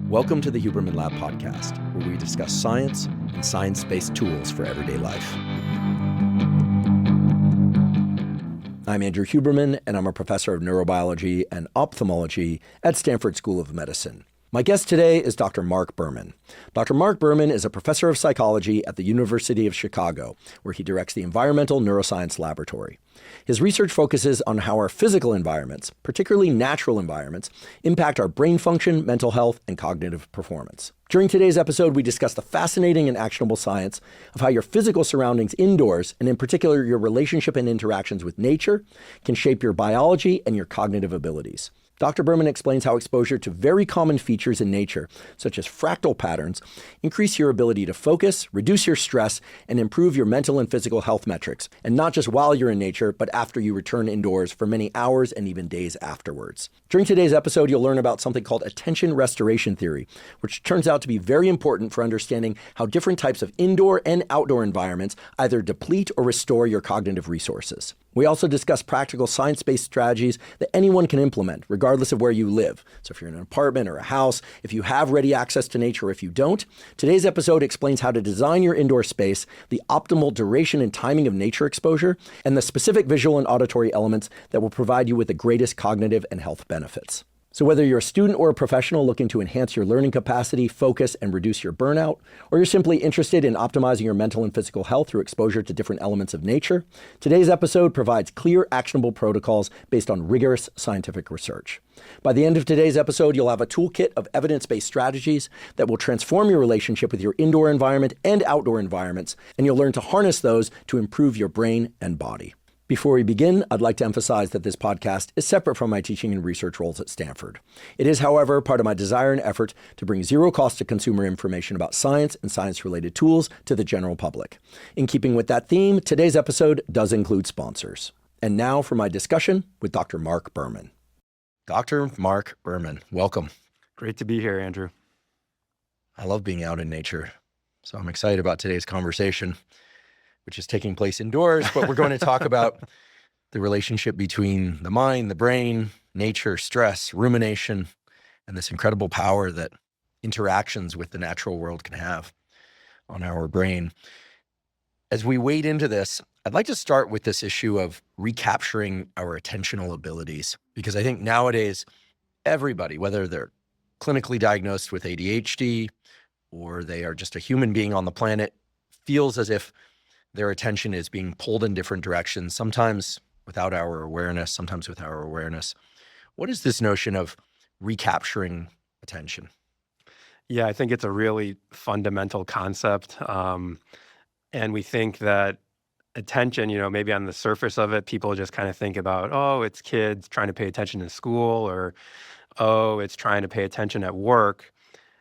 Welcome to the Huberman Lab podcast, where we discuss science and science-based tools for everyday life. I'm Andrew Huberman, and I'm a professor of neurobiology and ophthalmology at Stanford School of Medicine. My guest today is Dr. Marc Berman. Dr. Marc Berman is a professor of psychology at the University of Chicago, where he directs the Environmental Neuroscience Laboratory. His research focuses on how our physical environments, particularly natural environments, impact our brain function, mental health, and cognitive performance. During today's episode, we discuss the fascinating and actionable science of how your physical surroundings indoors, and in particular your relationship and interactions with nature, can shape your biology and your cognitive abilities. Dr. Berman explains how exposure to very common features in nature, such as fractal patterns, increase your ability to focus, reduce your stress, and improve your mental and physical health metrics, and not just while you're in nature, but after you return indoors for many hours and even days afterwards. During today's episode, you'll learn about something called attention restoration theory, which turns out to be very important for understanding how different types of indoor and outdoor environments either deplete or restore your cognitive resources. We also discuss practical science-based strategies that anyone can implement, regardless of where you live. So if you're in an apartment or a house, if you have ready access to nature or if you don't, today's episode explains how to design your indoor space, the optimal duration and timing of nature exposure, and the specific visual and auditory elements that will provide you with the greatest cognitive and health benefits. So whether you're a student or a professional looking to enhance your learning capacity, focus, and reduce your burnout, or you're simply interested in optimizing your mental and physical health through exposure to different elements of nature, today's episode provides clear, actionable protocols based on rigorous scientific research. By the end of today's episode, you'll have a toolkit of evidence-based strategies that will transform your relationship with your indoor environment and outdoor environments, and you'll learn to harness those to improve your brain and body. Before we begin, I'd like to emphasize that this podcast is separate from my teaching and research roles at Stanford. It is, however, part of my desire and effort to bring zero cost to consumer information about science and science-related tools to the general public. In keeping with that theme, today's episode does include sponsors. And now for my discussion with Dr. Marc Berman. Dr. Marc Berman, welcome. Great to be here, Andrew. I love being out in nature, so I'm excited about today's conversation, which is taking place indoors, but we're going to talk about the relationship between the mind, the brain, nature, stress, rumination, and this incredible power that interactions with the natural world can have on our brain. As we wade into this, I'd like to start with this issue of recapturing our attentional abilities, because I think nowadays, everybody, whether they're clinically diagnosed with ADHD or they are just a human being on the planet, feels as if their attention is being pulled in different directions, sometimes without our awareness, sometimes with our awareness. What is this notion of recapturing attention? Yeah, I think it's a really fundamental concept. And we think that attention, maybe on the surface of it, people just kind of think about, oh, it's kids trying to pay attention in school, or, oh, it's trying to pay attention at work.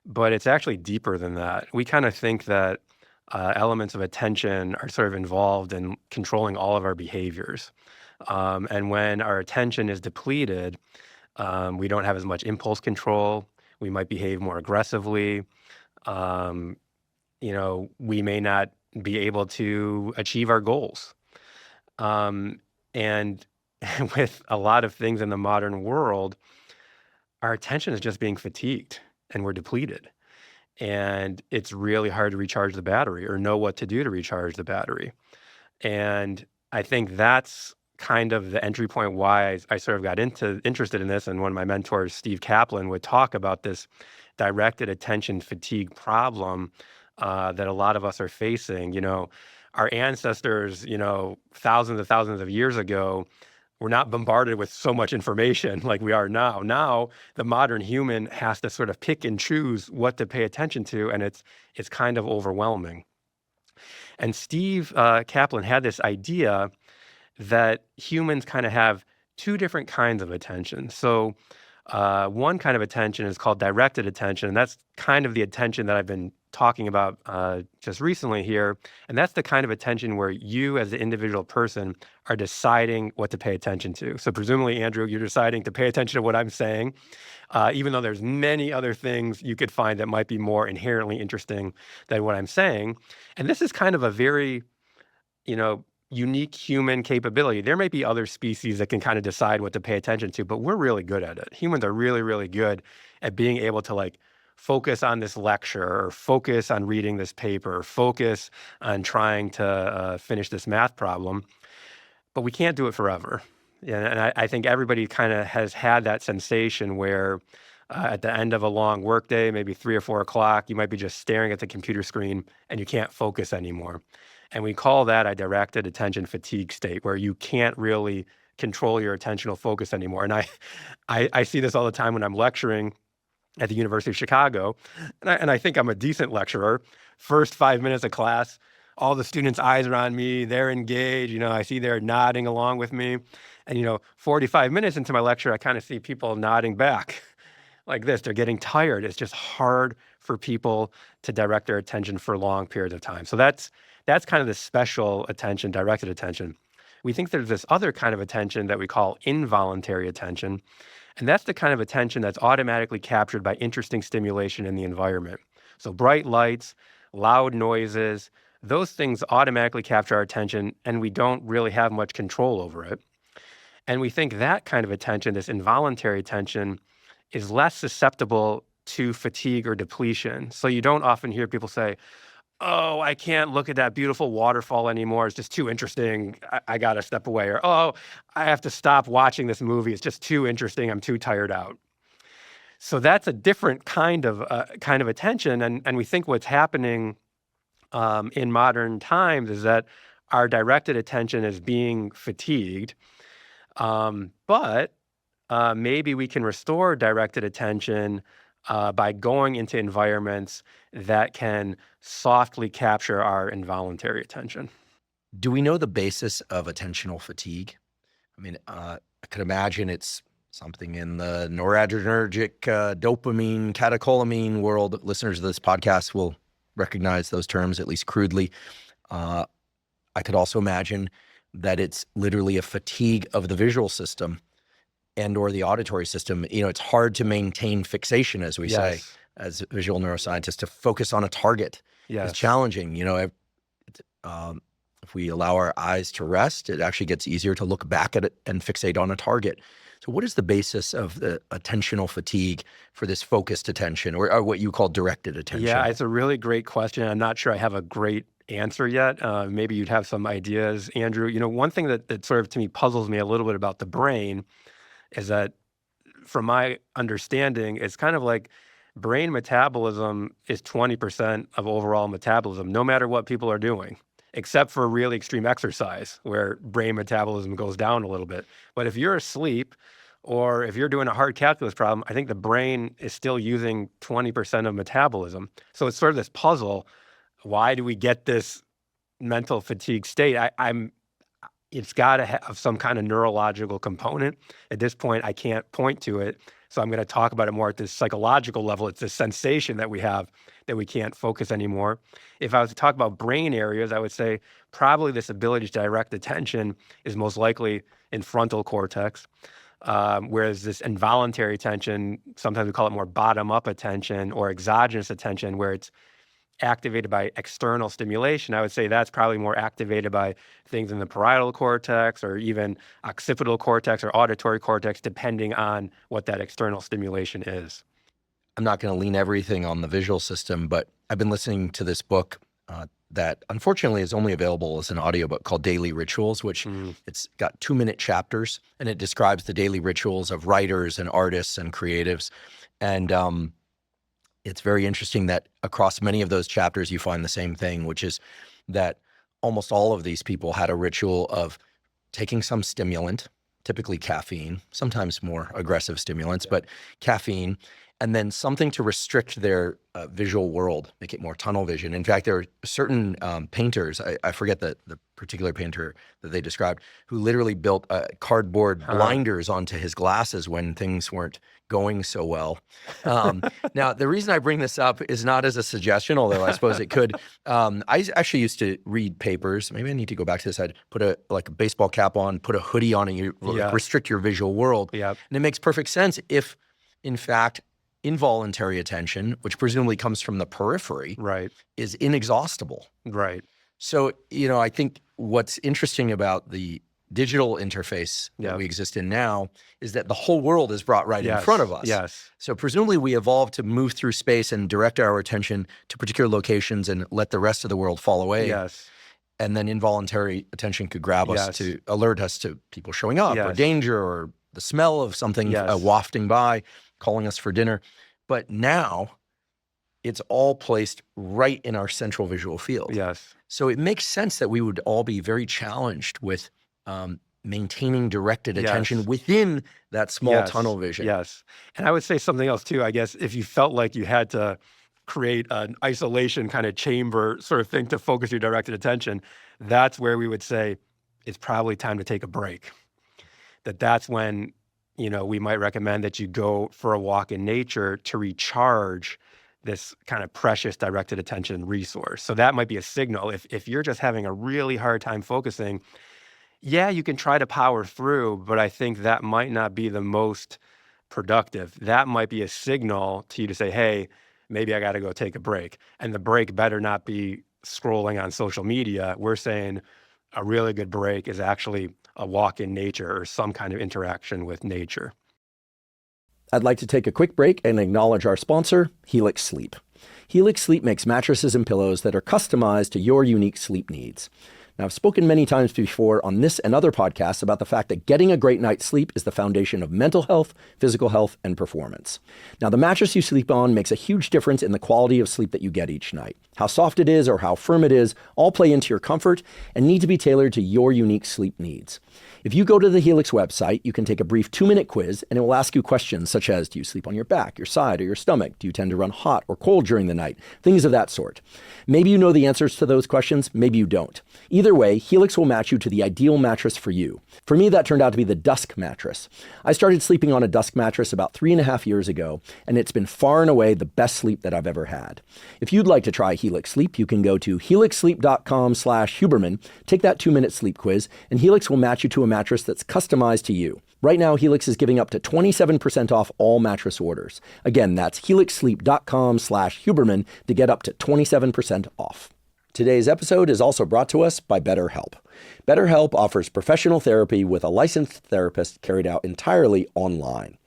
But it's actually deeper than that. We kind of think that elements of attention are sort of involved in controlling all of our behaviors. And when our attention is depleted, we don't have as much impulse control. We might behave more aggressively. We may not be able to achieve our goals. And with a lot of things in the modern world, our attention is just being fatigued and we're depleted. And it's really hard to recharge the battery or know what to do to recharge the battery. And I think that's kind of the entry point why I sort of got interested in this. And one of my mentors, Steve Kaplan, would talk about this directed attention fatigue problem that a lot of us are facing. Our ancestors, thousands and thousands of years ago, we're not bombarded with so much information like we are now. Now, the modern human has to sort of pick and choose what to pay attention to, and it's kind of overwhelming. And Steve Kaplan had this idea that humans kind of have two different kinds of attention. So one kind of attention is called directed attention, and that's kind of the attention that I've been talking about just recently here. And that's the kind of attention where you as the individual person are deciding what to pay attention to. So presumably, Andrew, you're deciding to pay attention to what I'm saying, even though there's many other things you could find that might be more inherently interesting than what I'm saying. And this is kind of a very, unique human capability. There may be other species that can kind of decide what to pay attention to, but we're really good at it. Humans are really, really good at being able to focus on this lecture, or focus on reading this paper, or focus on trying to finish this math problem. But we can't do it forever. Yeah, and I think everybody kind of has had that sensation where at the end of a long workday, maybe 3 or 4 o'clock, you might be just staring at the computer screen and you can't focus anymore. And we call that a directed attention fatigue state, where you can't really control your attentional focus anymore. And I see this all the time when I'm lecturing at the University of Chicago, and I think I'm a decent lecturer. First 5 minutes of class, all the students' eyes are on me. They're engaged. I see they're nodding along with me. And 45 minutes into my lecture, I kind of see people nodding back like this. They're getting tired. It's just hard for people to direct their attention for long periods of time. So that's kind of the special attention, directed attention. We think there's this other kind of attention that we call involuntary attention. And that's the kind of attention that's automatically captured by interesting stimulation in the environment. So bright lights, loud noises, those things automatically capture our attention, and we don't really have much control over it. And we think that kind of attention, this involuntary attention, is less susceptible to fatigue or depletion. So you don't often hear people say, "Oh, I can't look at that beautiful waterfall anymore. It's just too interesting. I got to step away." Or, "Oh, I have to stop watching this movie. It's just too interesting. I'm too tired out." So that's a different kind of attention. And we think what's happening in modern times is that our directed attention is being fatigued. But maybe we can restore directed attention by going into environments that can softly capture our involuntary attention. Do we know the basis of attentional fatigue? I mean, I could imagine it's something in the noradrenergic, dopamine, catecholamine world. Listeners of this podcast will recognize those terms, at least crudely. I could also imagine that it's literally a fatigue of the visual system and or the auditory system. It's hard to maintain fixation, as we say, as visual neuroscientists, to focus on a target. Yes. It's challenging. If we allow our eyes to rest, it actually gets easier to look back at it and fixate on a target. So what is the basis of the attentional fatigue for this focused attention, or what you call directed attention? Yeah, it's a really great question. I'm not sure I have a great answer yet. Maybe you'd have some ideas, Andrew. One thing that sort of to me puzzles me a little bit about the brain is that, from my understanding, it's kind of like brain metabolism is 20% of overall metabolism, no matter what people are doing, except for really extreme exercise, where brain metabolism goes down a little bit. But if you're asleep, or if you're doing a hard calculus problem, I think the brain is still using 20% of metabolism. So it's sort of this puzzle. Why do we get this mental fatigue state? It's got to have some kind of neurological component. At this point, I can't point to it. So I'm going to talk about it more at this psychological level. It's this sensation that we have that we can't focus anymore. If I was to talk about brain areas, I would say probably this ability to direct attention is most likely in frontal cortex, whereas this involuntary attention, sometimes we call it more bottom-up attention or exogenous attention, where it's activated by external stimulation. I would say that's probably more activated by things in the parietal cortex or even occipital cortex or auditory cortex, depending on what that external stimulation is. I'm not going to lean everything on the visual system, but I've been listening to this book that unfortunately is only available as an audiobook called Daily Rituals, which it's got 2-minute chapters, and it describes the daily rituals of writers and artists and creatives. And it's very interesting that across many of those chapters, you find the same thing, which is that almost all of these people had a ritual of taking some stimulant, typically caffeine, sometimes more aggressive stimulants, but caffeine, and then something to restrict their visual world, make it more tunnel vision. In fact, there are certain painters, I forget the particular painter that they described, who literally built cardboard blinders onto his glasses when things weren't going so well. Now, the reason I bring this up is not as a suggestion, although I suppose it could. I actually used to read papers. Maybe I need to go back to this. I'd put a baseball cap on, put a hoodie on, and you restrict your visual world. Yep. And it makes perfect sense if, in fact, involuntary attention, which presumably comes from the periphery, is inexhaustible. Right. So, I think what's interesting about the digital interface that Yeah. we exist in now is that the whole world is brought right in front of us. Yes. So presumably we evolved to move through space and direct our attention to particular locations and let the rest of the world fall away. Yes. And then involuntary attention could grab us Yes. to alert us to people showing up or Yes. danger or the smell of something Yes. wafting by, calling us for dinner. But now it's all placed right in our central visual field. Yes. So it makes sense that we would all be very challenged with maintaining directed attention Yes. within that small Yes. tunnel vision. Yes. And I would say something else too, I guess, if you felt like you had to create an isolation kind of chamber sort of thing to focus your directed attention, that's where we would say it's probably time to take a break. That's when, we might recommend that you go for a walk in nature to recharge this kind of precious directed attention resource. So that might be a signal. If you're just having a really hard time focusing, yeah, you can try to power through, but I think that might not be the most productive. That might be a signal to you to say, hey, maybe I got to go take a break. And the break better not be scrolling on social media. We're saying a really good break is actually a walk in nature or some kind of interaction with nature. I'd like to take a quick break and acknowledge our sponsor, Helix Sleep. Helix Sleep makes mattresses and pillows that are customized to your unique sleep needs. Now, I've spoken many times before on this and other podcasts about the fact that getting a great night's sleep is the foundation of mental health, physical health, and performance. Now, the mattress you sleep on makes a huge difference in the quality of sleep that you get each night. How soft it is or how firm it is all play into your comfort and need to be tailored to your unique sleep needs. If you go to the Helix website, you can take a brief 2-minute quiz and it will ask you questions such as, do you sleep on your back, your side, or your stomach? Do you tend to run hot or cold during the night? Things of that sort. Maybe you know the answers to those questions, maybe you don't. Either way, Helix will match you to the ideal mattress for you. For me, that turned out to be the Dusk mattress. I started sleeping on a Dusk mattress about 3.5 years ago, and it's been far and away the best sleep that I've ever had. If you'd like to try Helix Sleep, you can go to helixsleep.com/Huberman, take that 2-minute sleep quiz, and Helix will match you to a mattress that's customized to you. Right now, Helix is giving up to 27% off all mattress orders. Again, that's helixsleep.com/Huberman to get up to 27% off. Today's episode is also brought to us by BetterHelp. BetterHelp offers professional therapy with a licensed therapist carried out entirely online.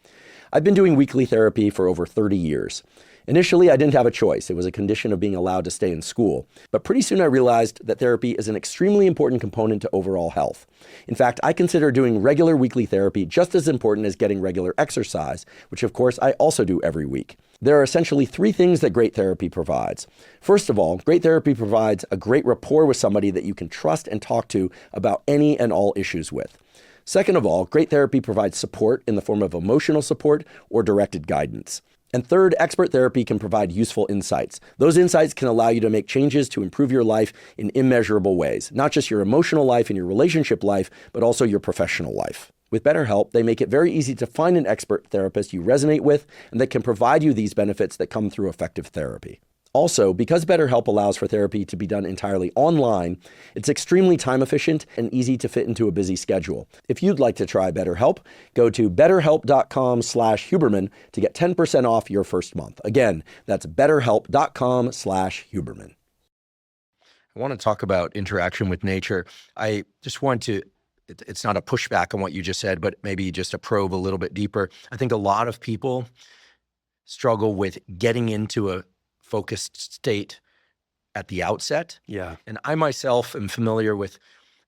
I've been doing weekly therapy for over 30 years. Initially, I didn't have a choice. It was a condition of being allowed to stay in school. But pretty soon I realized that therapy is an extremely important component to overall health. In fact, I consider doing regular weekly therapy just as important as getting regular exercise, which of course I also do every week. There are essentially 3 things that great therapy provides. First of all, great therapy provides a great rapport with somebody that you can trust and talk to about any and all issues with. Second of all, great therapy provides support in the form of emotional support or directed guidance. And third, expert therapy can provide useful insights. Those insights can allow you to make changes to improve your life in immeasurable ways, not just your emotional life and your relationship life, but also your professional life. With BetterHelp, they make it very easy to find an expert therapist you resonate with and that can provide you these benefits that come through effective therapy. Also, because BetterHelp allows for therapy to be done entirely online, it's extremely time efficient and easy to fit into a busy schedule. If you'd like to try BetterHelp, go to betterhelp.com/Huberman to get 10% off your first month. Again, that's betterhelp.com/Huberman. I want to talk about interaction with nature. I just want to, it's not a pushback on what you just said, but maybe just a probe a little bit deeper. I think a lot of people struggle with getting into a focused state at the outset. Yeah. And I myself am familiar with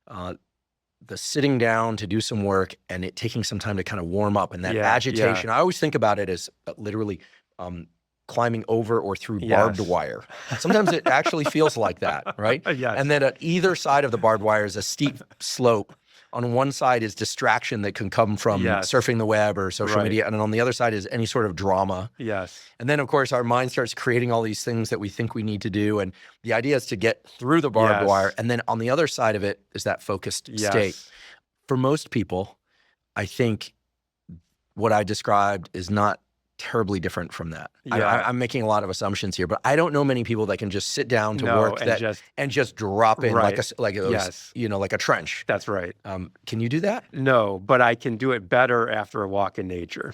the sitting down to do some work and it taking some time to kind of warm up and that agitation. I always think about it as literally climbing over or through barbed wire. Sometimes it actually feels like that, right? Yes. And then at either side of the barbed wire is a steep slope. On one side is distraction that can come from surfing the web or social media. And on the other side is any sort of drama. Yes. And then, of course, our mind starts creating all these things that we think we need to do. And the idea is to get through the barbed wire. And then on the other side of it is that focused state. For most people, I think what I described is not terribly different from that. I'm making a lot of assumptions here, but I don't know many people that can just sit down to work and just drop in like a trench. That's right. Can you do that? No, but I can do it better after a walk in nature.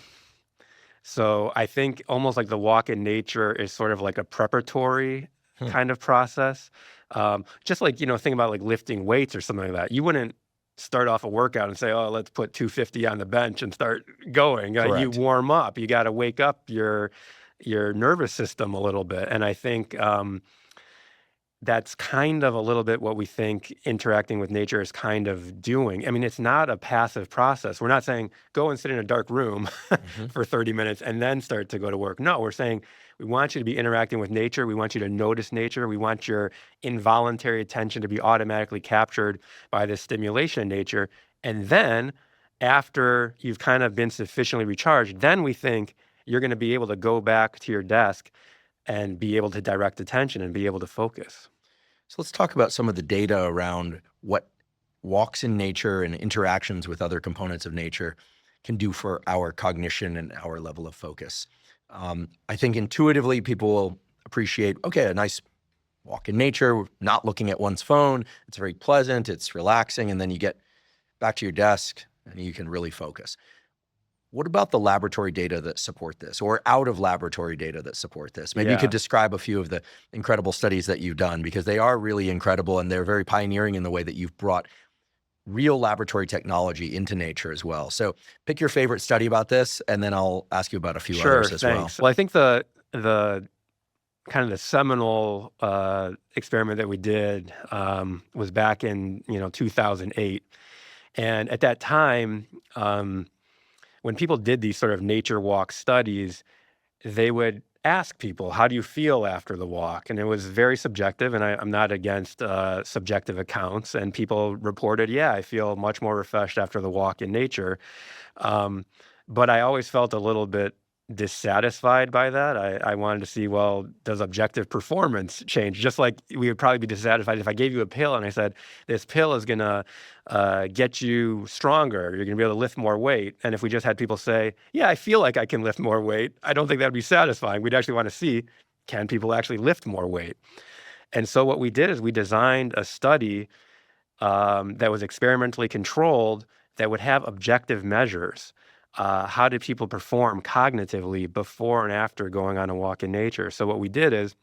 So I think almost like the walk in nature is sort of like a preparatory kind of process. Just like, think about like lifting weights or something like that. You wouldn't start off a workout and say, oh, let's put 250 on the bench and start going. You Correct. warm up. You got to wake up your nervous system a little bit. And I think that's kind of a little bit what we think interacting with nature is kind of doing. I mean, it's not a passive process. We're not saying go and sit in a dark room for 30 minutes and then start to go to work. No, we're saying we want you to be interacting with nature. We want you to notice nature. We want your involuntary attention to be automatically captured by this stimulation in nature. And then after you've kind of been sufficiently recharged, then we think you're going to be able to go back to your desk and be able to direct attention and be able to focus. So let's talk about some of the data around what walks in nature and interactions with other components of nature can do for our cognition and our level of focus. I think intuitively people will appreciate, okay, a nice walk in nature, not looking at one's phone. It's very pleasant, it's relaxing, and then you get back to your desk and you can really focus. What about the laboratory data that support this, or out of laboratory data that support this? Maybe you could describe a few of the incredible studies that you've done, because they are really incredible and they're very pioneering in the way that you've brought real laboratory technology into nature as well. So pick your favorite study about this, and then I'll ask you about a few others as well. Well, I think the kind of the seminal experiment that we did was back in 2008, and at that time, when people did these sort of nature walk studies, they would ask people, how do you feel after the walk? And it was very subjective, and I'm not against subjective accounts. And people reported, yeah, I feel much more refreshed after the walk in nature. But I always felt a little bit dissatisfied by that. I wanted to see, well, does objective performance change? Just like we would probably be dissatisfied if I gave you a pill and I said, this pill is going to get you stronger. You're going to be able to lift more weight. And if we just had people say, yeah, I feel like I can lift more weight, I don't think that would be satisfying. We'd actually want to see, can people actually lift more weight? And so what we did is we designed a study that was experimentally controlled that would have objective measures. How did people perform cognitively before and after going on a walk in nature? So what we did is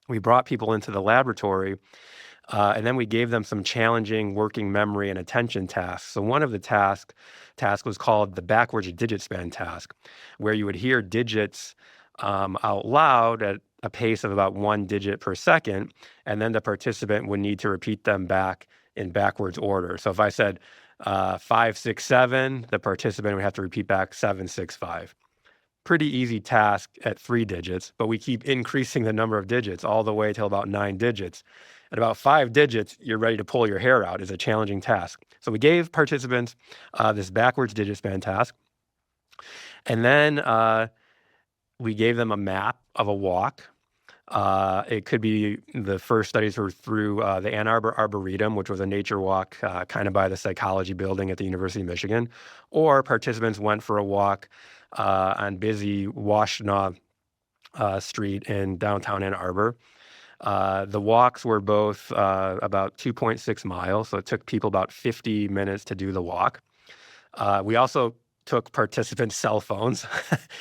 we brought people into the laboratory, and then we gave them some challenging working memory and attention tasks. So one of the task was called the backwards digit span task, where you would hear digits out loud at a pace of about 1 digit per second, and then the participant would need to repeat them back in backwards order. So if I said 5, 6, 7, the participant would have to repeat back 7, 6, 5. Pretty easy task at 3 digits, but we keep increasing the number of digits all the way till about 9 digits. At about 5 digits, you're ready to pull your hair out. It's a challenging task. So we gave participants this backwards digit span task, and then we gave them a map of a walk. It could be, the first studies were through the Ann Arbor Arboretum, which was a nature walk kind of by the psychology building at the University of Michigan, or participants went for a walk on busy Washtenaw Street in downtown Ann Arbor. The walks were both about 2.6 miles, so it took people about 50 minutes to do the walk. We also took participants' cell phones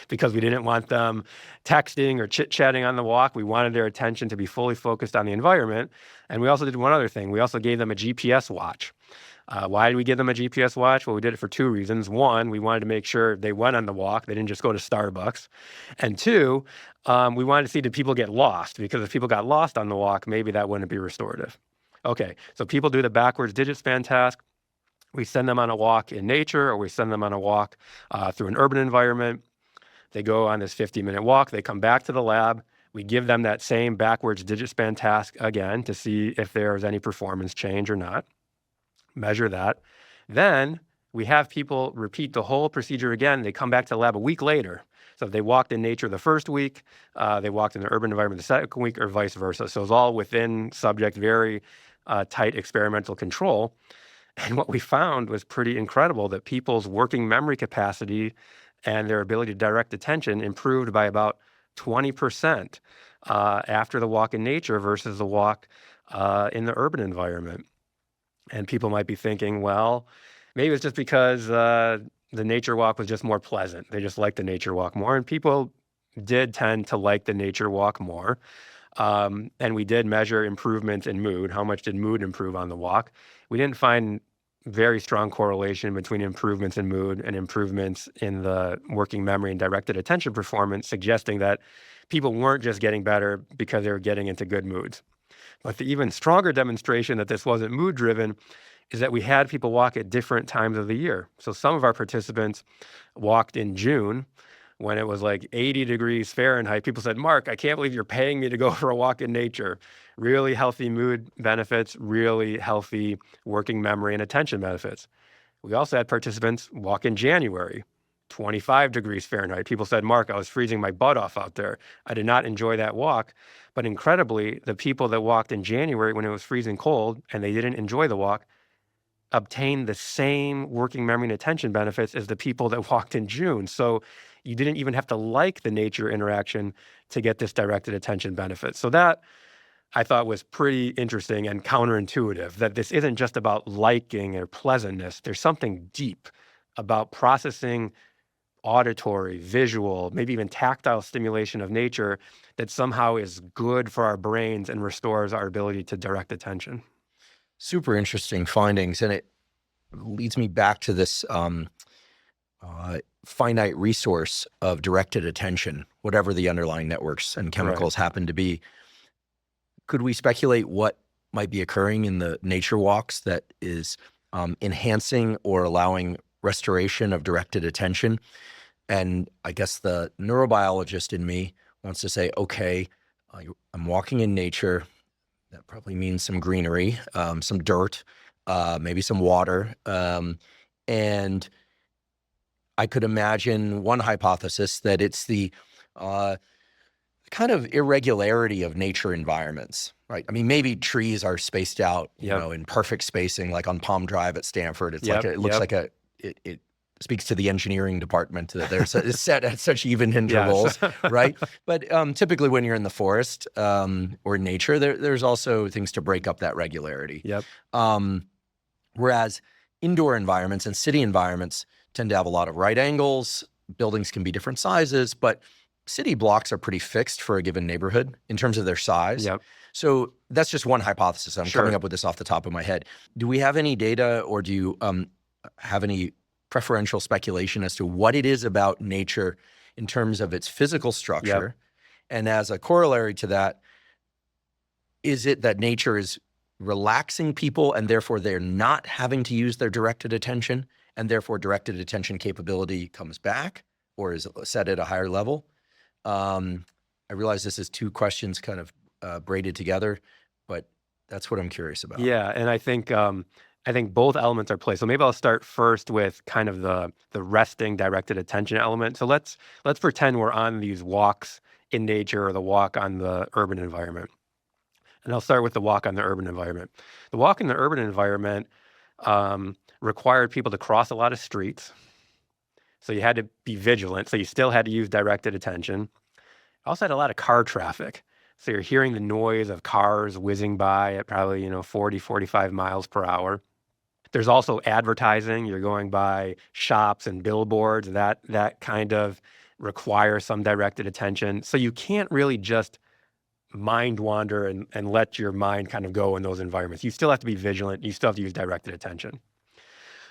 because we didn't want them texting or chit-chatting on the walk. We wanted their attention to be fully focused on the environment. And we also did one other thing. We also gave them a GPS watch. Why did we give them a GPS watch? Well, we did it for 2 reasons. One, we wanted to make sure they went on the walk. They didn't just go to Starbucks. And 2, we wanted to see, did people get lost? Because if people got lost on the walk, maybe that wouldn't be restorative. Okay, so people do the backwards digit span task. We send them on a walk in nature, or we send them on a walk through an urban environment. They go on this 50-minute walk. They come back to the lab. We give them that same backwards digit span task again to see if there's any performance change or not. Measure that. Then we have people repeat the whole procedure again. They come back to the lab a week later. So if they walked in nature the first week, they walked in the urban environment the second week, or vice versa. So it's all within subject, very tight experimental control. And what we found was pretty incredible, that people's working memory capacity and their ability to direct attention improved by about 20% after the walk in nature versus the walk in the urban environment. And people might be thinking, well, maybe it's just because the nature walk was just more pleasant. They just liked the nature walk more. And people did tend to like the nature walk more. And we did measure improvements in mood. How much did mood improve on the walk? We didn't find very strong correlation between improvements in mood and improvements in the working memory and directed attention performance, suggesting that people weren't just getting better because they were getting into good moods. But the even stronger demonstration that this wasn't mood driven is that we had people walk at different times of the year. So some of our participants walked in June when it was like 80 degrees Fahrenheit. People said, Mark, I can't believe you're paying me to go for a walk in nature. Really healthy mood benefits, really healthy working memory and attention benefits. We also had participants walk in January, 25 degrees Fahrenheit. People said, Mark, I was freezing my butt off out there. I did not enjoy that walk. But incredibly, the people that walked in January when it was freezing cold and they didn't enjoy the walk obtained the same working memory and attention benefits as the people that walked in June. So you didn't even have to like the nature interaction to get this directed attention benefit. So that I thought was pretty interesting and counterintuitive, that this isn't just about liking or pleasantness. There's something deep about processing auditory, visual, maybe even tactile stimulation of nature that somehow is good for our brains and restores our ability to direct attention. Super interesting findings. And it leads me back to this finite resource of directed attention, whatever the underlying networks and chemicals happen to be. Could we speculate what might be occurring in the nature walks that is enhancing or allowing restoration of directed attention? And I guess the neurobiologist in me wants to say, okay, I'm walking in nature. That probably means some greenery, some dirt, maybe some water. And I could imagine one hypothesis that it's the kind of irregularity of nature environments, right? I mean, maybe trees are spaced out, you know, in perfect spacing, like on Palm Drive at Stanford. It's like, it looks like it speaks to the engineering department that they're set at such even intervals, right? But typically when you're in the forest or nature, there's also things to break up that regularity. Whereas indoor environments and city environments tend to have a lot of right angles. Buildings can be different sizes, but city blocks are pretty fixed for a given neighborhood in terms of their size. So that's just one hypothesis. I'm coming up with this off the top of my head. Do we have any data, or do you have any preferential speculation as to what it is about nature in terms of its physical structure? And as a corollary to that, is it that nature is relaxing people and therefore they're not having to use their directed attention, and therefore directed attention capability comes back or is set at a higher level? I realize this is two questions kind of braided together, but that's what I'm curious about. Yeah, and I think both elements are play. So maybe I'll start first with kind of the resting directed attention element. So let's pretend we're on these walks in nature or the walk on the urban environment. And I'll start with the walk on the urban environment. The walk in the urban environment required people to cross a lot of streets. So you had to be vigilant. So you still had to use directed attention. Also had a lot of car traffic. So you're hearing the noise of cars whizzing by at probably, 40, 45 miles per hour. There's also advertising. You're going by shops and billboards. That kind of requires some directed attention. So you can't really just mind wander and let your mind kind of go in those environments. You still have to be vigilant. You still have to use directed attention.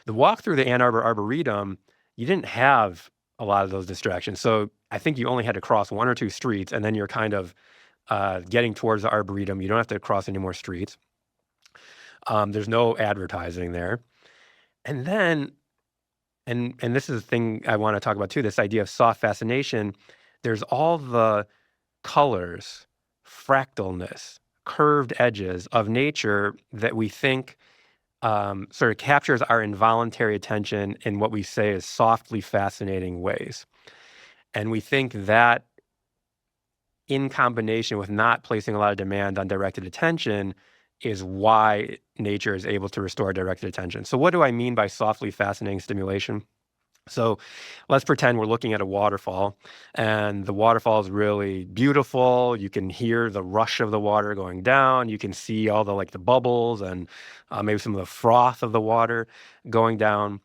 The walk through the Ann Arbor Arboretum, you didn't have a lot of those distractions. So I think you only had to cross one or two streets, and then you're kind of getting towards the Arboretum. You don't have to cross any more streets. There's no advertising there. And then, and this is the thing I want to talk about too, this idea of soft fascination. There's all the colors, fractalness, curved edges of nature that we think sort of captures our involuntary attention in what we say is softly fascinating ways. And we think that in combination with not placing a lot of demand on directed attention is why nature is able to restore directed attention. So what do I mean by softly fascinating stimulation? So let's pretend we're looking at a waterfall, and the waterfall is really beautiful. You can hear the rush of the water going down. You can see all the bubbles and maybe some of the froth of the water going down.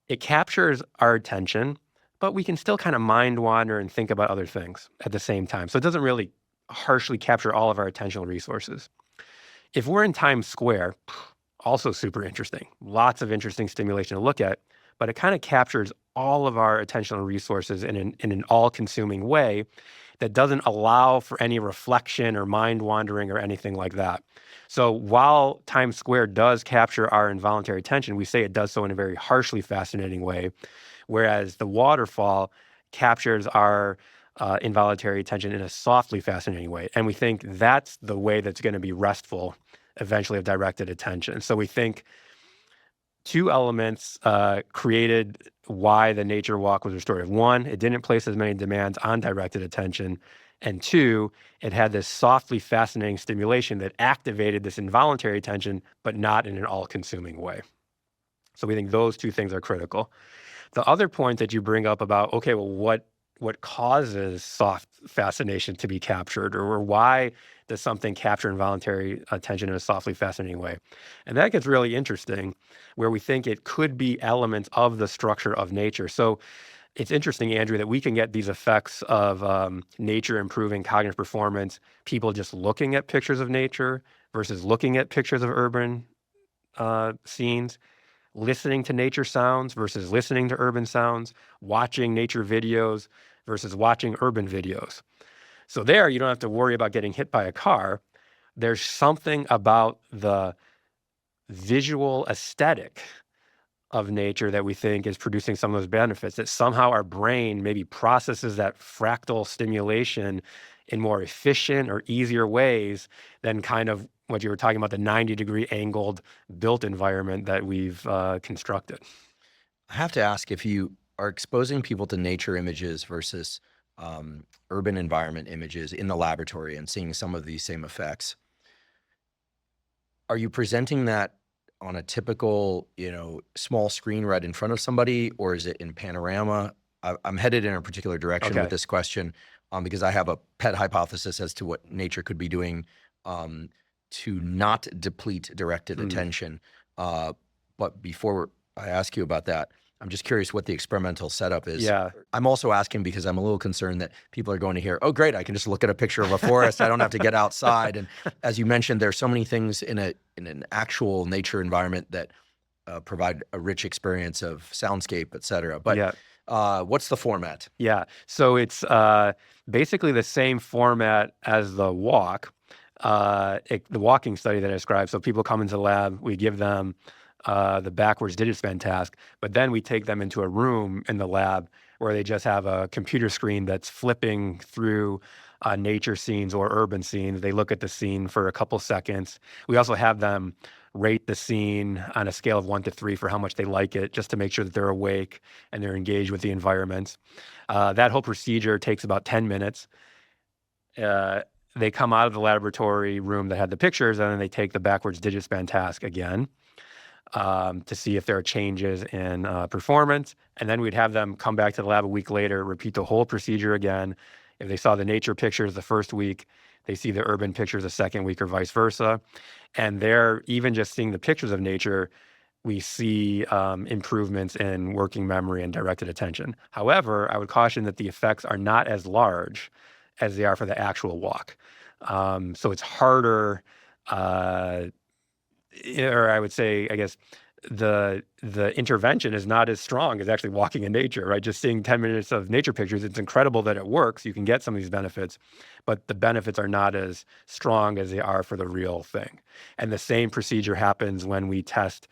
It captures our attention, but we can still kind of mind wander and think about other things at the same time. So it doesn't really harshly capture all of our attentional resources. If we're in Times Square, also super interesting. Lots of interesting stimulation to look at, but it kind of captures all of our attentional resources in an all-consuming way that doesn't allow for any reflection or mind wandering or anything like that. So while Times Square does capture our involuntary attention, we say it does so in a very harshly fascinating way, whereas the waterfall captures our involuntary attention in a softly fascinating way. And we think that's the way that's going to be restful eventually of directed attention. So we think two elements created why the nature walk was restorative. One, it didn't place as many demands on directed attention. And two, it had this softly fascinating stimulation that activated this involuntary attention, but not in an all-consuming way. So we think those two things are critical. The other point that you bring up about, okay, well, what causes soft fascination to be captured, or why does something capture involuntary attention in a softly fascinating way? And that gets really interesting, where we think it could be elements of the structure of nature. So it's interesting, Andrew, that we can get these effects of nature improving cognitive performance, people just looking at pictures of nature versus looking at pictures of urban scenes, listening to nature sounds versus listening to urban sounds, watching nature videos versus watching urban videos. So there, you don't have to worry about getting hit by a car. There's something about the visual aesthetic of nature that we think is producing some of those benefits, that somehow our brain maybe processes that fractal stimulation in more efficient or easier ways than kind of what you were talking about, the 90-degree angled built environment that we've constructed. I have to ask, if you are exposing people to nature images versus urban environment images in the laboratory and seeing some of these same effects, are you presenting that on a typical, small screen right in front of somebody, or is it in panorama? I'm headed in a particular direction with this question because I have a pet hypothesis as to what nature could be doing to not deplete directed attention. But before I ask you about that, I'm just curious what the experimental setup is. Yeah. I'm also asking because I'm a little concerned that people are going to hear, oh, great, I can just look at a picture of a forest. I don't have to get outside. And as you mentioned, there's so many things in an actual nature environment that provide a rich experience of soundscape, et cetera. But what's the format? Yeah. So it's basically the same format as the walk, the walking study that I described. So people come into the lab, we give them the backwards digit span task, but then we take them into a room in the lab where they just have a computer screen that's flipping through nature scenes or urban scenes. They look at the scene for a couple seconds. We also have them rate the scene on a scale of 1 to 3 for how much they like it, just to make sure that they're awake and they're engaged with the environment. That whole procedure takes about 10 minutes. They come out of the laboratory room that had the pictures, and then they take the backwards digit span task again to see if there are changes in performance. And then we'd have them come back to the lab a week later, repeat the whole procedure again. If they saw the nature pictures the first week, they see the urban pictures the second week, or vice versa. And they're even just seeing the pictures of nature, we see improvements in working memory and directed attention. However, I would caution that the effects are not as large as they are for the actual walk. So it's harder, or I would say, I guess, the intervention is not as strong as actually walking in nature, right? Just seeing 10 minutes of nature pictures, it's incredible that it works. You can get some of these benefits, but the benefits are not as strong as they are for the real thing. And the same procedure happens when we test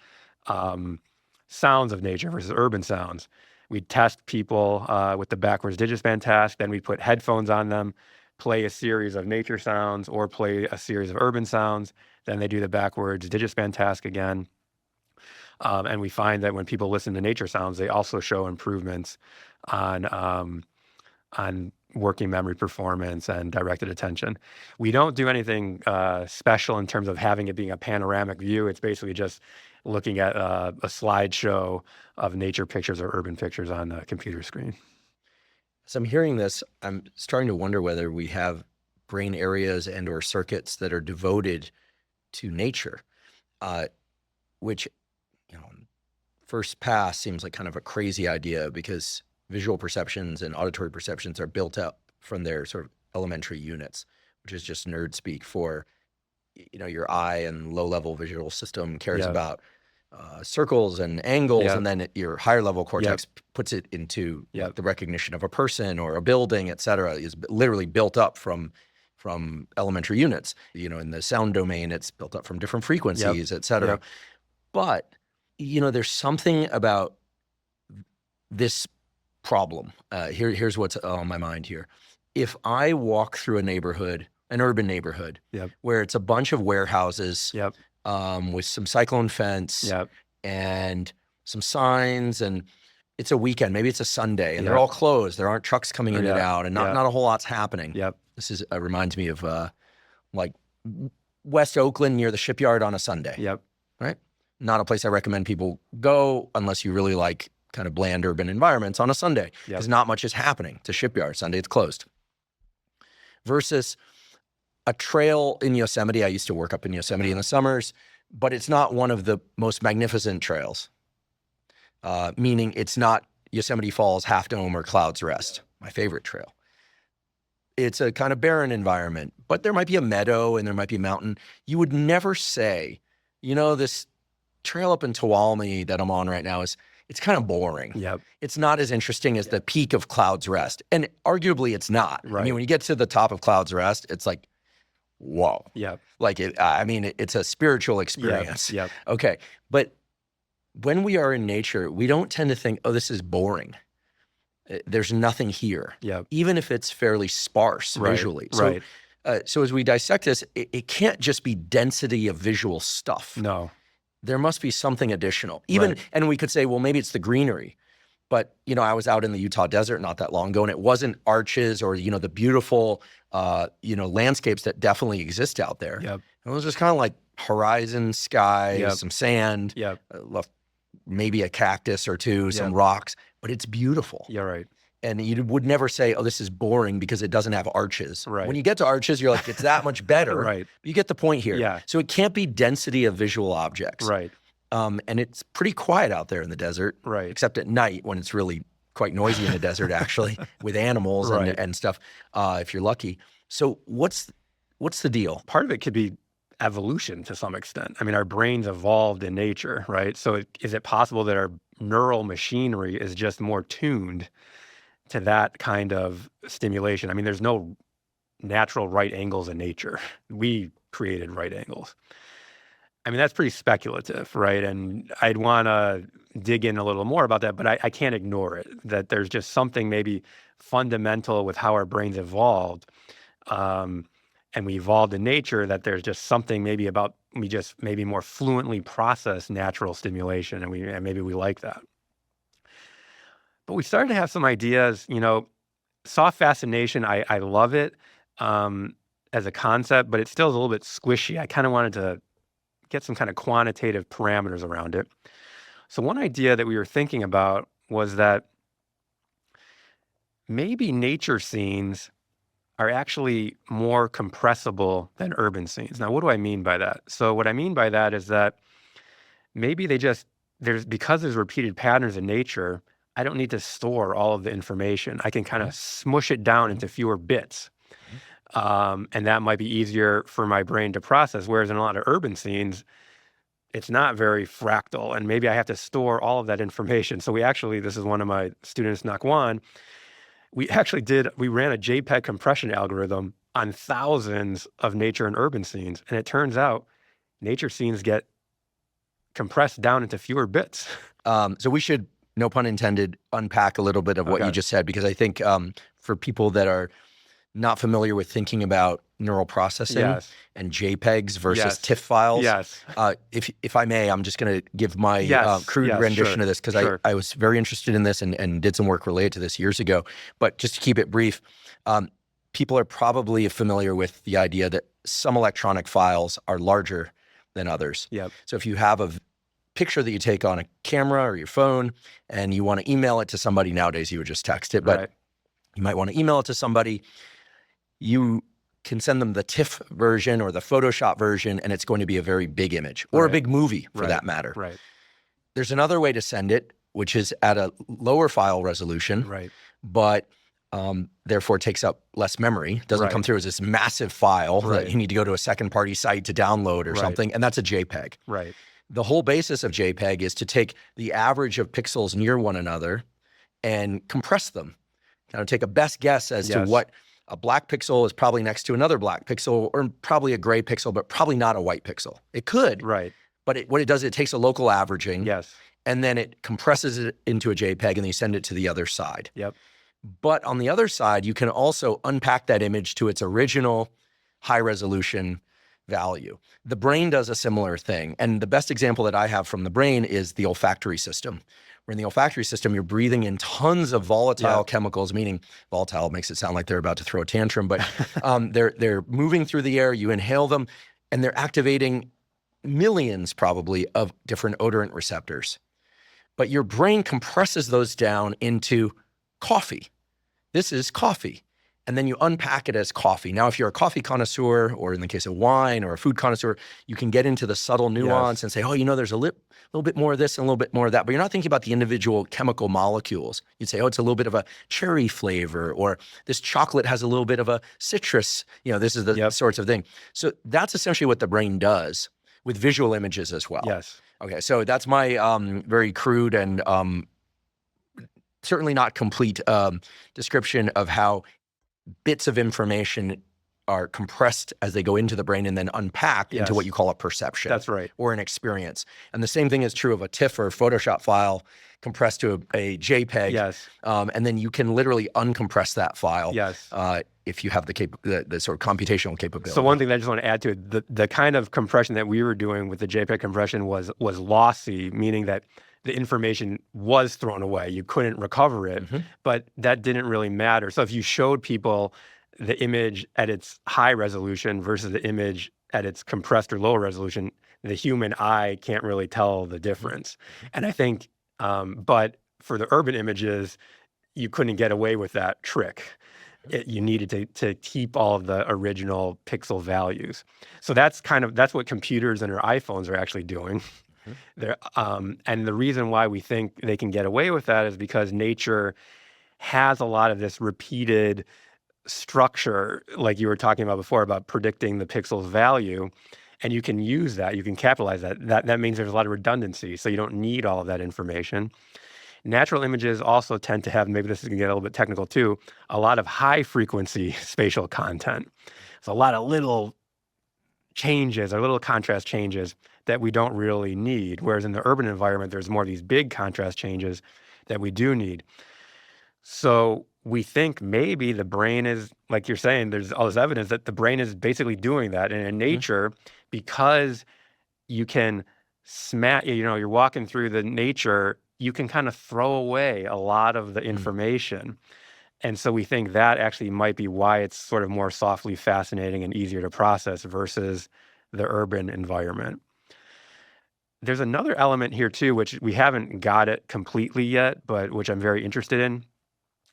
sounds of nature versus urban sounds. We test people with the backwards digit span task, then we put headphones on them, play a series of nature sounds or play a series of urban sounds. Then they do the backwards digit span task again. And we find that when people listen to nature sounds, they also show improvements on working memory performance and directed attention. We don't do anything special in terms of having it being a panoramic view. It's basically just looking at a slideshow of nature pictures or urban pictures on the computer screen. So I'm hearing this, I'm starting to wonder whether we have brain areas and or circuits that are devoted to nature, which, first pass seems like kind of a crazy idea because visual perceptions and auditory perceptions are built up from their sort of elementary units, which is just nerd speak for your eye and low-level visual system cares Yep. about circles and angles, Yep. and then your higher-level Yep. cortex puts it into Yep. the recognition of a person or a building, et cetera, is literally built up from elementary units. In the sound domain, it's built up from different frequencies, et cetera. Yep. But, there's something about this problem. Here's what's on my mind here. If I walk through a neighborhood, an urban neighborhood, Yep. where it's a bunch of warehouses Yep. with some cyclone fence Yep. and some signs, and it's a weekend, maybe it's a Sunday, and they're Yep. all closed. There aren't trucks coming in and Yep. out, and Yep. not a whole lot's happening. Yep. This reminds me of like West Oakland near the shipyard on a Sunday. Yep. Right? Not a place I recommend people go unless you really like kind of bland urban environments on a Sunday, because not much is happening. It's a shipyard. Sunday, it's closed. Versus a trail in Yosemite. I used to work up in Yosemite in the summers, but it's not one of the most magnificent trails, meaning it's not Yosemite Falls, Half Dome, or Clouds Rest, my favorite trail. It's a kind of barren environment, but there might be a meadow and there might be a mountain. You would never say, this trail up in Tuolumne that I'm on right now it's kind of boring. Yep. It's not as interesting as the peak of Clouds Rest. And arguably it's not. Right. I mean, when you get to the top of Clouds Rest, it's like, whoa. Yep. Like, it's a spiritual experience. Yep. Okay. But when we are in nature, we don't tend to think, oh, this is boring. There's nothing here. Yep. Even if it's fairly sparse visually. So, so as we dissect this, it can't just be density of visual stuff. No. There must be something additional. And we could say, well, maybe it's the greenery. But, I was out in the Utah desert not that long ago, and it wasn't arches or, the beautiful, landscapes that definitely exist out there. Yep. It was just kind of like horizon, sky, some sand, maybe a cactus or two, some rocks, but it's beautiful. Yeah, right. And you would never say, oh, this is boring because it doesn't have arches. Right. When you get to arches, you're like, it's that much better. Right. You get the point here. Yeah. So it can't be density of visual objects. Right. And it's pretty quiet out there in the desert. Right. Except at night when it's really quite noisy in the desert, actually, with animals and stuff, if you're lucky. So what's the deal? Part of it could be evolution to some extent. I mean, our brains evolved in nature, right? So is it possible that our neural machinery is just more tuned to that kind of stimulation? I mean, there's no natural right angles in nature. We created right angles. I mean, that's pretty speculative, right? And I'd want to dig in a little more about that, but I can't ignore it, that there's just something maybe fundamental with how our brains evolved. And we evolved in nature, that there's just something maybe about we just maybe more fluently process natural stimulation, and maybe we like that. But we started to have some ideas, soft fascination, I love it as a concept, but it still is a little bit squishy. I kind of wanted to get some kind of quantitative parameters around it. So one idea that we were thinking about was that maybe nature scenes are actually more compressible than urban scenes. Now, what do I mean by that? So what I mean by that is that maybe because there's repeated patterns in nature, I don't need to store all of the information. I can kind of smush it down into fewer bits. And that might be easier for my brain to process. Whereas in a lot of urban scenes, it's not very fractal. And maybe I have to store all of that information. So this is one of my students, Nakwan, we ran a JPEG compression algorithm on thousands of nature and urban scenes. And it turns out nature scenes get compressed down into fewer bits. So we should, no pun intended, unpack a little bit of what you just said, because I think for people that are not familiar with thinking about neural processing and JPEGs versus TIFF files. If I may, I'm just going to give my crude rendition of this, because I was very interested in this and did some work related to this years ago. But just to keep it brief, people are probably familiar with the idea that some electronic files are larger than others. So if you have a picture that you take on a camera or your phone and you want to email it to somebody, nowadays you would just text it, but you might want to email it to somebody. You can send them the TIFF version or the Photoshop version, and it's going to be a very big image, or a big movie for that matter. There's another way to send it, which is at a lower file resolution, but therefore takes up less memory, doesn't come through as this massive file that you need to go to a second-party site to download or something, and that's a JPEG. Right. The whole basis of JPEG is to take the average of pixels near one another and compress them. Kind of take a best guess as to what a black pixel is probably next to another black pixel, or probably a gray pixel, but probably not a white pixel. It could, but what it does, it takes a local averaging, and then it compresses it into a JPEG, and then you send it to the other side. But on the other side, you can also unpack that image to its original high resolution value. The brain does a similar thing. And the best example that I have from the brain is the olfactory system. Where in the olfactory system, you're breathing in tons of volatile chemicals, meaning volatile makes it sound like they're about to throw a tantrum, but they're moving through the air, you inhale them, and they're activating millions probably of different odorant receptors. But your brain compresses those down into coffee. This is coffee. And then you unpack it as coffee. Now, if you're a coffee connoisseur, or in the case of wine, or a food connoisseur, you can get into the subtle nuance and say, oh, you know, there's a little bit more of this and a little bit more of that. But you're not thinking about the individual chemical molecules. You'd say, oh, it's a little bit of a cherry flavor, or this chocolate has a little bit of a citrus. You know, this is the sorts of thing. So that's essentially what the brain does with visual images as well. Okay, so that's my very crude and certainly not complete description of how bits of information are compressed as they go into the brain and then unpacked into what you call a perception. That's right. Or an experience. And the same thing is true of a TIFF or Photoshop file compressed to a JPEG. And then you can literally uncompress that file if you have the sort of computational capability. So one thing that I just want to add to it, the kind of compression that we were doing with the JPEG compression was lossy, meaning that the information was thrown away. You couldn't recover it, but that didn't really matter. So if you showed people the image at its high resolution versus the image at its compressed or low resolution, the human eye can't really tell the difference. And I think, but for the urban images, you couldn't get away with that trick. You needed to keep all of the original pixel values. So that's what computers and our iPhones are actually doing. And the reason why we think they can get away with that is because nature has a lot of this repeated structure, like you were talking about before, about predicting the pixel's value. And you can use that, you can capitalize that. That means there's a lot of redundancy, so you don't need all of that information. Natural images also tend to have, maybe this is going to get a little bit technical too, a lot of high frequency spatial content. So a lot of little changes or little contrast changes that we don't really need. Whereas in the urban environment, there's more of these big contrast changes that we do need. So we think maybe the brain is, like you're saying, there's all this evidence that the brain is basically doing that. And in nature, because you can you're walking through the nature, you can kind of throw away a lot of the information. And so we think that actually might be why it's sort of more softly fascinating and easier to process versus the urban environment. There's another element here too, which we haven't got it completely yet, but which I'm very interested in.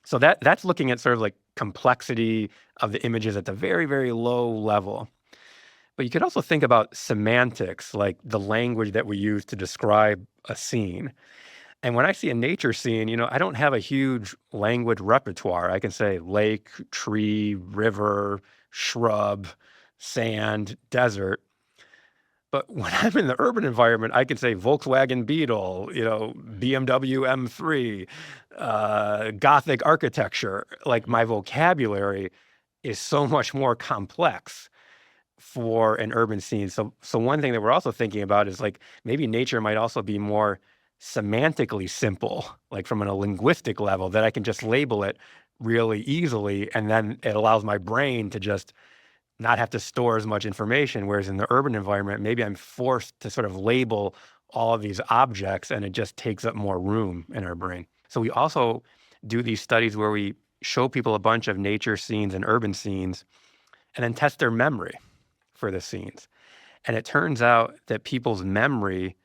So that's looking at sort of like complexity of the images at the very, very low level. But you could also think about semantics, like the language that we use to describe a scene. And when I see a nature scene, I don't have a huge language repertoire. I can say lake, tree, river, shrub, sand, desert. But when I'm in the urban environment, I can say Volkswagen Beetle, BMW M3, Gothic architecture. Like my vocabulary is so much more complex for an urban scene. So one thing that we're also thinking about is like maybe nature might also be more semantically simple, like from a linguistic level, that I can just label it really easily, and then it allows my brain to just not have to store as much information. Whereas in the urban environment, maybe I'm forced to sort of label all of these objects, and it just takes up more room in our brain. So we also do these studies where we show people a bunch of nature scenes and urban scenes and then test their memory for the scenes. And it turns out that people's memory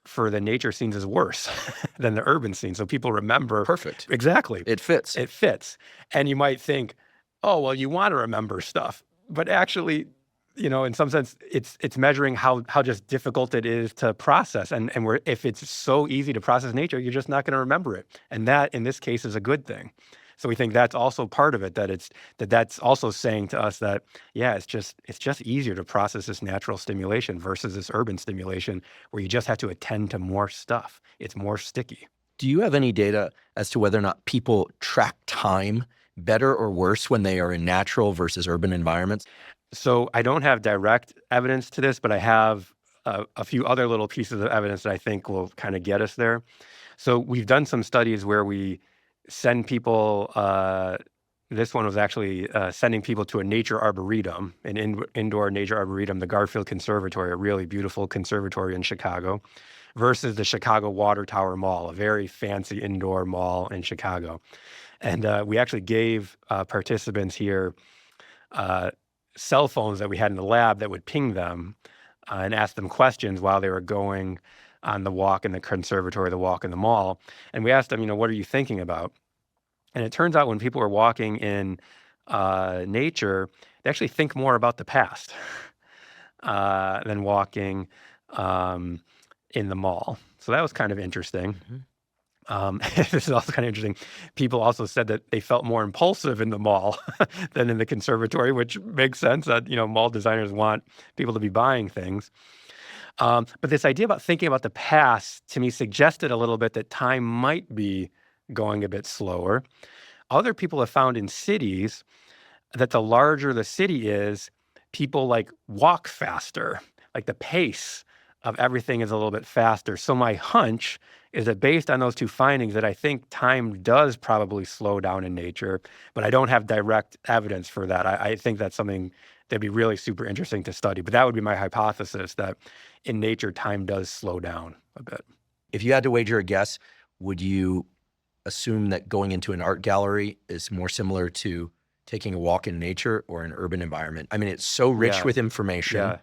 for the nature scenes is worse than the urban scenes. So people remember. Perfect. Exactly. It fits. It fits. And you might think, oh, well, you want to remember stuff. But actually, in some sense, it's measuring how just difficult it is to process. And if it's so easy to process nature, you're just not going to remember it. And that, in this case, is a good thing. So we think that's also part of it, that's also saying to us that, yeah, it's just easier to process this natural stimulation versus this urban stimulation where you just have to attend to more stuff. It's more sticky. Do you have any data as to whether or not people track time better or worse when they are in natural versus urban environments? So I don't have direct evidence to this, but I have a few other little pieces of evidence that I think will kind of get us there. So we've done some studies where we send people, this one was actually sending people to a nature arboretum, an indoor nature arboretum, the Garfield Conservatory, a really beautiful conservatory in Chicago, versus the Chicago Water Tower Mall, a very fancy indoor mall in Chicago. And we actually gave participants here cell phones that we had in the lab that would ping them and ask them questions while they were going on the walk in the conservatory, the walk in the mall. And we asked them, what are you thinking about? And it turns out when people are walking in nature, they actually think more about the past than walking in the mall. So that was kind of interesting. This is also kind of interesting. People also said that they felt more impulsive in the mall than in the conservatory, which makes sense that, mall designers want people to be buying things. But this idea about thinking about the past, to me, suggested a little bit that time might be going a bit slower. Other people have found in cities that the larger the city is, people walk faster, like the pace of everything is a little bit faster. So my hunch is that based on those two findings, that I think time does probably slow down in nature, but I don't have direct evidence for that. I think that's something that'd be really super interesting to study. But that would be my hypothesis, that in nature, time does slow down a bit. If you had to wager a guess, would you assume that going into an art gallery is more similar to taking a walk in nature or an urban environment? I mean, it's so rich with information. Yeah.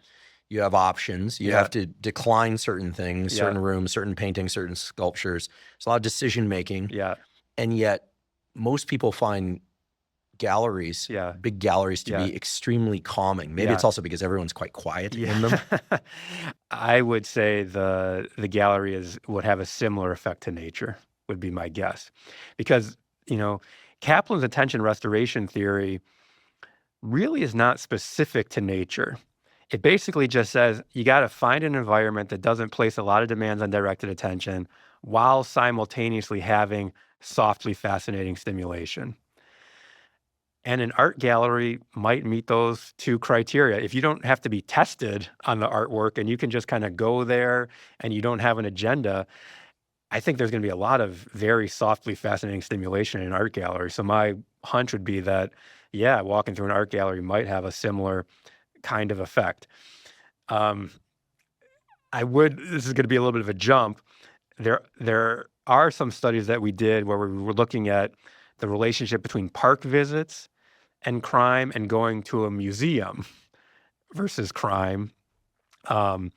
You have options. You have to decline certain things, certain rooms, certain paintings, certain sculptures. There's a lot of decision making. Yeah. And yet most people find galleries, big galleries, to be extremely calming. Maybe it's also because everyone's quite quiet in them. I would say the gallery would have a similar effect to nature, would be my guess. Because, Kaplan's attention restoration theory really is not specific to nature. It basically just says you got to find an environment that doesn't place a lot of demands on directed attention while simultaneously having softly fascinating stimulation. And an art gallery might meet those two criteria. If you don't have to be tested on the artwork and you can just kind of go there and you don't have an agenda, I think there's going to be a lot of very softly fascinating stimulation in an art gallery. So my hunch would be that, walking through an art gallery might have a similar kind of effect. This is going to be a little bit of a jump. There are some studies that we did where we were looking at the relationship between park visits and crime and going to a museum versus crime. So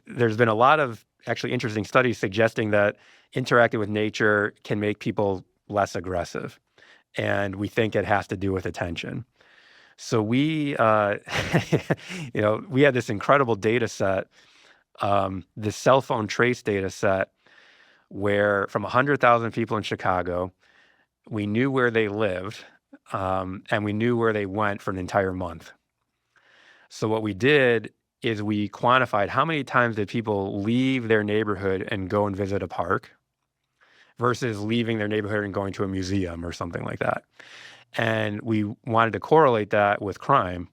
there's been a lot of actually interesting studies suggesting that interacting with nature can make people less aggressive. And we think it has to do with attention. So we had this incredible data set, this cell phone trace data set, where from 100,000 people in Chicago, we knew where they lived, and we knew where they went for an entire month. So what we did is we quantified how many times did people leave their neighborhood and go and visit a park versus leaving their neighborhood and going to a museum or something like that. And we wanted to correlate that with crime.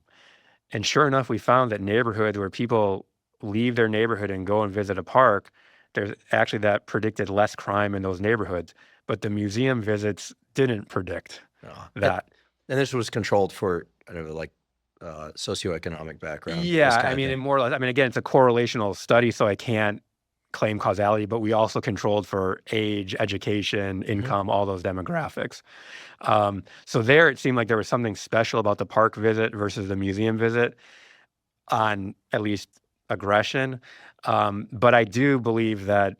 And sure enough, we found that neighborhoods where people leave their neighborhood and go and visit a park, there's actually that predicted less crime in those neighborhoods. But the museum visits didn't predict that. And this was controlled for, socioeconomic background. And more or less, again, it's a correlational study, so I can't claim causality, but we also controlled for age, education, income, all those demographics. So there, it seemed like there was something special about the park visit versus the museum visit on at least aggression. But I do believe that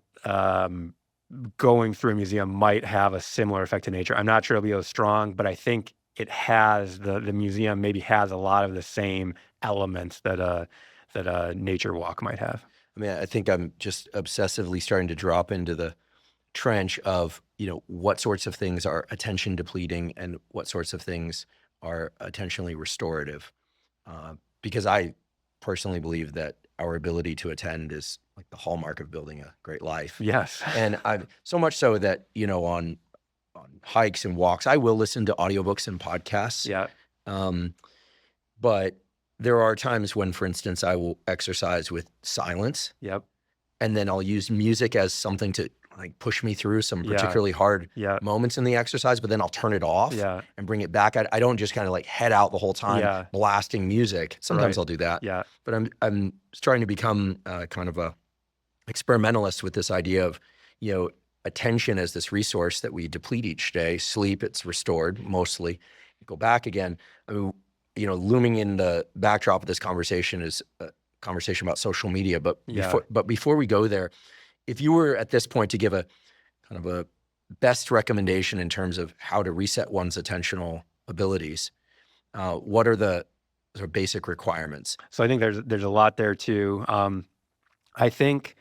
going through a museum might have a similar effect to nature. I'm not sure it'll be as strong, but I think it has, the museum maybe has a lot of the same elements that a nature walk might have. I think I'm just obsessively starting to drop into the trench of what sorts of things are attention depleting and what sorts of things are attentionally restorative. Because I personally believe that our ability to attend is like the hallmark of building a great life. Yes. And I've so much so that, on hikes and walks, I will listen to audiobooks and podcasts. Yeah. But there are times when, for instance, I will exercise with silence. Yep. And then I'll use music as something to like push me through some Yeah. particularly hard Yeah. moments in the exercise, but then I'll turn it off Yeah. and bring it back. I don't just kind of like head out the whole time Yeah. blasting music. Sometimes Right. I'll do that. Yeah. But I'm starting to become kind of a experimentalist with this idea of, attention as this resource that we deplete each day. Sleep, it's restored mostly. Go back again. I mean, looming in the backdrop of this conversation is a conversation about social media. But before we go there, if you were at this point to give a kind of a best recommendation in terms of how to reset one's attentional abilities, what are the sort of basic requirements? So I think there's a lot there too. I think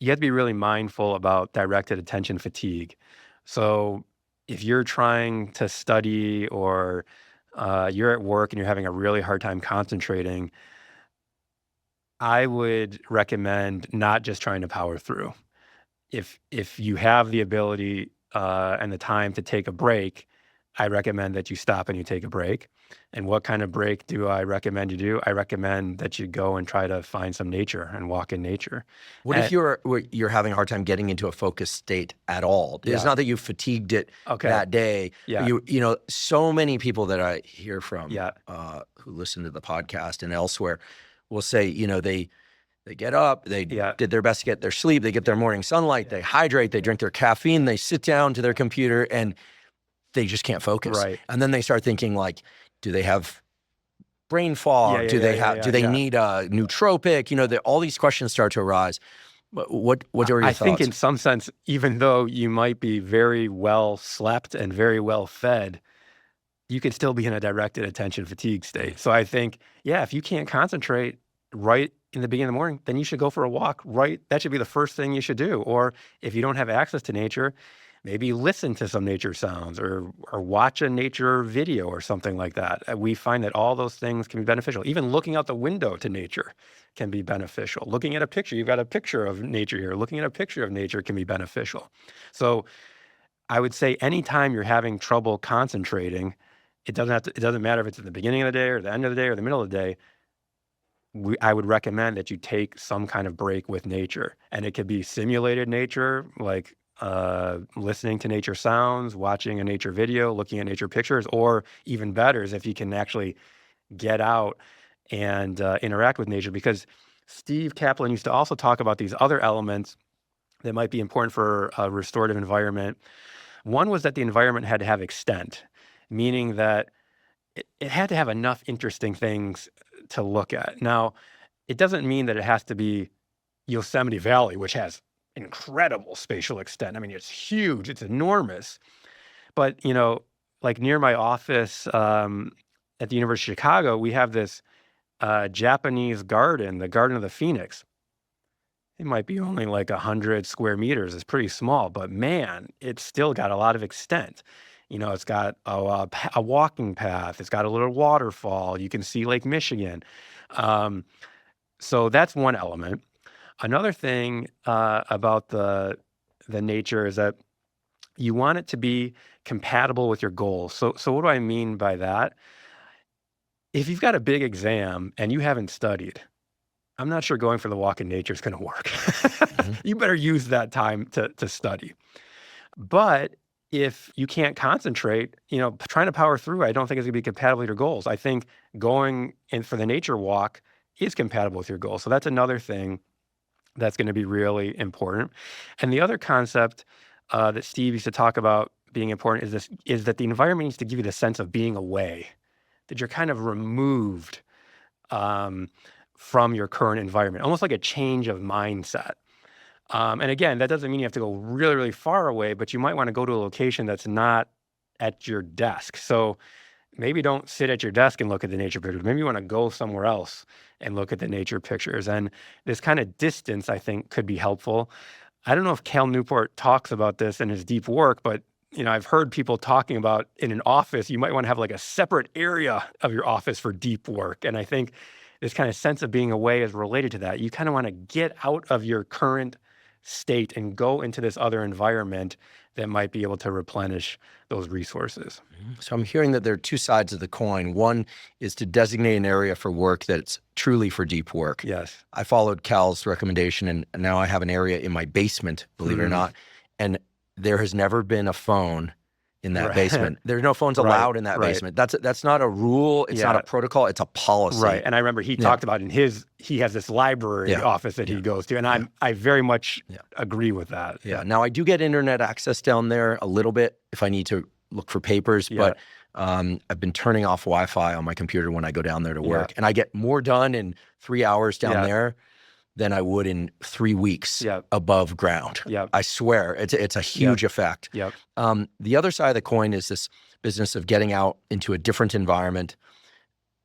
you have to be really mindful about directed attention fatigue. So if you're trying to study or you're at work and you're having a really hard time concentrating, I would recommend not just trying to power through. If you have the ability and the time to take a break, I recommend that you stop and you take a break. And what kind of break do I recommend you do? I recommend that you go and try to find some nature and walk in nature. What if you're having a hard time getting into a focused state at all? It's Yeah. not that you fatigued it Okay. that day. Yeah. So many people that I hear from Yeah. who listen to the podcast and elsewhere will say, they get up, they Yeah. did their best to get their sleep, they get their morning sunlight, they hydrate, they drink their caffeine, they sit down to their computer, and they just can't focus. Right. And then they start thinking like, do they have brain fog? Yeah, do they yeah. need a nootropic? All these questions start to arise. What are your I thoughts? think in some sense, even though you might be very well slept and very well fed, you could still be in a directed attention fatigue state. So I think, if you can't concentrate right in the beginning of the morning, then you should go for a walk, right? That should be the first thing you should do. Or if you don't have access to nature, maybe listen to some nature sounds or watch a nature video or something like that. We find that all those things can be beneficial. Even looking out the window to nature can be beneficial. Looking at a picture, you've got a picture of nature here. Looking at a picture of nature can be beneficial. So I would say anytime you're having trouble concentrating, it doesn't matter if it's at the beginning of the day or the end of the day or the middle of the day, I would recommend that you take some kind of break with nature. And it could be simulated nature, like listening to nature sounds, watching a nature video, looking at nature pictures, or even better is if you can actually get out and interact with nature. Because Steve Kaplan used to also talk about these other elements that might be important for a restorative environment. One was that the environment had to have extent, meaning that it had to have enough interesting things to look at. Now, it doesn't mean that it has to be Yosemite Valley, which has incredible spatial extent. I mean, it's huge, it's enormous. But, like near my office at the University of Chicago, we have this Japanese garden, the Garden of the Phoenix. It might be only like 100 square meters. It's pretty small, but man, it's still got a lot of extent. It's got a walking path. It's got a little waterfall. You can see Lake Michigan. So that's one element. Another thing about the nature is that you want it to be compatible with your goals. So what do I mean by that? If you've got a big exam and you haven't studied, I'm not sure going for the walk in nature is going to work. You better use that time to study. But if you can't concentrate, trying to power through, I don't think it's going to be compatible with your goals. I think going in for the nature walk is compatible with your goals. So that's another thing that's going to be really important. And the other concept that Steve used to talk about being important is that the environment needs to give you the sense of being away, that you're kind of removed from your current environment, almost like a change of mindset. And again, that doesn't mean you have to go really, really far away, but you might want to go to a location that's not at your desk. So maybe don't sit at your desk and look at the nature pictures. Maybe you want to go somewhere else and look at the nature pictures. And this kind of distance, I think, could be helpful. I don't know if Cal Newport talks about this in his deep work, but I've heard people talking about in an office, you might want to have like a separate area of your office for deep work. And I think this kind of sense of being away is related to that. You kind of want to get out of your current state and go into this other environment that might be able to replenish those resources. So I'm hearing that there are two sides of the coin. One is to designate an area for work that's truly for deep work. Yes. I followed Cal's recommendation, and now I have an area in my basement, believe it or not, and there has never been a phone in that basement. There's no phones allowed in that basement. That's not a rule. It's not a protocol. It's a policy. Right. And I remember he talked about he has this library office that he goes to. And I very much agree with that. Yeah. Now I do get internet access down there a little bit if I need to look for papers, but I've been turning off Wi-Fi on my computer when I go down there to work. And I get more done in 3 hours down there than I would in 3 weeks above ground. I swear, it's a huge effect. The other side of the coin is this business of getting out into a different environment.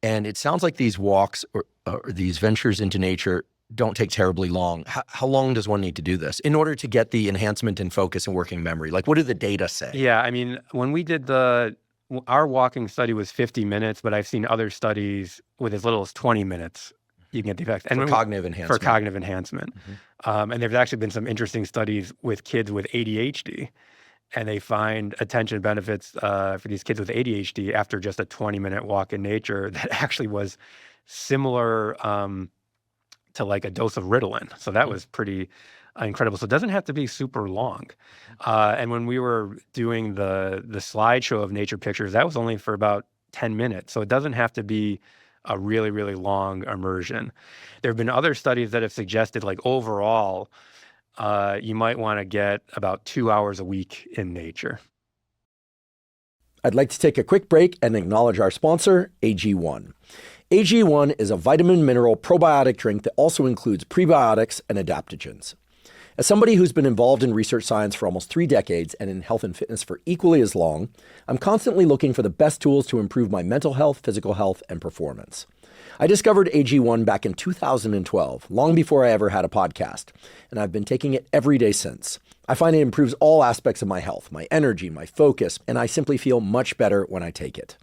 And it sounds like these walks or these ventures into nature don't take terribly long. How long does one need to do this in order to get the enhancement in focus and working memory? Like, what do the data say? Yeah, I mean, when we did our walking study was 50 minutes, but I've seen other studies with as little as 20 minutes. You can get the effects. And for cognitive enhancement. For cognitive enhancement. And there's actually been some interesting studies with kids with ADHD, and they find attention benefits for these kids with ADHD after just a 20-minute walk in nature that actually was similar to like a dose of Ritalin. So that was pretty incredible. So it doesn't have to be super long. And when we were doing the slideshow of nature pictures, that was only for about 10 minutes. So it doesn't have to be a really, really long immersion. There have been other studies that have suggested, like overall, you might want to get about 2 hours a week in nature. I'd like to take a quick break and acknowledge our sponsor, AG1. AG1 is a vitamin mineral probiotic drink that also includes prebiotics and adaptogens. As somebody who's been involved in research science for almost 3 decades and in health and fitness for equally as long, I'm constantly looking for the best tools to improve my mental health, physical health, and performance. I discovered AG1 back in 2012, long before I ever had a podcast, and I've been taking it every day since. I find it improves all aspects of my health, my energy, my focus, and I simply feel much better when I take it.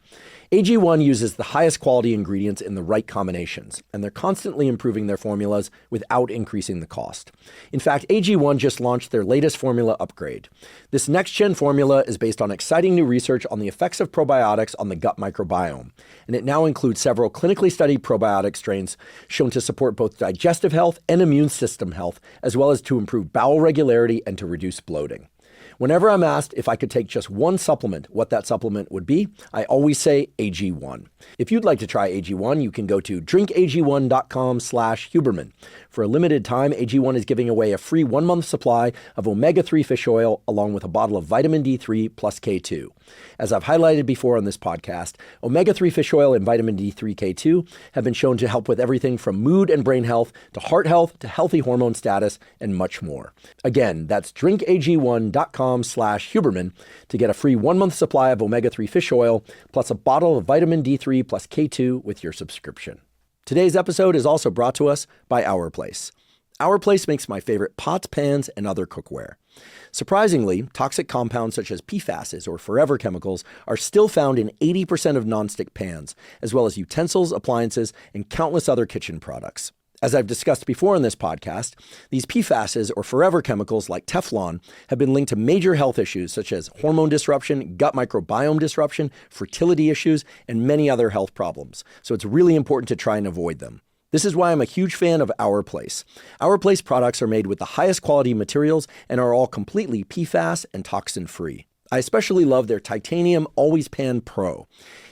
AG1 uses the highest quality ingredients in the right combinations, and they're constantly improving their formulas without increasing the cost. In fact, AG1 just launched their latest formula upgrade. This next-gen formula is based on exciting new research on the effects of probiotics on the gut microbiome, and it now includes several clinically studied probiotic strains shown to support both digestive health and immune system health, as well as to improve bowel regularity and to reduce bloating. Whenever I'm asked if I could take just one supplement, what that supplement would be, I always say AG1. If you'd like to try AG1, you can go to drinkag1.com/Huberman. For a limited time, AG1 is giving away a free 1-month supply of omega-3 fish oil along with a bottle of vitamin D3 plus K2. As I've highlighted before on this podcast, omega-3 fish oil and vitamin D3 K2 have been shown to help with everything from mood and brain health to heart health to healthy hormone status and much more. Again, that's drinkag1.com/Huberman to get a free 1-month supply of omega-3 fish oil plus a bottle of vitamin D3 plus K2 with your subscription. Today's episode is also brought to us by Our Place. Our Place makes my favorite pots, pans, and other cookware. Surprisingly, toxic compounds such as PFASs or forever chemicals are still found in 80% of nonstick pans, as well as utensils, appliances, and countless other kitchen products. As I've discussed before in this podcast, these PFASs or forever chemicals like Teflon have been linked to major health issues such as hormone disruption, gut microbiome disruption, fertility issues, and many other health problems. So it's really important to try and avoid them. This is why I'm a huge fan of Our Place. Our Place products are made with the highest quality materials and are all completely PFAS and toxin-free. I especially love their Titanium Always Pan Pro.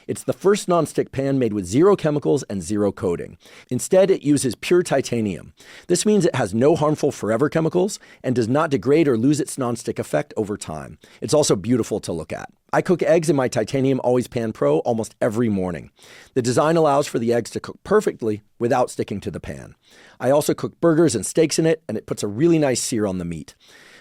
It's the first nonstick pan made with 0 chemicals and 0 coating. Instead, it uses pure titanium. This means it has no harmful forever chemicals and does not degrade or lose its nonstick effect over time. It's also beautiful to look at. I cook eggs in my Titanium Always Pan Pro almost every morning. The design allows for the eggs to cook perfectly without sticking to the pan. I also cook burgers and steaks in it, and it puts a really nice sear on the meat.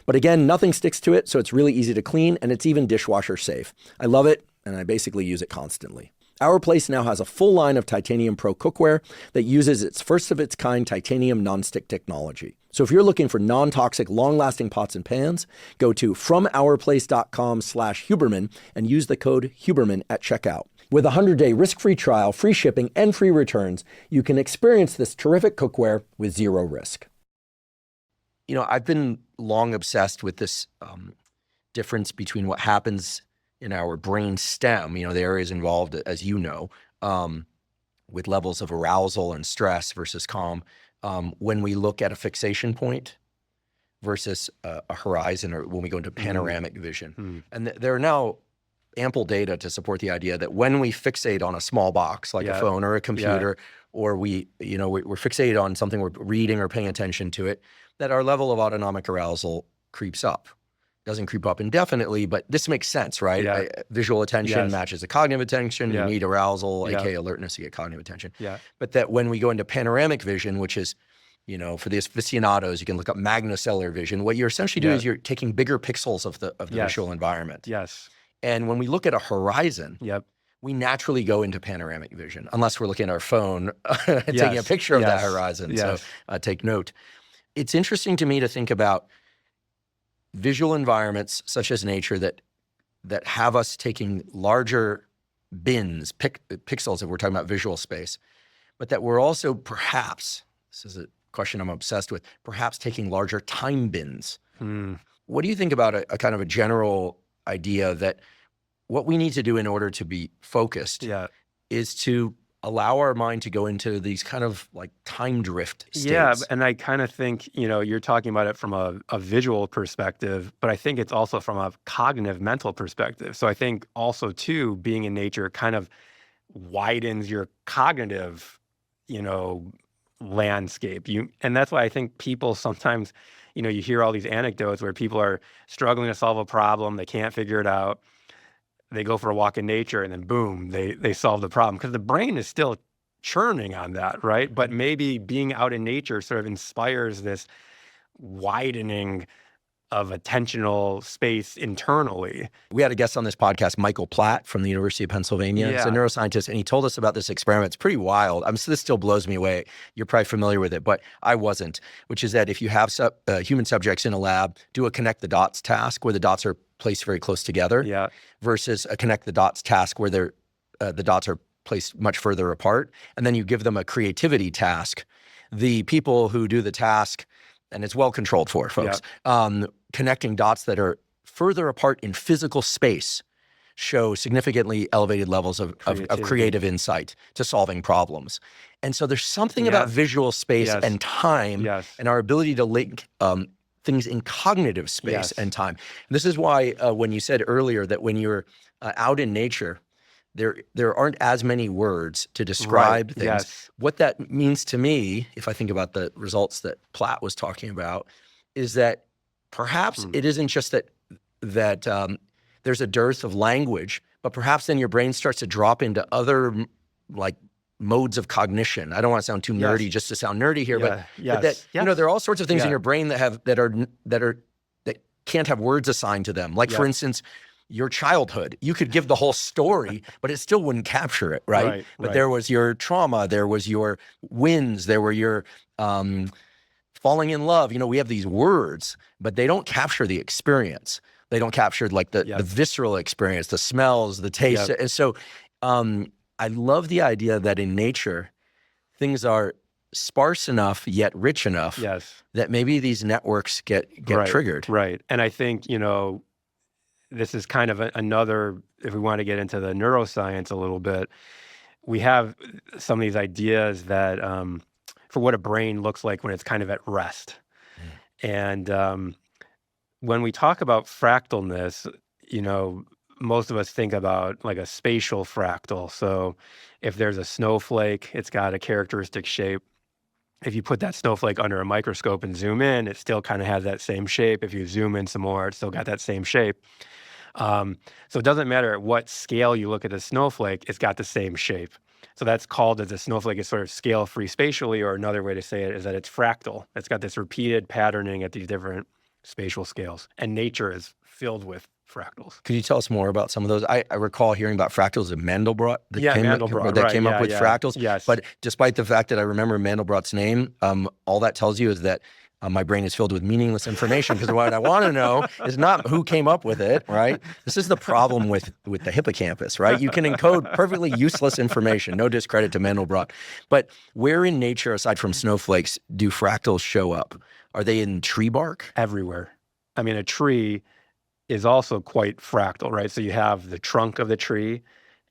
But again, nothing sticks to it, so it's really easy to clean, and it's even dishwasher safe. I love it, and I basically use it constantly. Our Place now has a full line of Titanium Pro cookware that uses its first-of-its-kind titanium nonstick technology. So if you're looking for non-toxic, long-lasting pots and pans, go to FromOurPlace.com/Huberman and use the code Huberman at checkout. With a 100-day risk-free trial, free shipping, and free returns, you can experience this terrific cookware with zero risk. You know, I've been long obsessed with this difference between what happens in our brain stem, the areas involved, as you know, with levels of arousal and stress versus calm, when we look at a fixation point versus a horizon, or when we go into panoramic vision. And there are now ample data to support the idea that when we fixate on a small box like a phone or a computer, or we're fixated on something, we're reading or paying attention to it, that our level of autonomic arousal creeps up. Doesn't creep up indefinitely, but this makes sense, right? Visual attention matches the cognitive attention. You need arousal, aka alertness, to get cognitive attention. But that when we go into panoramic vision, which is, for the aficionados, you can look up magnocellular vision. What you're essentially doing is you're taking bigger pixels of the visual environment. And when we look at a horizon, we naturally go into panoramic vision, unless we're looking at our phone and taking a picture of that horizon. So take note. It's interesting to me to think about visual environments such as nature that have us taking larger bins, pixels, if we're talking about visual space, but that we're also perhaps, this is a question I'm obsessed with, perhaps taking larger time bins. What do you think about a kind of a general idea that what we need to do in order to be focused is to allow our mind to go into these kind of like time drift states? Yeah, and I kind of think, you're talking about it from a visual perspective, but I think it's also from a cognitive mental perspective. So I think also too, being in nature kind of widens your cognitive, landscape. And that's why I think people sometimes, you hear all these anecdotes where people are struggling to solve a problem, they can't figure it out. They go for a walk in nature and then boom, they solve the problem, because the brain is still churning on that, right? But maybe being out in nature sort of inspires this widening of attentional space internally. We had a guest on this podcast, Michael Platt from the University of Pennsylvania. He's a neuroscientist, and he told us about this experiment. It's pretty wild. So this still blows me away. You're probably familiar with it, but I wasn't, which is that if you have human subjects in a lab, do a connect the dots task where the dots are placed very close together versus a connect the dots task where the dots are placed much further apart. And then you give them a creativity task. The people who do the task, and it's well controlled for folks, connecting dots that are further apart in physical space show significantly elevated levels of creative insight to solving problems. And so there's something about visual space and time and our ability to link things in cognitive space and time. And this is why when you said earlier that when you're out in nature, there aren't as many words to describe things. What that means to me, if I think about the results that Platt was talking about, is that perhaps it isn't just that there's a dearth of language, but perhaps then your brain starts to drop into other like modes of cognition. I don't want to sound too nerdy just to sound nerdy here, but that there are all sorts of things in your brain that can't have words assigned to them. Like for instance, your childhood. You could give the whole story, but it still wouldn't capture it, right? But there was your trauma, there was your wins, there were your falling in love. We have these words, but they don't capture the experience. They don't capture like the visceral experience, the smells, the taste. And so I love the idea that in nature, things are sparse enough yet rich enough that maybe these networks get triggered. Right. And I think, this is kind of another, if we want to get into the neuroscience a little bit, we have some of these ideas that for what a brain looks like when it's kind of at rest. And when we talk about fractalness, most of us think about like a spatial fractal. So if there's a snowflake, it's got a characteristic shape. If you put that snowflake under a microscope and zoom in, it still kind of has that same shape. If you zoom in some more, it's still got that same shape. So it doesn't matter at what scale you look at the snowflake, it's got the same shape. So that's called as a snowflake is sort of scale-free spatially, or another way to say it is that it's fractal. It's got this repeated patterning at these different spatial scales. And nature is filled with fractals. Could you tell us more about some of those? I recall hearing about fractals at Mandelbrot Mandelbrot, that right, came up with fractals. Yes. But despite the fact that I remember Mandelbrot's name, all that tells you is that my brain is filled with meaningless information, because what I want to know is not who came up with it, right? This is the problem with the hippocampus, right? You can encode perfectly useless information, no discredit to Mandelbrot. But where in nature, aside from snowflakes, do fractals show up? Are they in tree bark? Everywhere. I mean, a tree is also quite fractal, right? So you have the trunk of the tree,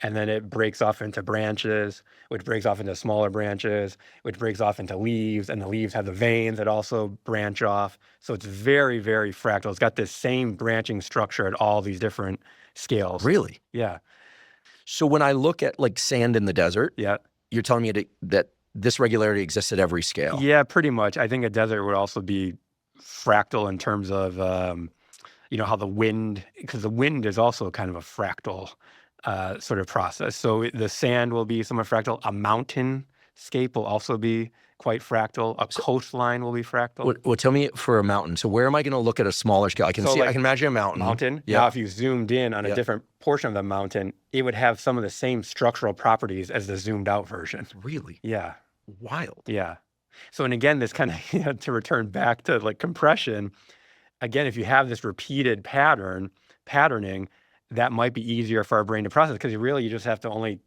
and then it breaks off into branches, which breaks off into smaller branches, which breaks off into leaves, and the leaves have the veins that also branch off. So it's very, very fractal. It's got this same branching structure at all these different scales. Really? Yeah. So when I look at like sand in the desert, Yeah. you're telling me that this regularity exists at every scale. Yeah, pretty much. I think a desert would also be fractal in terms of, how the wind, because the wind is also kind of a fractal sort of process. So the sand will be somewhat fractal. A mountainscape will also be quite fractal. A coastline will be fractal. Well, tell me for a mountain. So where am I going to look at a smaller scale? I can So, see. like, I can imagine a mountain. Mountain. Yeah. Now, if you zoomed in on a Yeah. different portion of the mountain, it would have some of the same structural properties as the zoomed out version. Really Yeah. wild. Yeah. So, and again, this kind of, to return back to like compression, again, if you have this repeated patterning, that might be easier for our brain to process, because you just have to only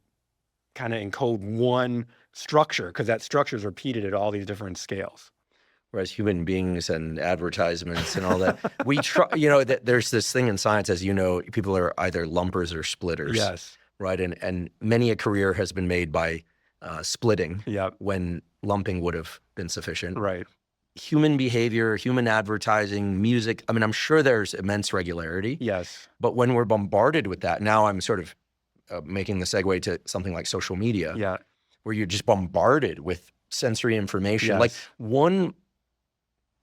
kind of encode one structure, because that structure is repeated at all these different scales. Whereas human beings and advertisements and all that, we try. There's this thing in science, as you know, people are either lumpers or splitters. Yes. Right. And many a career has been made by splitting. Yep. When lumping would have been sufficient. Right. Human behavior, human advertising, music. I mean, I'm sure there's immense regularity. Yes. But when we're bombarded with that, now I'm sort of making the segue to something like social media, Yeah. where you're just bombarded with sensory information. Yes. Like one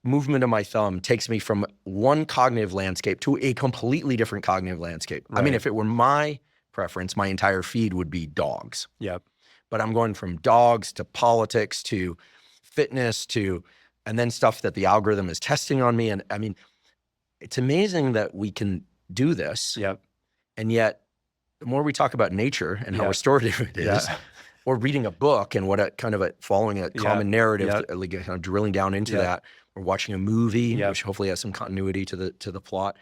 movement of my thumb takes me from one cognitive landscape to a completely different cognitive landscape. I mean, Right. if it were my preference, my entire feed would be dogs. Yep. But I'm going from dogs to politics to fitness and then stuff that the algorithm is testing on me. And I mean, it's amazing that we can do this. Yep. And yet, the more we talk about nature and how Yeah. restorative it is, Yeah. or reading a book and following a common narrative, Yeah. like kind of drilling down into Yeah. that, or watching a movie, Yeah. which hopefully has some continuity to the plot,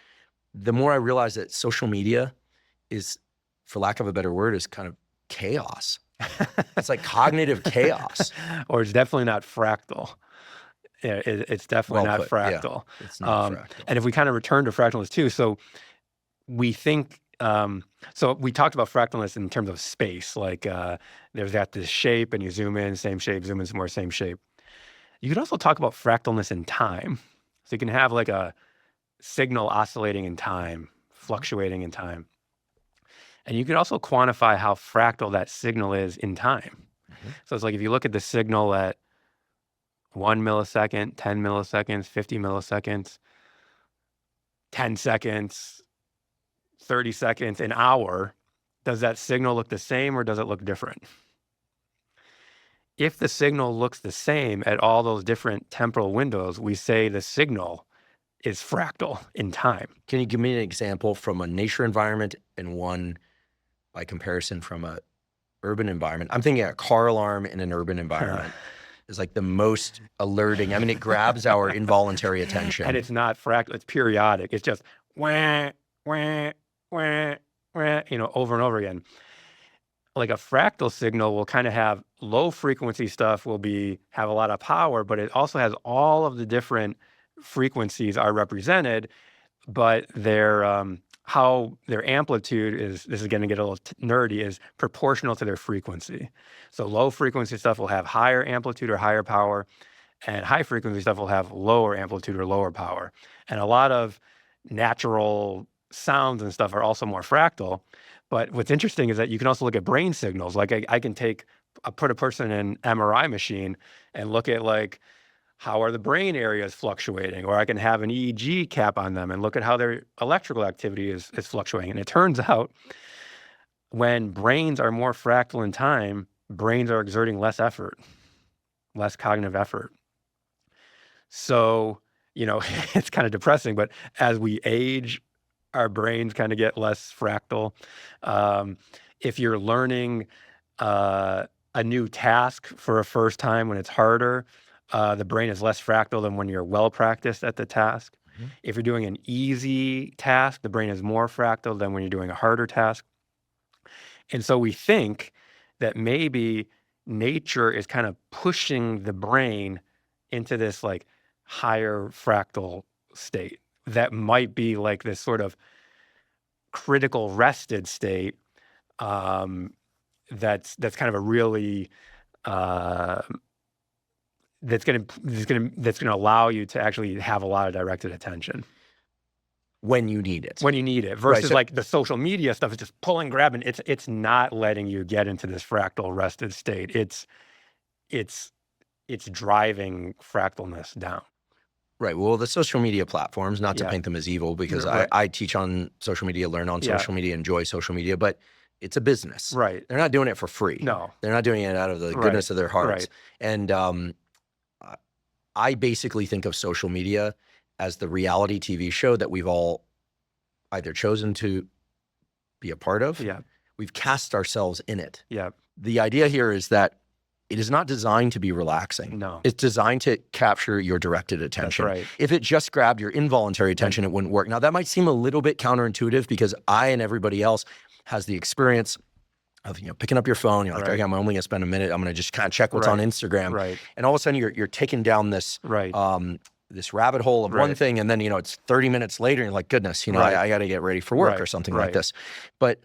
the more I realize that social media is, for lack of a better word, is kind of chaos. It's like cognitive chaos. Or it's definitely not fractal. Yeah, it's definitely Well not put, yeah. fractal. It's not fractal. And if we kind of return to fractalness too, so we think, so we talked about fractalness in terms of space, like there's got this shape and you zoom in, same shape, zoom in some more, same shape. You could also talk about fractalness in time. So you can have like a signal oscillating in time, fluctuating in time. And you could also quantify how fractal that signal is in time. Mhm. So it's like if you look at the signal at 1 millisecond, 10 milliseconds, 50 milliseconds, 10 seconds, 30 seconds, an hour, does that signal look the same or does it look different? If the signal looks the same at all those different temporal windows, we say the signal is fractal in time. Can you give me an example from a nature environment and one by comparison from a urban environment? I'm thinking a car alarm in an urban environment is like the most alerting. I mean, it grabs our involuntary attention. And it's not fractal, it's periodic. It's just wah, wah, wah, wah, over and over again. Like a fractal signal will kind of have low frequency stuff have a lot of power, but it also has all of the different frequencies are represented, but how their amplitude is, this is going to get a little nerdy, is proportional to their frequency. So low frequency stuff will have higher amplitude or higher power, and high frequency stuff will have lower amplitude or lower power. And a lot of natural sounds and stuff are also more fractal. But what's interesting is that you can also look at brain signals. Like I can put a person in an MRI machine and look at like, how are the brain areas fluctuating? Or I can have an EEG cap on them and look at how their electrical activity is fluctuating. And it turns out when brains are more fractal in time, brains are exerting less effort, less cognitive effort. So it's kind of depressing, but as we age, our brains kind of get less fractal. If you're learning a new task for a first time when it's harder, the brain is less fractal than when you're well practiced at the task. If you're doing an easy task, the brain is more fractal than when you're doing a harder task. And so we think that maybe nature is kind of pushing the brain into this like higher fractal state that might be like this sort of critical rested state. That's kind of a really that's going to allow you to actually have a lot of directed attention when you need it. Versus like the social media stuff is just pulling, grabbing. It's not letting you get into this fractal rested state. It's driving fractalness down. Right. Well, the social media platforms, not to paint them as evil, because I teach on social media, learn on social media, enjoy social media, but it's a business. Right. They're not doing it for free. No. They're not doing it out of the goodness of their hearts. Right. And I basically think of social media as the reality TV show that we've all either chosen to be a part of. Yeah. We've cast ourselves in it. Yeah. The idea here is that it is not designed to be relaxing. No. It's designed to capture your directed attention. That's right. If it just grabbed your involuntary attention, it wouldn't work. Now, that might seem a little bit counterintuitive because I and everybody else has the experience of picking up your phone. You're like, okay, I'm only going to spend a minute. I'm going to just kind of check what's on Instagram. Right. And all of a sudden, you're taking down this this rabbit hole of one thing, and then it's 30 minutes later, and you're like, goodness, I got to get ready for work or something like this. But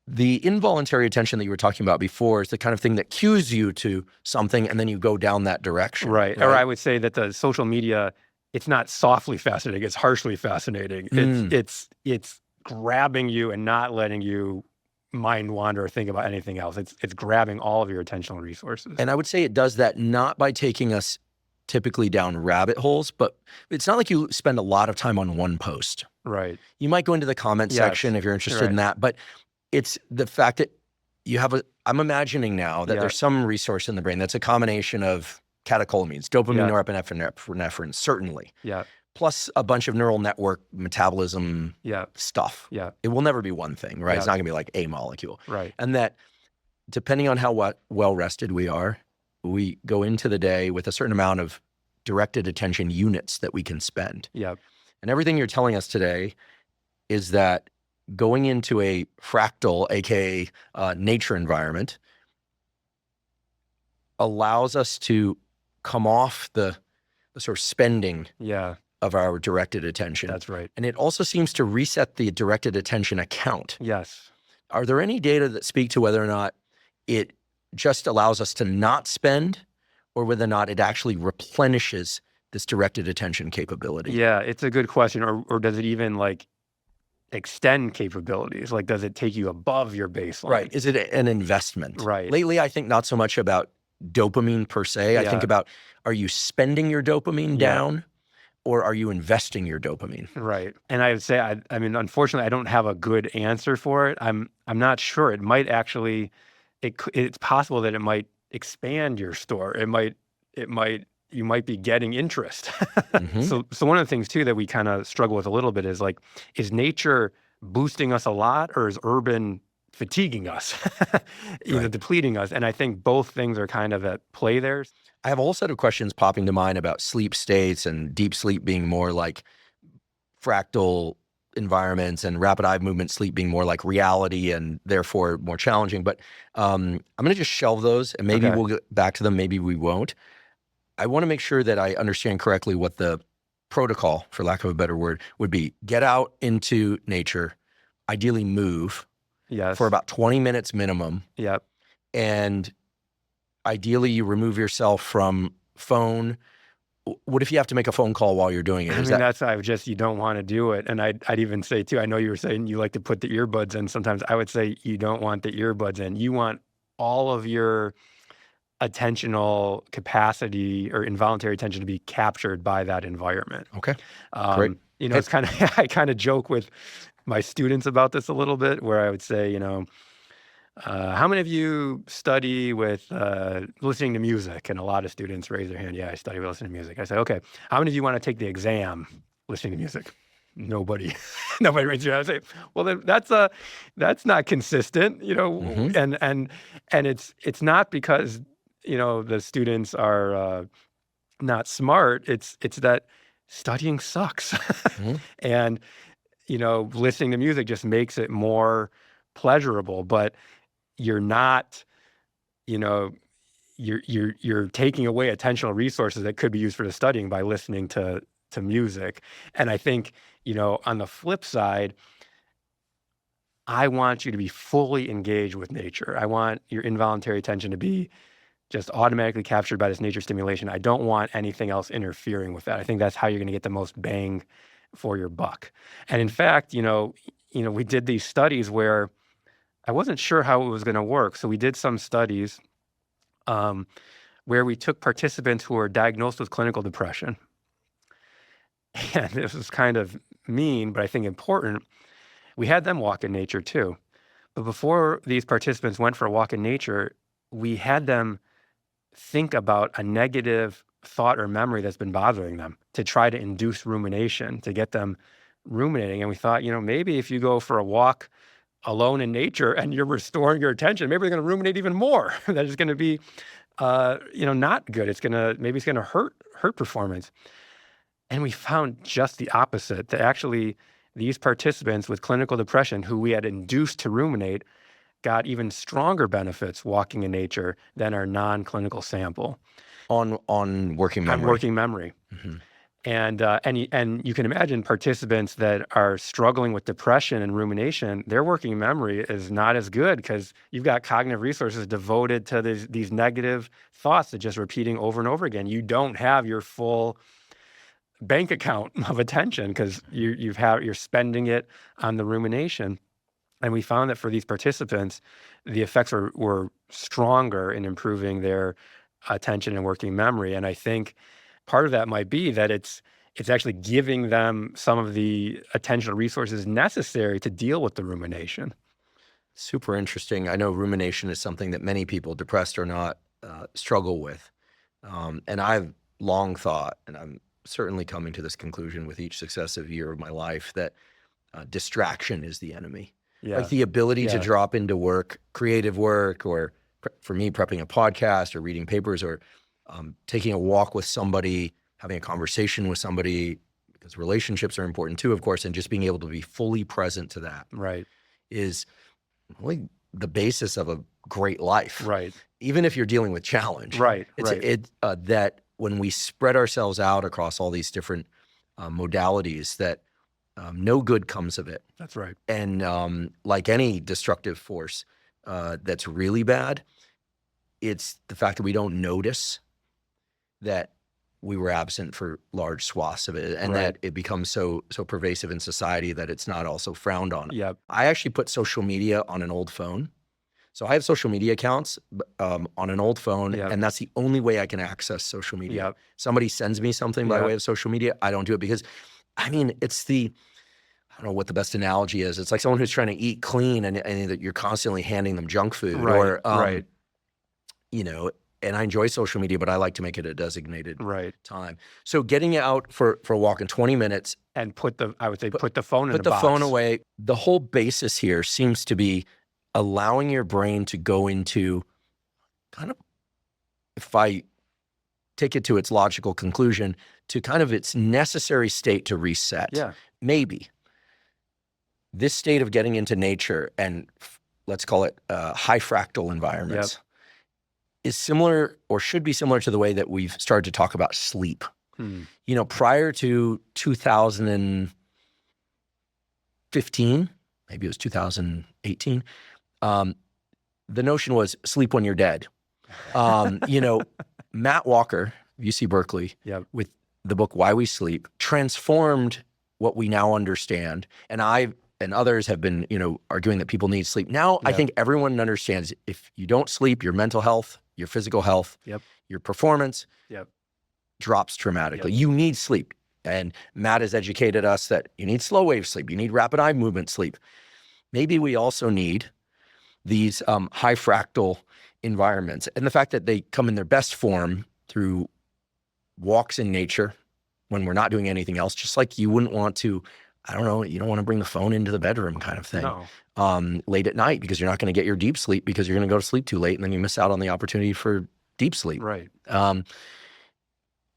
the involuntary attention that you were talking about before is the kind of thing that cues you to something, and then you go down that direction. Right. Or I would say that the social media, it's not softly fascinating; it's harshly fascinating. It's grabbing you and not letting you mind wander or think about anything else. It's grabbing all of your attentional resources. And I would say it does that not by taking us typically down rabbit holes, but it's not like you spend a lot of time on one post. Right. You might go into the comment section if you're interested in that, but it's the fact that you have I'm imagining now that there's some resource in the brain that's a combination of catecholamines, dopamine, norepinephrine, certainly. Yeah. Plus a bunch of neural network metabolism stuff. Yeah. It will never be one thing, right? It's not going to be like a molecule. Right. And that depending on how well rested we are, we go into the day with a certain amount of directed attention units that we can spend. Yeah. And everything you're telling us today is that going into a fractal, aka nature environment, allows us to come off the sort of spending of our directed attention. That's right. And it also seems to reset the directed attention account. Yes. Are there any data that speak to whether or not it just allows us to not spend, or whether or not it actually replenishes this directed attention capability? Yeah, it's a good question. Or does it even like extend capabilities? Like, does it take you above your baseline? Right. Is it an investment? Right. Lately, I think not so much about dopamine per se. I think about, are you spending your dopamine down, or are you investing your dopamine? Right. And I would say, I mean, unfortunately, I don't have a good answer for it. I'm not sure. It might actually, it's possible that it might expand your store. You might be getting interest. So one of the things too that we kind of struggle with a little bit is like, is nature boosting us a lot, or is urban fatiguing us, either depleting us? And I think both things are kind of at play there. I have a whole set of questions popping to mind about sleep states and deep sleep being more like fractal environments, and rapid eye movement sleep being more like reality and therefore more challenging. But I'm going to just shelve those, and maybe we'll get back to them. Maybe we won't. I want to make sure that I understand correctly what the protocol, for lack of a better word, would be. Get out into nature, ideally move for about 20 minutes minimum. Yep. And ideally you remove yourself from phone. What if you have to make a phone call while you're doing it? I mean, you don't want to do it. And I'd even say too, I know you were saying you like to put the earbuds in. Sometimes I would say you don't want the earbuds in. You want all of your attentional capacity or involuntary attention to be captured by that environment. Okay. Great. It's kind of, I kind of joke with my students about this a little bit, where I would say, how many of you study with listening to music? And a lot of students raise their hand. Yeah, I study with listening to music. I say, okay, how many of you want to take the exam listening to music? Nobody, nobody raises their hand. I say, well, then that's not consistent, and it's not because, the students are not smart. It's that studying sucks. And, listening to music just makes it more pleasurable, but you're not, you're taking away attentional resources that could be used for the studying by listening to music. And I think, on the flip side, I want you to be fully engaged with nature. I want your involuntary attention to be just automatically captured by this nature stimulation. I don't want anything else interfering with that. I think that's how you're going to get the most bang for your buck. And in fact, we did these studies where I wasn't sure how it was going to work. So we did some studies where we took participants who were diagnosed with clinical depression. And this was kind of mean, but I think important. We had them walk in nature too. But before these participants went for a walk in nature, we had them think about a negative thought or memory that's been bothering them to try to induce rumination, to get them ruminating. And we thought, maybe if you go for a walk alone in nature and you're restoring your attention, maybe they're going to ruminate even more. That is going to be, not good. Maybe it's going to hurt performance. And we found just the opposite, that actually these participants with clinical depression who we had induced to ruminate got even stronger benefits walking in nature than our non-clinical sample. On working memory. On working memory. Mm-hmm. And you can imagine participants that are struggling with depression and rumination, their working memory is not as good because you've got cognitive resources devoted to these negative thoughts that just repeating over and over again. You don't have your full bank account of attention because you're spending it on the rumination. And we found that for these participants, the effects were stronger in improving their attention and working memory. And I think part of that might be that it's actually giving them some of the attentional resources necessary to deal with the rumination. Super interesting. I know rumination is something that many people, depressed or not, struggle with. And I've long thought, and I'm certainly coming to this conclusion with each successive year of my life, that distraction is the enemy. Yeah. Like the ability to drop into work, creative work, or for me, prepping a podcast or reading papers or taking a walk with somebody, having a conversation with somebody, because relationships are important too, of course, and just being able to be fully present to that is really the basis of a great life. Right. Even if you're dealing with challenge. Right. That when we spread ourselves out across all these different modalities, that no good comes of it. That's right. And like any destructive force that's really bad, it's the fact that we don't notice that we were absent for large swaths of it, and that it becomes so pervasive in society that it's not also frowned on. Yep. I actually put social media on an old phone. So I have social media accounts on an old phone, and that's the only way I can access social media. Yep. Somebody sends me something by way of social media, I don't do it because, I mean, I don't know what the best analogy is. It's like someone who's trying to eat clean and that you're constantly handing them junk food. And I enjoy social media, but I like to make it a designated time. So getting out for a walk in 20 minutes. And put the phone in the box. Put the phone away. The whole basis here seems to be allowing your brain to go into kind of, if I take it to its logical conclusion, to kind of its necessary state to reset. Yeah. Maybe. This state of getting into nature and let's call it high fractal environments is similar or should be similar to the way that we've started to talk about sleep. Prior to 2015, maybe it was 2018, the notion was sleep when you're dead. Matt Walker, UC Berkeley, with the book Why We Sleep, transformed what we now understand. And I and others have been, arguing that people need sleep. Now, I think everyone understands if you don't sleep, your mental health, your physical health, your performance drops dramatically. You need sleep. And Matt has educated us that you need slow wave sleep. You need rapid eye movement sleep. Maybe we also need these high fractal environments, and the fact that they come in their best form through walks in nature when we're not doing anything else, just like you wouldn't want to, I don't know, you don't want to bring the phone into the bedroom kind of thing. No. Late at night, because you're not going to get your deep sleep because you're going to go to sleep too late, and then you miss out on the opportunity for deep sleep. Right.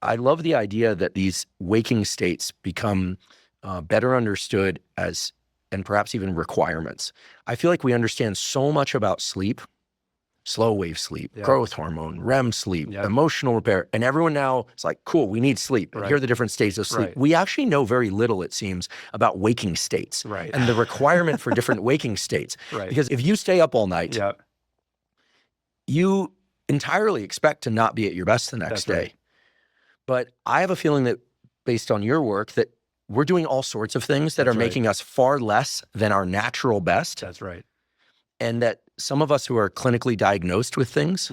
I love the idea that these waking states become better understood as, and perhaps even requirements. I feel like we understand so much about sleep, slow wave sleep, growth hormone, REM sleep, emotional repair, and everyone now is like, cool, we need sleep. And here are the different stages of sleep. Right. We actually know very little, it seems, about waking states and the requirement for different waking states. Right. Because if you stay up all night, you entirely expect to not be at your best the next day. Right. But I have a feeling that based on your work that we're doing all sorts of things that are making us far less than our natural best. That's right. And that some of us who are clinically diagnosed with things,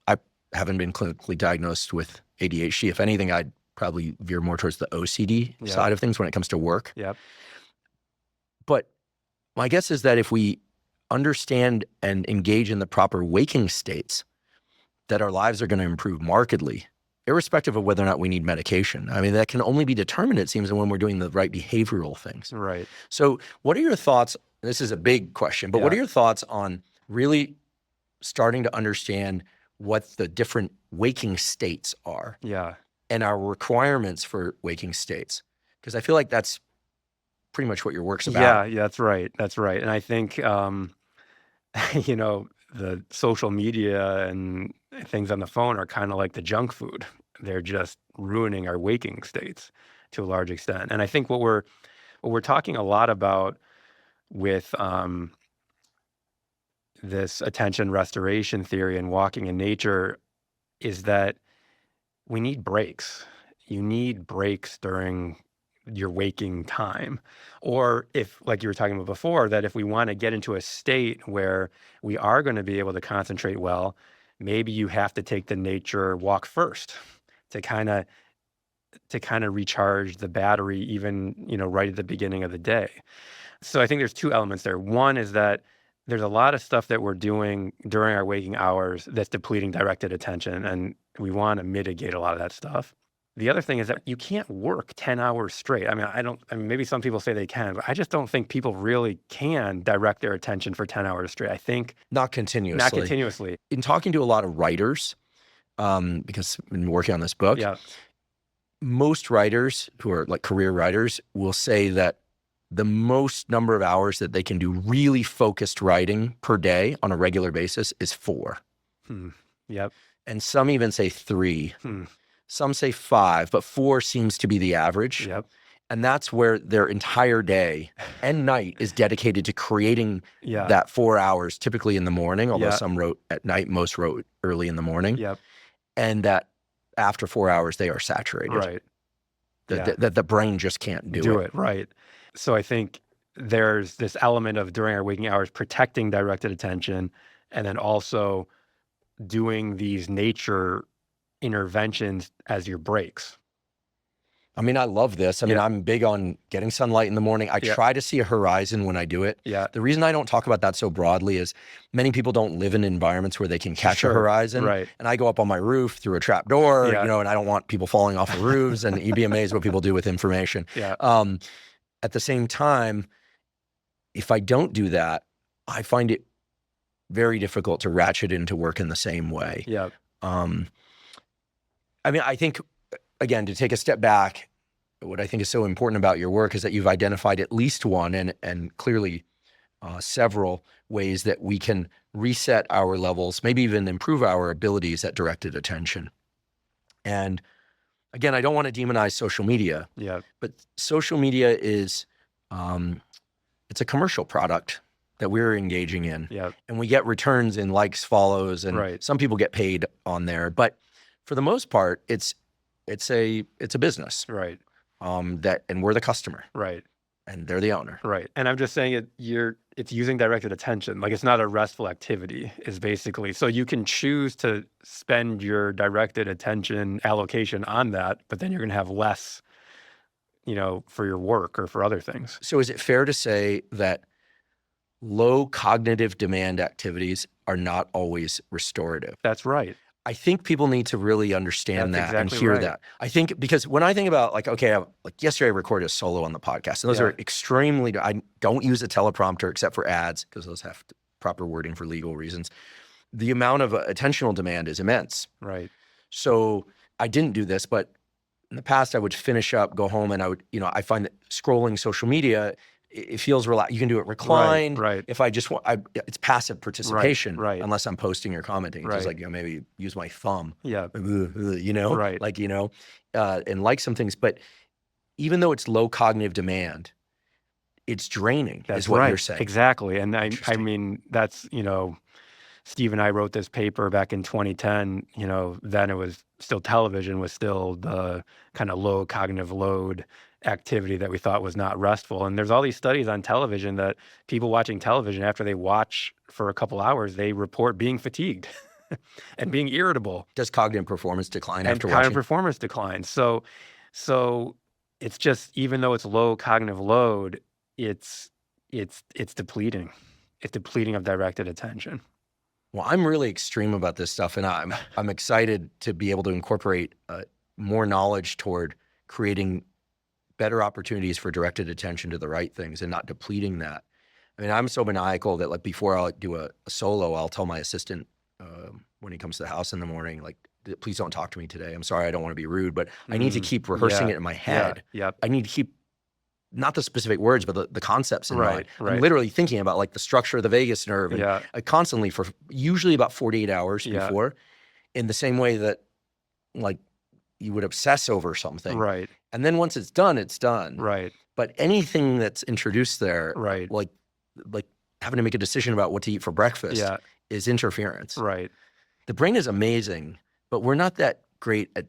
I haven't been clinically diagnosed with ADHD. If anything, I'd probably veer more towards the OCD side of things when it comes to work. But my guess is that if we understand and engage in the proper waking states, that our lives are going to improve markedly, irrespective of whether or not we need medication. I mean, that can only be determined, it seems, when we're doing the right behavioral things. Right. So what are your thoughts? This is a big question, but what are your thoughts on really starting to understand what the different waking states are and our requirements for waking states? Because I feel like that's pretty much what your work's about. Yeah, that's right. That's right. And I think, you know, the social media and things on the phone are kind of like the junk food. They're just ruining our waking states to a large extent. And I think what we're talking a lot about with this attention restoration theory and walking in nature is that we need breaks. You need breaks during your waking time. Or if, like you were talking about before, that if we want to get into a state where we are going to be able to concentrate well, maybe you have to take the nature walk first to kind of recharge the battery, even, you know, right at the beginning of the day. So I think there's two elements there. One is that there's a lot of stuff that we're doing during our waking hours that's depleting directed attention, and we want to mitigate a lot of that stuff. The other thing is that you can't work 10 hours straight. I mean, maybe some people say they can, but I just don't think people really can direct their attention for 10 hours straight. I think not continuously. Not continuously. In talking to a lot of writers, because I've been working on this book, most writers who are like career writers will say that the most number of hours that they can do really focused writing per day on a regular basis is 4. And some even say 3. Some say 5, but 4 seems to be the average. And that's where their entire day and night is dedicated to creating that 4 hours, typically in the morning, although some wrote at night, most wrote early in the morning. And that after 4 hours, they are saturated. That the brain just can't do it. Right. So I think there's this element of during our waking hours protecting directed attention, and then also doing these nature interventions as your breaks. I mean, I love this. I mean, I'm big on getting sunlight in the morning. I try to see a horizon when I do it. The reason I don't talk about that so broadly is many people don't live in environments where they can catch a horizon. And I go up on my roof through a trap door, you know, and I don't want people falling off the roofs, and you'd be amazed what people do with information. At the same time, if I don't do that, I find it very difficult to ratchet into work in the same way. I mean, I think, again, to take a step back, what I think is so important about your work is that you've identified at least one and clearly several ways that we can reset our levels, maybe even improve our abilities at directed attention. And again, I don't want to demonize social media, but social media is, it's a commercial product that we're engaging in. And we get returns in likes, follows, and some people get paid on there. But for the most part, it's a business. And we're the customer. And they're the owner. And I'm just saying it's using directed attention. Like, it's not a restful activity, is basically. So you can choose to spend your directed attention allocation on that, but then you're going to have less, you know, for your work or for other things. So is it fair to say that low cognitive demand activities are not always restorative. That's right. I think people need to really understand That's that exactly and hear right. that. I think because when I think about like, okay, like yesterday I recorded a solo on the podcast, and those are extremely, I don't use a teleprompter except for ads because those have proper wording for legal reasons. The amount of attentional demand is immense. Right. So I didn't do this, but in the past I would finish up, go home, and I would, I find that scrolling social media, it feels relaxed. You can do it reclined. Right. If I just want, it's passive participation, Right. unless I'm posting or commenting. Just like, maybe use my thumb. Yeah. Right. Like, and like some things. But even though it's low cognitive demand, it's draining. That's is what right. you're saying. Exactly. And I mean, that's, Steve and I wrote this paper back in 2010. Then it was still television was still the kind of low cognitive load activity that we thought was not restful. And there's all these studies on television that people watching television, after they watch for a couple hours, they report being fatigued and being irritable. Does cognitive performance decline after watching? Cognitive performance declines. So it's just, even though it's low cognitive load, it's depleting. It's depleting of directed attention. Well, I'm really extreme about this stuff, and I'm excited to be able to incorporate more knowledge toward creating better opportunities for directed attention to the right things and not depleting that. I mean, I'm so maniacal that like before I'll do a solo, I'll tell my assistant when he comes to the house in the morning, like, please don't talk to me today. I'm sorry, I don't want to be rude, but I need to keep rehearsing it in my head. Yeah. I need to keep not the specific words, but the concepts in mind. Right. I'm literally thinking about like the structure of the vagus nerve and constantly for usually about 48 hours before, in the same way that like you would obsess over something. Right. And then once it's done, it's done. Right. But anything that's introduced there, like having to make a decision about what to eat for breakfast is interference. Right. The brain is amazing, but we're not that great at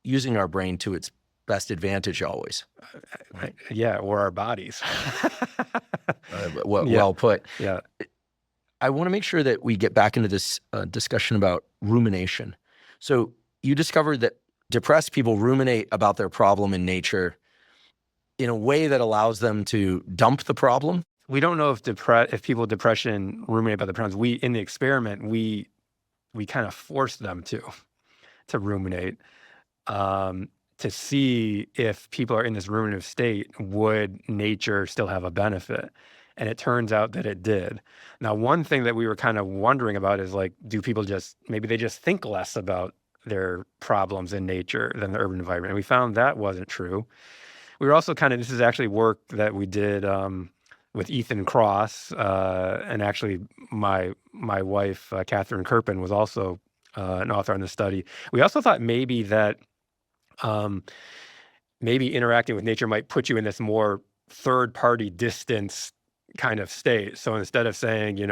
using our brain to its best advantage always. Right? Yeah, or our bodies. Well put. Yeah. I want to make sure that we get back into this discussion about rumination. So you discovered that depressed people ruminate about their problem in nature in a way that allows them to dump the problem. We don't know if people with depression ruminate about the problems. In the experiment, we kind of forced them to ruminate. To see if people are in this ruminative state, would nature still have a benefit? And it turns out that it did. Now, one thing that we were kind of wondering about is like, do people maybe they just think less about their problems in nature than the urban environment? And we found that wasn't true. We were also this is actually work that we did with Ethan Cross, and actually my wife, Catherine Kirpin, was also an author on the study. We also thought maybe that maybe interacting with nature might put you in this more third-party distance kind of state. So instead of saying,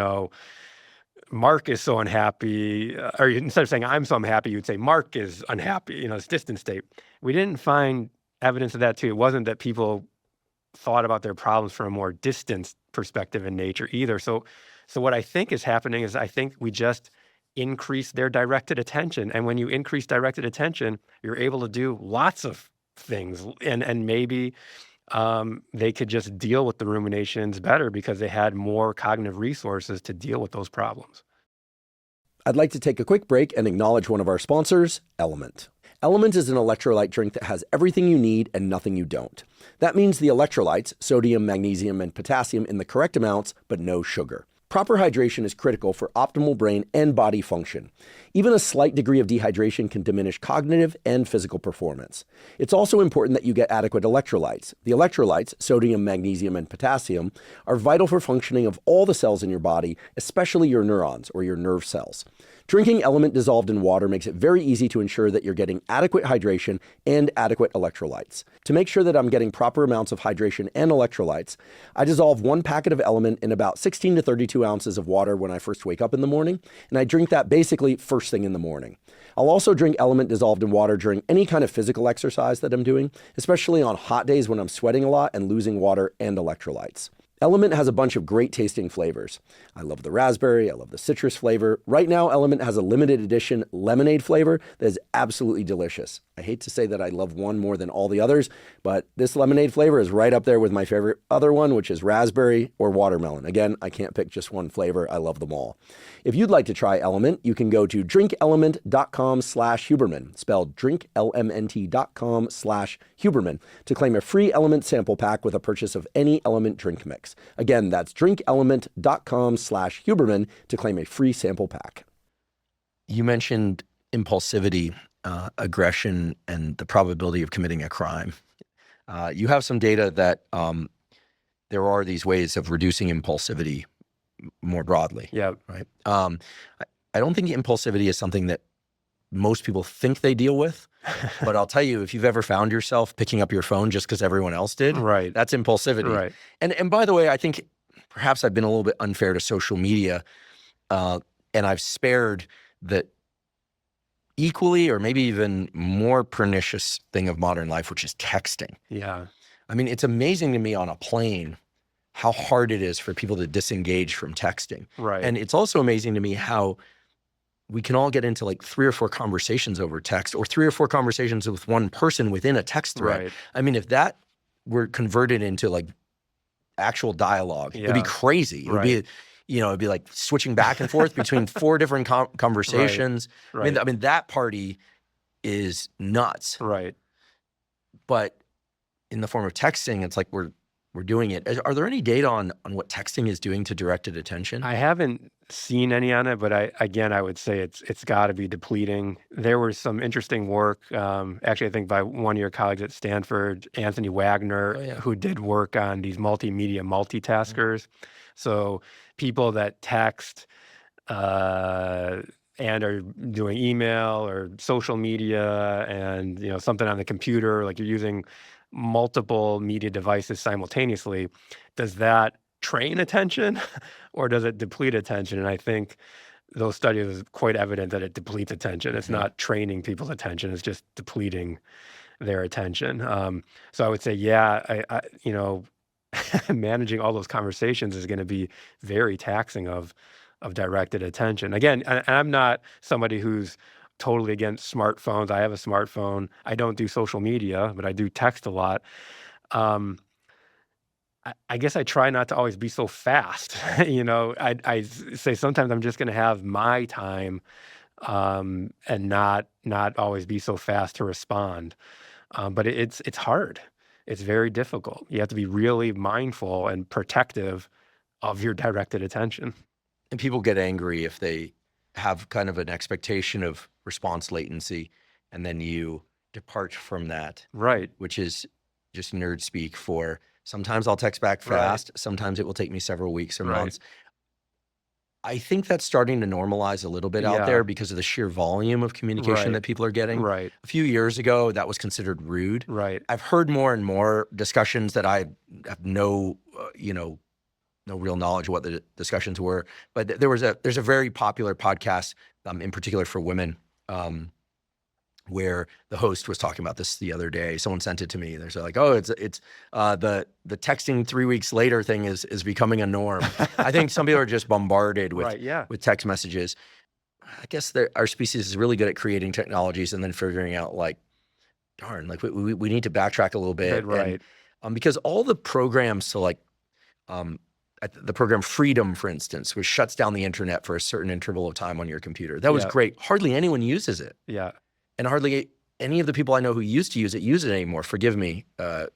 Mark is so unhappy, or instead of saying I'm so unhappy, you'd say Mark is unhappy, this distant state. We didn't find evidence of that too. It wasn't that people thought about their problems from a more distant perspective in nature either. So what I think is happening is I think we just increase their directed attention. And when you increase directed attention, you're able to do lots of things. And maybe they could just deal with the ruminations better because they had more cognitive resources to deal with those problems. I'd like to take a quick break and acknowledge one of our sponsors, LMNT. LMNT is an electrolyte drink that has everything you need and nothing you don't. That means the electrolytes, sodium, magnesium, and potassium in the correct amounts, but no sugar. Proper hydration is critical for optimal brain and body function. Even a slight degree of dehydration can diminish cognitive and physical performance. It's also important that you get adequate electrolytes. The electrolytes, sodium, magnesium, and potassium, are vital for functioning of all the cells in your body, especially your neurons or your nerve cells. Drinking LMNT dissolved in water makes it very easy to ensure that you're getting adequate hydration and adequate electrolytes. To make sure that I'm getting proper amounts of hydration and electrolytes, I dissolve 1 packet of LMNT in about 16 to 32 ounces of water when I first wake up in the morning, and I drink that basically first thing in the morning. I'll also drink LMNT dissolved in water during any kind of physical exercise that I'm doing, especially on hot days when I'm sweating a lot and losing water and electrolytes. LMNT has a bunch of great tasting flavors. I love the raspberry, I love the citrus flavor. Right now, LMNT has a limited edition lemonade flavor that is absolutely delicious. I hate to say that I love one more than all the others, but this lemonade flavor is right up there with my favorite other one, which is raspberry or watermelon. Again, I can't pick just one flavor. I love them all. If you'd like to try LMNT, you can go to drinklmnt.com/Huberman, spelled drinklmnt.com/Huberman, to claim a free LMNT sample pack with a purchase of any LMNT drink mix. Again, that's drinklmnt.com/Huberman to claim a free sample pack. You mentioned impulsivity, aggression, and the probability of committing a crime. You have some data that there are these ways of reducing impulsivity more broadly. Yeah. Right. I don't think impulsivity is something that most people think they deal with, but I'll tell you, if you've ever found yourself picking up your phone just because everyone else did, Right. that's impulsivity. Right. And by the way, I think perhaps I've been a little bit unfair to social media, and I've spared the equally or maybe even more pernicious thing of modern life, which is texting. Yeah. I mean, it's amazing to me on a plane how hard it is for people to disengage from texting. Right. And it's also amazing to me how we can all get into like 3 or 4 conversations over text, or 3 or 4 conversations with one person within a text thread. Right. I mean, if that were converted into like actual dialogue, it'd be crazy. It would be, it'd be like switching back and forth between 4 different conversations. Right. I mean, that party is nuts. Right. But in the form of texting, it's like we're doing it. Are there any data on what texting is doing to directed attention? I haven't seen any on it, but I would say it's got to be depleting. There was some interesting work, actually, I think by one of your colleagues at Stanford, Anthony Wagner, who did work on these multimedia multitaskers. So people that text and are doing email or social media and something on the computer, like you're using multiple media devices simultaneously, does that train attention or does it deplete attention? And I think those studies are quite evident that it depletes attention. It's not training people's attention, it's just depleting their attention. So I would say, I managing all those conversations is going to be very taxing of directed attention. Again, and I'm not somebody who's totally against smartphones. I have a smartphone. I don't do social media, but I do text a lot. I guess I try not to always be so fast. I say sometimes I'm just going to have my time and not always be so fast to respond. But it's hard. It's very difficult. You have to be really mindful and protective of your directed attention. And people get angry if they have kind of an expectation of response latency, and then you depart from that. Right. Which is just nerd speak for sometimes I'll text back fast, sometimes it will take me several weeks or months. I think that's starting to normalize a little bit out there because of the sheer volume of communication that people are getting. Right. A few years ago, that was considered rude. Right. I've heard more and more discussions that I have no real knowledge of what the discussions were. But there's a very popular podcast, in particular for women, where the host was talking about this the other day. Someone sent it to me. They're like, "Oh, it's the texting 3 weeks later thing is becoming a norm." I think some people are just bombarded with with text messages. I guess our species is really good at creating technologies and then figuring out like, darn, like we need to backtrack a little bit, right? And, because all the programs, so like, the program Freedom, for instance, which shuts down the internet for a certain interval of time on your computer. That was great. Hardly anyone uses it. Yeah. And hardly any of the people I know who used to use it anymore. Forgive me,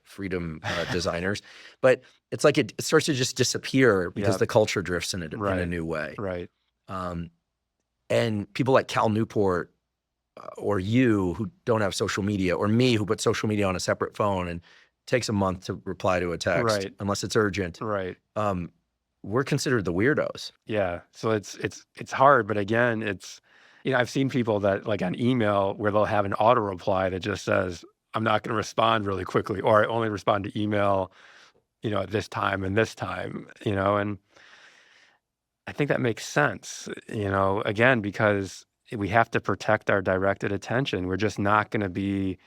Freedom designers. But it's like it starts to just disappear because the culture drifts in a new way. Right. And people like Cal Newport or you who don't have social media, or me who put social media on a separate phone and takes a month to reply to a text unless it's urgent. Right. We're considered the weirdos. Yeah. So it's hard, but again, it's, I've seen people that like on email where they'll have an auto reply that just says, I'm not going to respond really quickly, or I only respond to email, at this time and this time, and I think that makes sense, again, because we have to protect our directed attention. We're just not going to be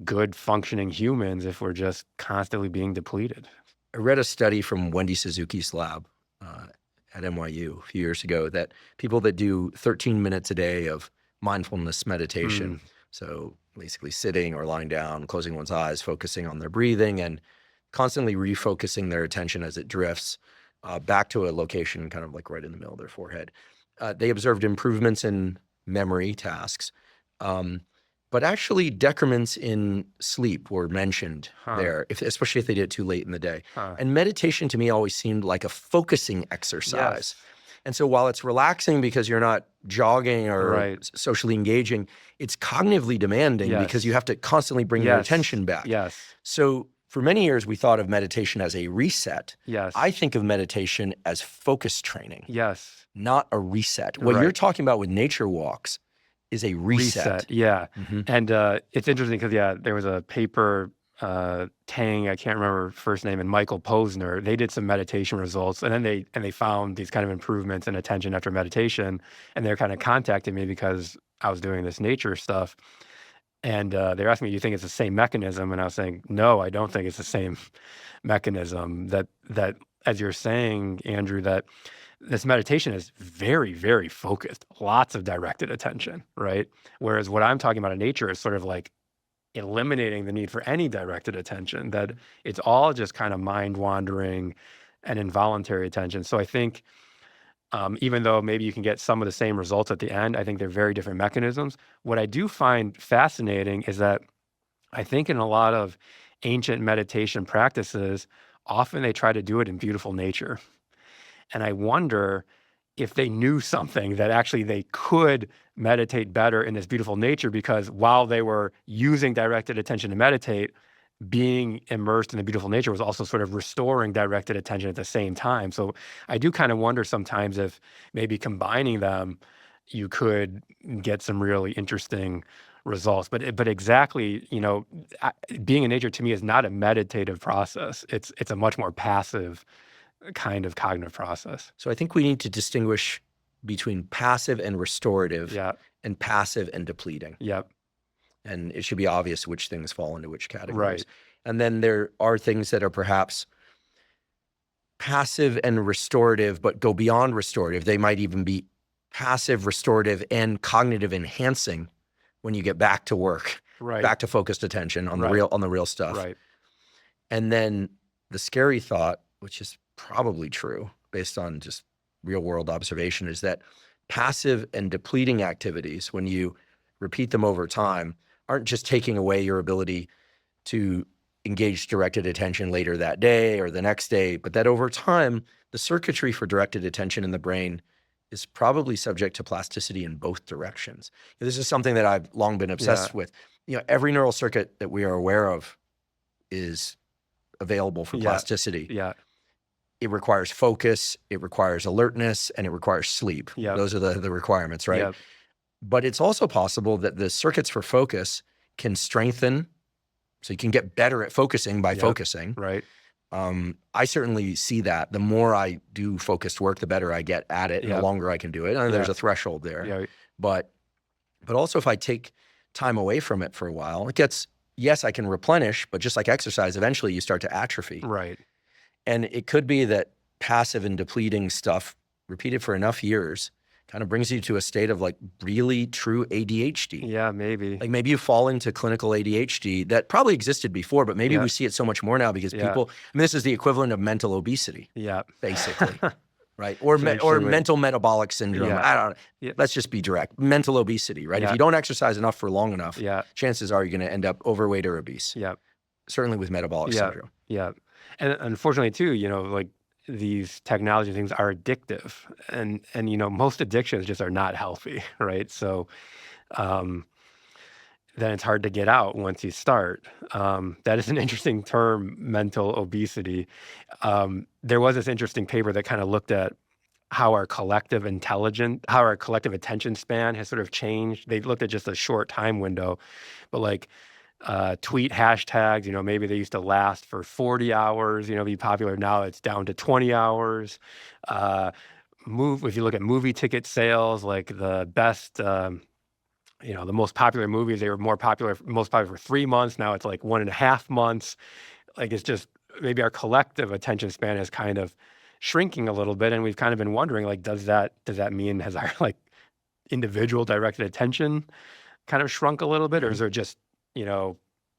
good functioning humans if we're just constantly being depleted. I read a study from Wendy Suzuki's lab at NYU a few years ago that people that do 13 minutes a day of mindfulness meditation, so basically sitting or lying down, closing one's eyes, focusing on their breathing, and constantly refocusing their attention as it drifts back to a location kind of like right in the middle of their forehead. They observed improvements in memory tasks, but actually decrements in sleep were mentioned there, especially if they did it too late in the day. And meditation to me always seemed like a focusing exercise. Yes. And so while it's relaxing because you're not jogging or socially engaging, it's cognitively demanding because you have to constantly bring your attention back. Yes. So for many years, we thought of meditation as a reset. Yes. I think of meditation as focus training. Yes. Not a reset. What you're talking about with nature walks is a reset. Yeah. And it's interesting because, there was a paper, Tang, I can't remember first name, and Michael Posner. They did some meditation results, and then they found these kind of improvements in attention after meditation, and they're kind of contacting me because I was doing this nature stuff. And they're asking me, do you think it's the same mechanism? And I was saying, no, I don't think it's the same mechanism. That as you're saying, Andrew, that this meditation is very, very focused, lots of directed attention, right? Whereas what I'm talking about in nature is sort of like eliminating the need for any directed attention, that it's all just kind of mind wandering and involuntary attention. So I think even though maybe you can get some of the same results at the end, I think they're very different mechanisms. What I do find fascinating is that I think in a lot of ancient meditation practices, often they try to do it in beautiful nature. And I wonder if they knew something that actually they could meditate better in this beautiful nature, because while they were using directed attention to meditate, being immersed in the beautiful nature was also sort of restoring directed attention at the same time. So I do kind of wonder sometimes if maybe combining them, you could get some really interesting results. But exactly, being in nature to me is not a meditative process. It's a much more passive kind of cognitive process. So I think we need to distinguish between passive and restorative and passive and depleting. Yep. And it should be obvious which things fall into which categories. Right. And then there are things that are perhaps passive and restorative, but go beyond restorative. They might even be passive, restorative, and cognitive enhancing when you get back to work, back to focused attention on the real stuff. Right. And then the scary thought, which is probably true based on just real world observation, is that passive and depleting activities, when you repeat them over time, aren't just taking away your ability to engage directed attention later that day or the next day, but that over time, the circuitry for directed attention in the brain is probably subject to plasticity in both directions. This is something that I've long been obsessed with. Every neural circuit that we are aware of is available for plasticity. Yeah. It requires focus, it requires alertness, and it requires sleep. Those are the requirements, right? Yep. But it's also possible that the circuits for focus can strengthen, so you can get better at focusing by focusing. Right. I certainly see that. The more I do focused work, the better I get at it, and the longer I can do it. And there's a threshold there. Yeah. But also if I take time away from it for a while, it gets, yes, I can replenish, but just like exercise, eventually you start to atrophy. Right. And it could be that passive and depleting stuff repeated for enough years kind of brings you to a state of like really true ADHD. Yeah, maybe. Like maybe you fall into clinical ADHD that probably existed before, but maybe we see it so much more now because people, this is the equivalent of mental obesity. Yeah. Basically. Right? Or mental metabolic syndrome. I don't know. Yeah. Let's just be direct. Mental obesity, right? If you don't exercise enough for long enough, chances are you're going to end up overweight or obese. Yeah. Certainly with metabolic syndrome. Yeah. And unfortunately too, like these technology things are addictive, and most addictions just are not healthy, right? So then it's hard to get out once you start. That is an interesting term, mental obesity. There was this interesting paper that kind of looked at how our collective attention span has sort of changed. They looked at just a short time window, but like tweet hashtags, maybe they used to last for 40 hours, be popular. Now it's down to 20 hours. If you look at movie ticket sales, like the best, the most popular movies, they were most popular for 3 months. Now it's like 1.5 months. Like it's just maybe our collective attention span is kind of shrinking a little bit, and we've kind of been wondering, like, does that mean has our like individual directed attention kind of shrunk a little bit, or is there just,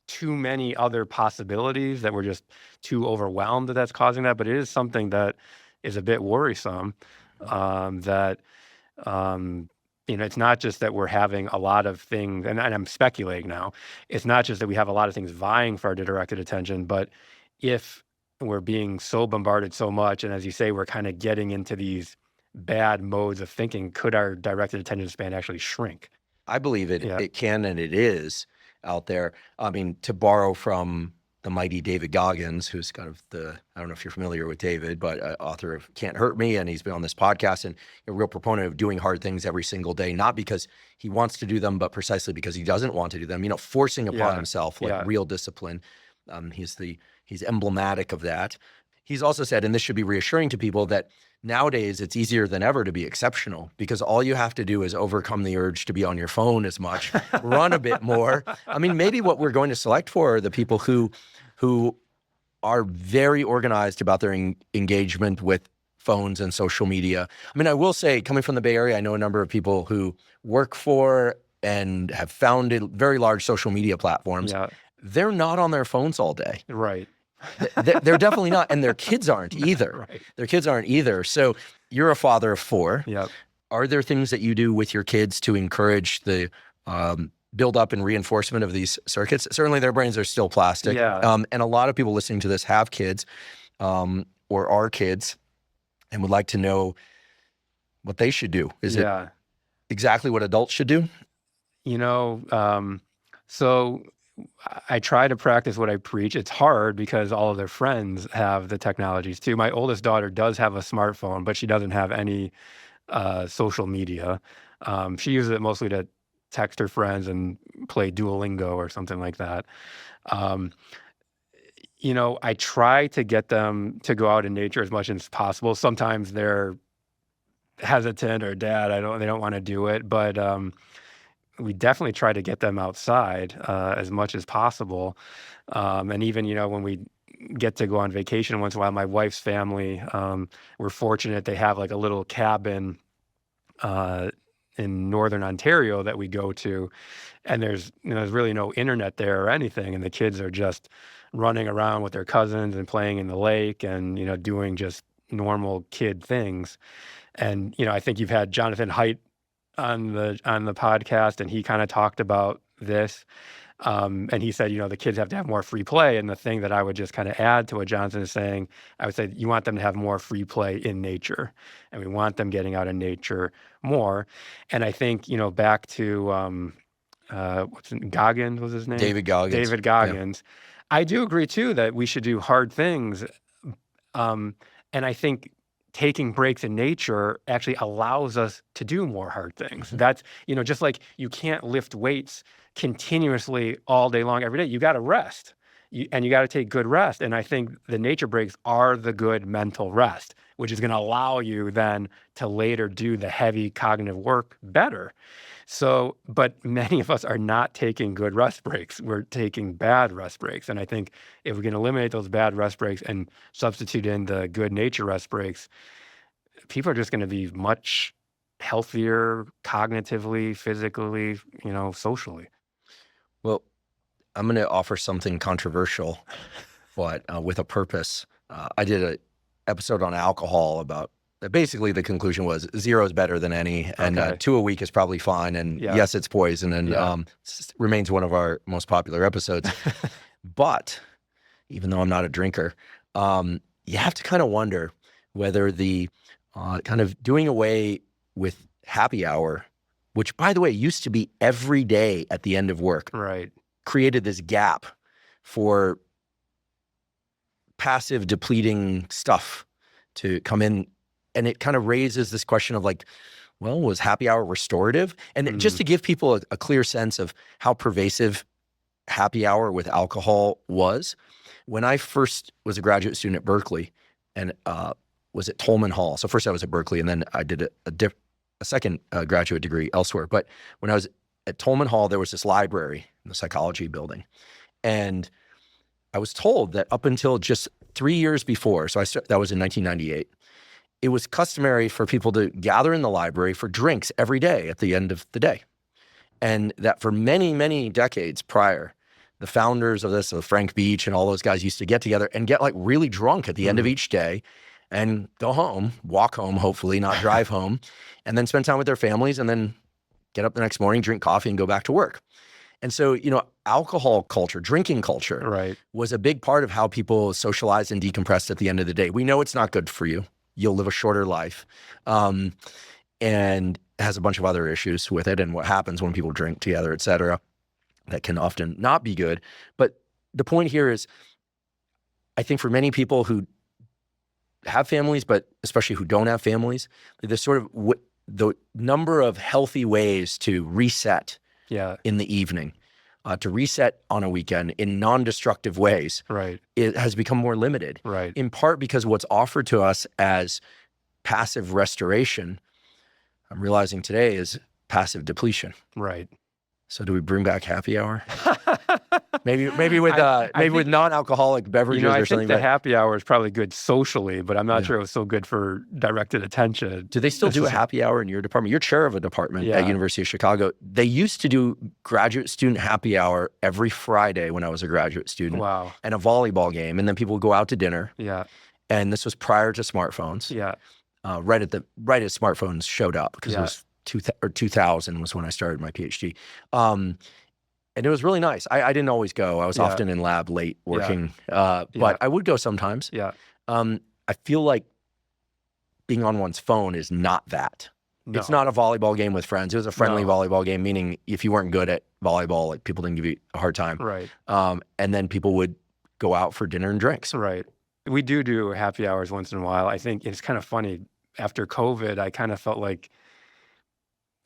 too many other possibilities that we're just too overwhelmed that's causing that? But it is something that is a bit worrisome, that it's not just that we're having a lot of things, and I'm speculating now, it's not just that we have a lot of things vying for our directed attention, but if we're being so bombarded so much, and as you say, we're kind of getting into these bad modes of thinking, could our directed attention span actually shrink? I believe it. Yeah. It can, and it is out there. I mean, to borrow from the mighty David Goggins, who's kind of I don't know if you're familiar with David, but author of Can't Hurt Me, and he's been on this podcast and a real proponent of doing hard things every single day, not because he wants to do them, but precisely because he doesn't want to do them, forcing upon himself real discipline. He's emblematic of that. He's also said, and this should be reassuring to people, that nowadays it's easier than ever to be exceptional, because all you have to do is overcome the urge to be on your phone as much, run a bit more. I mean, maybe what we're going to select for are the people who are very organized about their engagement with phones and social media. I mean, I will say, coming from the Bay Area, I know a number of people who work for and have founded very large social media platforms. Yeah. They're not on their phones all day. Right. They're definitely not, and their kids aren't either. Right. Their kids aren't either. So you're a father of 4. Yep. Are there things that you do with your kids to encourage the build up and reinforcement of these circuits? Certainly their brains are still plastic. Yeah. And a lot of people listening to this have kids or are kids and would like to know what they should do. Is it exactly what adults should do? So I try to practice what I preach. It's hard because all of their friends have the technologies too. My oldest daughter does have a smartphone, but she doesn't have any social media. She uses it mostly to text her friends and play Duolingo or something like that. I try to get them to go out in nature as much as possible. Sometimes they're hesitant, or Dad, they don't want to do it, but we definitely try to get them outside as much as possible. And even, when we get to go on vacation once in a while, my wife's family, we're fortunate they have like a little cabin in northern Ontario that we go to. And there's really no internet there or anything. And the kids are just running around with their cousins and playing in the lake and, doing just normal kid things. And, I think you've had Jonathan Haidt on the podcast, and he kind of talked about this. And he said, the kids have to have more free play. And the thing that I would just kind of add to what Johnson is saying, I would say you want them to have more free play in nature, and we want them getting out in nature more. And I think, back to Goggins was his name? David Goggins. Yeah. I do agree too that we should do hard things. And I think taking breaks in nature actually allows us to do more hard things. Mm-hmm. That's, just like you can't lift weights continuously all day long every day. You got to rest, and you got to take good rest. And I think the nature breaks are the good mental rest, which is going to allow you then to later do the heavy cognitive work better. So, but many of us are not taking good rest breaks. We're taking bad rest breaks. And I think if we can eliminate those bad rest breaks and substitute in the good nature rest breaks, people are just going to be much healthier cognitively, physically, socially. Well, I'm going to offer something controversial, but with a purpose. I did an episode on alcohol about basically the conclusion was 0 is better than any, and 2 a week is probably fine. And yes, it's poison, and remains one of our most popular episodes. But even though I'm not a drinker, you have to kind of wonder whether the kind of doing away with happy hour, which, by the way, used to be every day at the end of work, right, created this gap for passive depleting stuff to come in. And it kind of raises this question of like, well, was happy hour restorative? And just to give people a clear sense of how pervasive happy hour with alcohol was, when I first was a graduate student at Berkeley and was at Tolman Hall. So first I was at Berkeley, and then I did a second graduate degree elsewhere. But when I was at Tolman Hall, there was this library in the psychology building. And I was told that up until just 3 years before, so that was in 1998, it was customary for people to gather in the library for drinks every day at the end of the day. And that for many, many decades prior, the founders of this, Frank Beach and all those guys used to get together and get like really drunk at the end of each day and go home, walk home, hopefully, not drive home, and then spend time with their families and then get up the next morning, drink coffee, and go back to work. And so, you know, alcohol culture, drinking culture was a big part of how people socialized and decompressed at the end of the day. We know it's not good for you. You'll live a shorter life. And has a bunch of other issues with it and what happens when people drink together, et cetera, that can often not be good. But the point here is, I think for many people who have families, but especially who don't have families, there's sort of the number of healthy ways to reset in the evening, to reset on a weekend in non-destructive ways, it has become more limited. In part because what's offered to us as passive restoration, I'm realizing today, is passive depletion. So do we bring back happy hour? maybe with non-alcoholic beverages or something. I think the happy hour is probably good socially, but I'm not sure it was so good for directed attention. Do they still do a happy hour in your department? You're chair of a department at University of Chicago. They used to do graduate student happy hour every Friday when I was a graduate student. Wow. And a volleyball game, and then people would go out to dinner. And this was prior to smartphones. Right as smartphones showed up, because it was 2000 was when I started my PhD. And it was really nice. I didn't always go. I was often in lab late working, but I would go sometimes. I feel like being on one's phone is not that. No. It's not a volleyball game with friends. It was a friendly volleyball game, meaning if you weren't good at volleyball, like people didn't give you a hard time. And then people would go out for dinner and drinks. We do happy hours once in a while. I think it's kind of funny. After COVID, I kind of felt like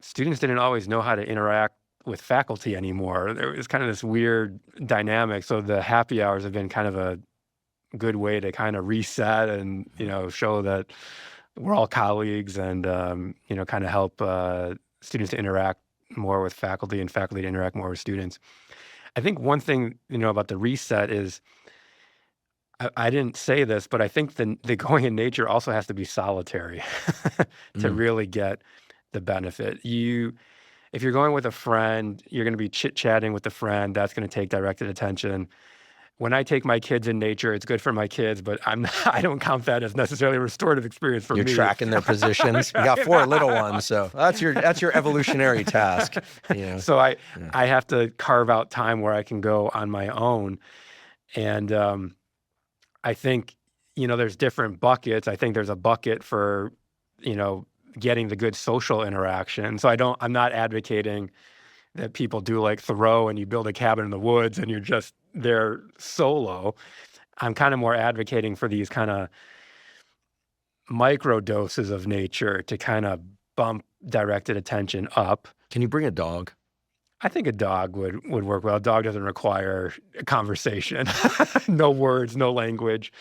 students didn't always know how to interact with faculty anymore. There was kind of this weird dynamic. So the happy hours have been kind of a good way to kind of reset and, you know, show that we're all colleagues and, you know, kind of help students to interact more with faculty and faculty to interact more with students. I think one thing, you know, about the reset is, I didn't say this, but I think the going in nature also has to be solitary to really get the benefit. If you're going with a friend, you're going to be chit-chatting with the friend. That's going to take directed attention. When I take my kids in nature, it's good for my kids, but I don't count that as necessarily a restorative experience for me. You're tracking their positions. You got 4 little ones, so that's your evolutionary task. You know? So I have to carve out time where I can go on my own, and I think, you know, there's different buckets. I think there's a bucket for, you know, getting the good social interaction. So I'm not advocating that people do like Thoreau and you build a cabin in the woods and you're just there solo. I'm kind of more advocating for these kind of micro doses of nature to kind of bump directed attention up. Can you bring a dog? I think a dog would work well. A dog doesn't require a conversation, no words, no language.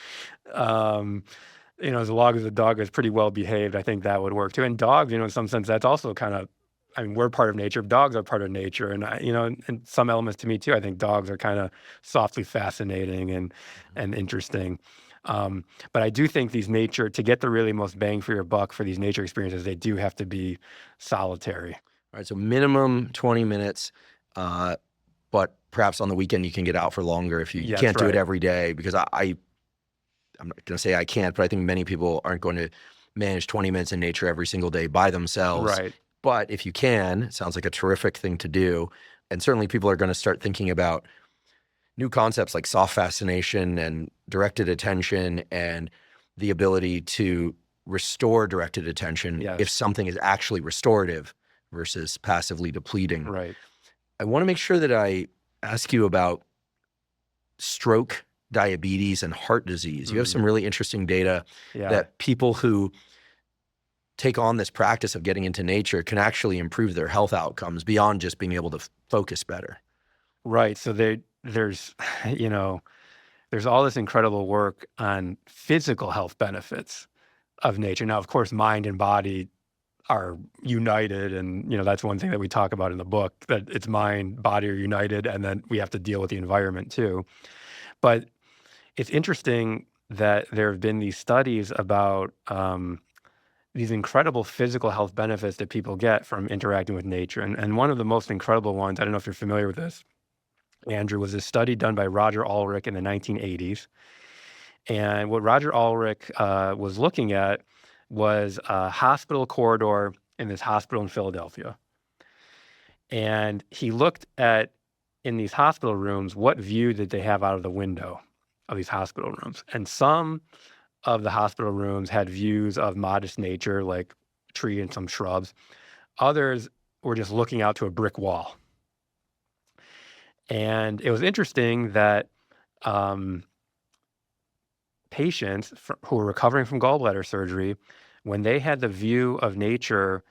You know, as long as the dog is pretty well behaved, I think that would work too. And dogs, you know, in some sense, that's also kind of, I mean, we're part of nature. Dogs are part of nature. And, you know, and some elements to me too, I think dogs are kind of softly fascinating and interesting. But I do think to get the really most bang for your buck for these nature experiences, they do have to be solitary. All right, so minimum 20 minutes, but perhaps on the weekend you can get out for longer if you can't do it every day, because I'm not going to say I can't, but I think many people aren't going to manage 20 minutes in nature every single day by themselves. But if you can, it sounds like a terrific thing to do. And certainly people are going to start thinking about new concepts like soft fascination and directed attention and the ability to restore directed attention if something is actually restorative versus passively depleting. I want to make sure that I ask you about stroke, diabetes, and heart disease. You have some really interesting data that people who take on this practice of getting into nature can actually improve their health outcomes beyond just being able to focus better. So there's, you know, there's all this incredible work on physical health benefits of nature. Now, of course, mind and body are united, and, you know, that's one thing that we talk about in the book, that it's mind, body are united, and then we have to deal with the environment too. But it's interesting that there have been these studies about these incredible physical health benefits that people get from interacting with nature. And one of the most incredible ones, I don't know if you're familiar with this, Andrew, was a study done by Roger Ulrich in the 1980s. And what Roger Ulrich was looking at was a hospital corridor in this hospital in Philadelphia. And he looked at, in these hospital rooms, what view did they have out of the window of these hospital rooms. And some of the hospital rooms had views of modest nature, like a tree and some shrubs. Others were just looking out to a brick wall. And it was interesting that patients who were recovering from gallbladder surgery, when they had the view of nature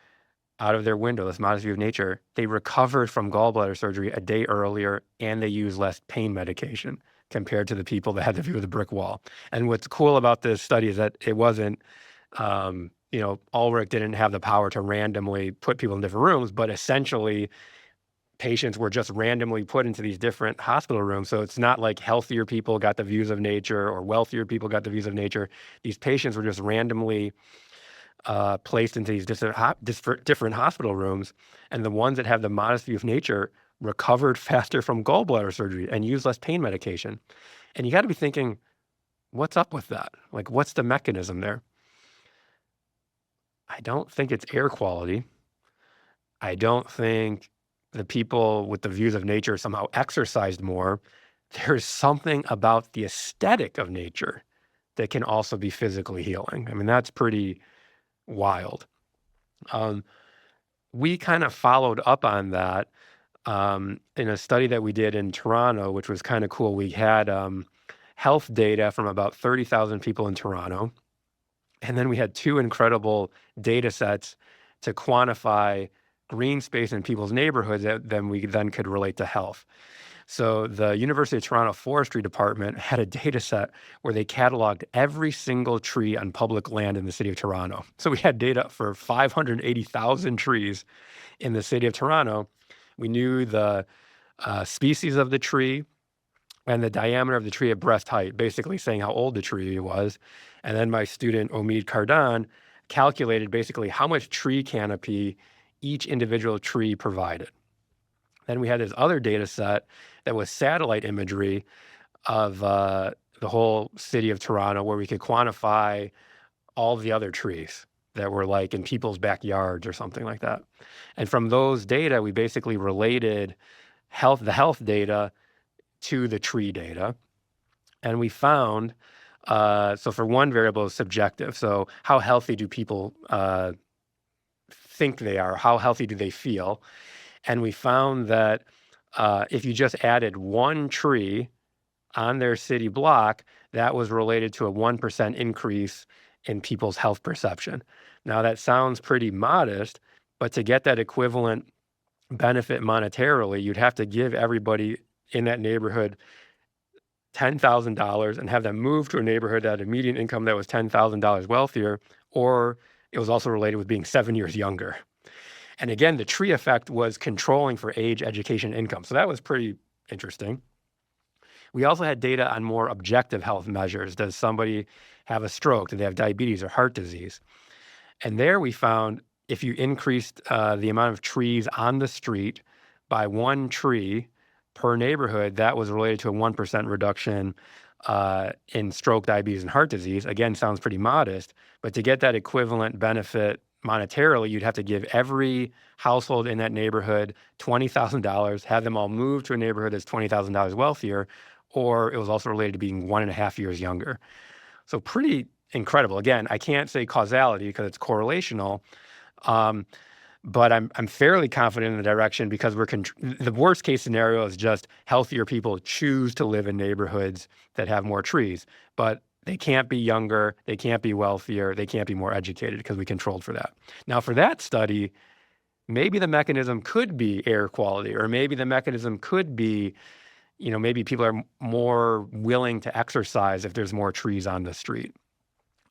out of their window, this modest view of nature, they recovered from gallbladder surgery a day earlier, and they used less pain medication compared to the people that had the view of the brick wall. And what's cool about this study is that it wasn't, Ulrich didn't have the power to randomly put people in different rooms, but essentially patients were just randomly put into these different hospital rooms. So it's not like healthier people got the views of nature or wealthier people got the views of nature. These patients were just randomly placed into these different hospital rooms. And the ones that have the modest view of nature recovered faster from gallbladder surgery and used less pain medication. And you got to be thinking, what's up with that? Like, what's the mechanism there? I don't think it's air quality. I don't think the people with the views of nature somehow exercised more. There's something about the aesthetic of nature that can also be physically healing. I mean, that's pretty wild. We kind of followed up on that in a study that we did in Toronto, which was kind of cool. We had health data from about 30,000 people in Toronto. And then we had two incredible data sets to quantify green space in people's neighborhoods that then we then could relate to health. So the University of Toronto Forestry Department had a data set where they cataloged every single tree on public land in the city of Toronto. So we had data for 580,000 trees in the city of Toronto. We knew the species of the tree and the diameter of the tree at breast height, basically saying how old the tree was. And then my student, Omid Kardan, calculated basically how much tree canopy each individual tree provided. Then we had this other data set that was satellite imagery of the whole city of Toronto, where we could quantify all the other trees that were like in people's backyards or something like that. And from those data, we basically related the health data to the tree data. And we found, so for one variable is subjective. So how healthy do people think they are? How healthy do they feel? And we found that if you just added one tree on their city block, that was related to a 1% increase in people's health perception. Now, that sounds pretty modest, but to get that equivalent benefit monetarily, you'd have to give everybody in that neighborhood $10,000 and have them move to a neighborhood that had a median income that was $10,000 wealthier, or it was also related with being 7 years younger. And again, the tree effect was controlling for age, education, income. So that was pretty interesting. We also had data on more objective health measures. Does somebody have a stroke? Do they have diabetes or heart disease? And there we found if you increased the amount of trees on the street by one tree per neighborhood, that was related to a 1% reduction in stroke, diabetes, and heart disease. Again, sounds pretty modest, but to get that equivalent benefit monetarily, you'd have to give every household in that neighborhood $20,000, have them all move to a neighborhood that's $20,000 wealthier, or it was also related to being 1.5 years younger. So pretty incredible. Again, I can't say causality because it's correlational, but I'm fairly confident in the direction because the worst case scenario is just healthier people choose to live in neighborhoods that have more trees, but they can't be younger, they can't be wealthier, they can't be more educated because we controlled for that. Now, for that study, maybe the mechanism could be air quality, or maybe the mechanism could be, maybe people are more willing to exercise if there's more trees on the street.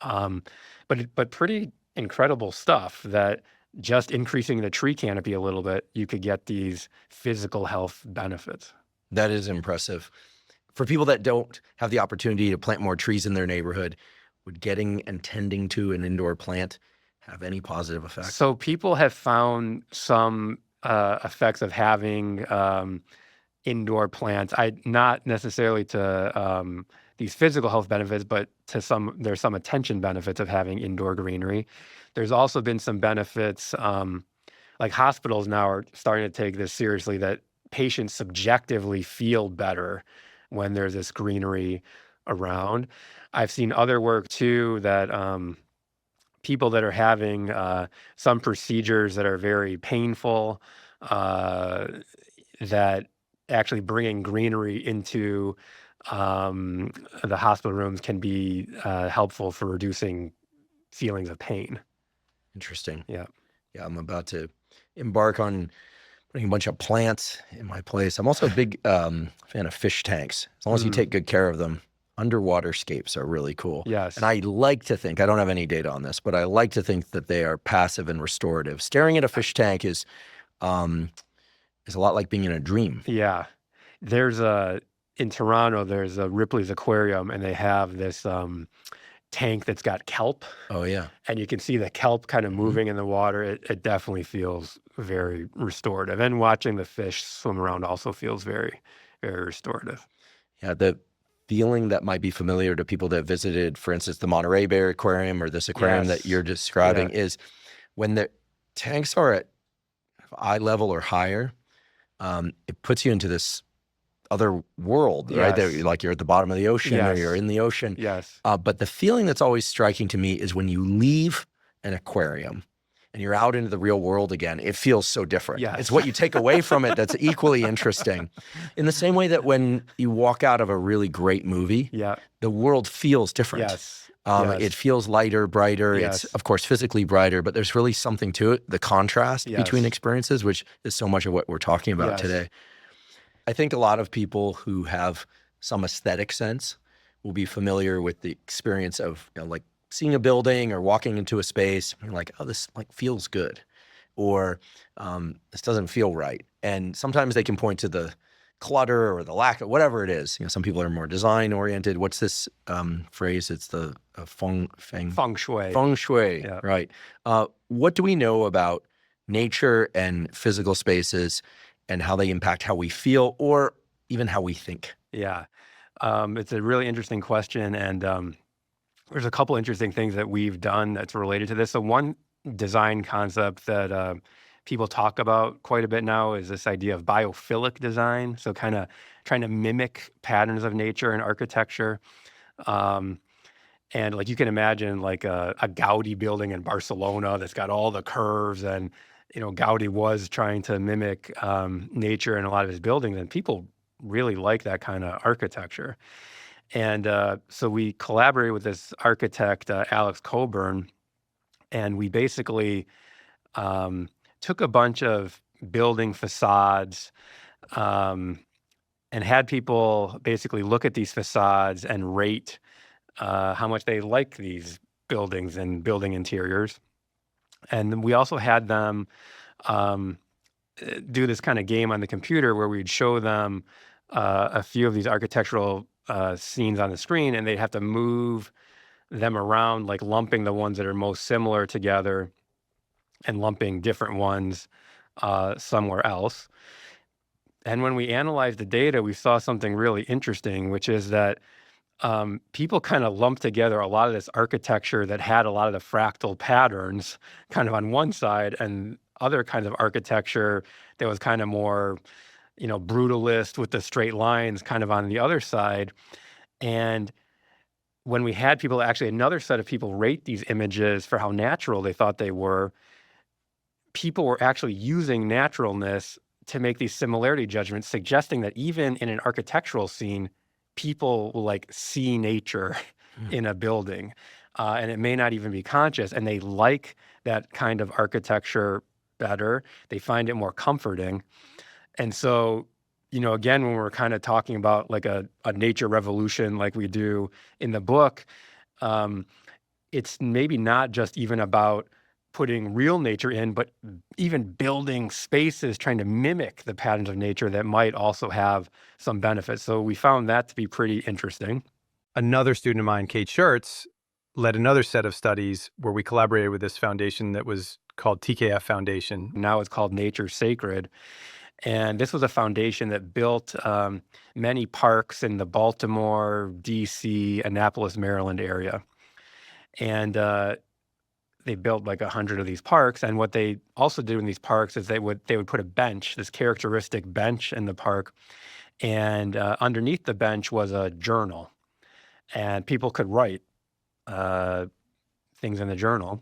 But pretty incredible stuff that just increasing the tree canopy a little bit, you could get these physical health benefits. That is impressive. For people that don't have the opportunity to plant more trees in their neighborhood, would getting and tending to an indoor plant have any positive effect? So people have found some effects of having indoor plants. Not necessarily to these physical health benefits, but to there's some attention benefits of having indoor greenery. There's also been some benefits, like hospitals now are starting to take this seriously, that patients subjectively feel better when there's this greenery around. I've seen other work too that people that are having some procedures that are very painful, that actually bringing greenery into the hospital rooms can be helpful for reducing feelings of pain. Interesting. Yeah. Yeah, I'm about to embark on putting a bunch of plants in my place. I'm also a big fan of fish tanks. As long as you take good care of them, underwater scapes are really cool. Yes. And I like to think, I don't have any data on this, but I like to think that they are passive and restorative. Staring at a fish tank is a lot like being in a dream. Yeah. In Toronto, there's a Ripley's Aquarium, and they have this tank that's got kelp. Oh, yeah. And you can see the kelp kind of moving in the water. It definitely feels very restorative. And watching the fish swim around also feels very, very restorative. Yeah, the feeling that might be familiar to people that visited, for instance, the Monterey Bay Aquarium or this aquarium that you're describing is when the tanks are at eye level or higher, it puts you into this other world, right? There, like you're at the bottom of the ocean or you're in the ocean. Yes. But the feeling that's always striking to me is when you leave an aquarium and you're out into the real world again, it feels so different. Yes. It's what you take away from it that's equally interesting. In the same way that when you walk out of a really great movie, the world feels different. Yes. It feels lighter, brighter. Yes. It's, of course, physically brighter, but there's really something to it, the contrast between experiences, which is so much of what we're talking about today. I think a lot of people who have some aesthetic sense will be familiar with the experience of, like seeing a building or walking into a space and you're like, oh, this like feels good, or this doesn't feel right. And sometimes they can point to the clutter or the lack of whatever it is. Some people are more design oriented. What's this phrase? It's the feng shui. Feng shui, right. What do we know about nature and physical spaces and how they impact how we feel or even how we think? Yeah. It's a really interesting question. And there's a couple interesting things that we've done that's related to this. So one design concept that people talk about quite a bit now is this idea of biophilic design. So kind of trying to mimic patterns of nature and architecture. And like you can imagine like a Gaudi building in Barcelona that's got all the curves, and Gaudi was trying to mimic nature in a lot of his buildings, and people really like that kind of architecture. And so we collaborated with this architect, Alex Coburn, and we basically took a bunch of building facades and had people basically look at these facades and rate how much they like these buildings and building interiors. And we also had them do this kind of game on the computer where we'd show them a few of these architectural scenes on the screen, and they'd have to move them around, like lumping the ones that are most similar together and lumping different ones somewhere else. And when we analyzed the data, we saw something really interesting, which is that people kind of lumped together a lot of this architecture that had a lot of the fractal patterns kind of on one side, and other kinds of architecture that was kind of more, brutalist with the straight lines kind of on the other side. And when we had people, actually another set of people rate these images for how natural they thought they were, people were actually using naturalness to make these similarity judgments, suggesting that even in an architectural scene, people will like see nature in a building, and it may not even be conscious, and they like that kind of architecture better. They find it more comforting. And so, again, when we're kind of talking about like a nature revolution like we do in the book, it's maybe not just even about putting real nature in, but even building spaces trying to mimic the patterns of nature that might also have some benefits. So we found that to be pretty interesting. Another student of mine, Kate Schertz, led another set of studies where we collaborated with this foundation that was called TKF Foundation. Now it's called Nature Sacred. And this was a foundation that built many parks in the Baltimore, D.C., Annapolis, Maryland area. And they built like 100 of these parks. And what they also did in these parks is they would put a bench, this characteristic bench in the park. And underneath the bench was a journal. And people could write things in the journal.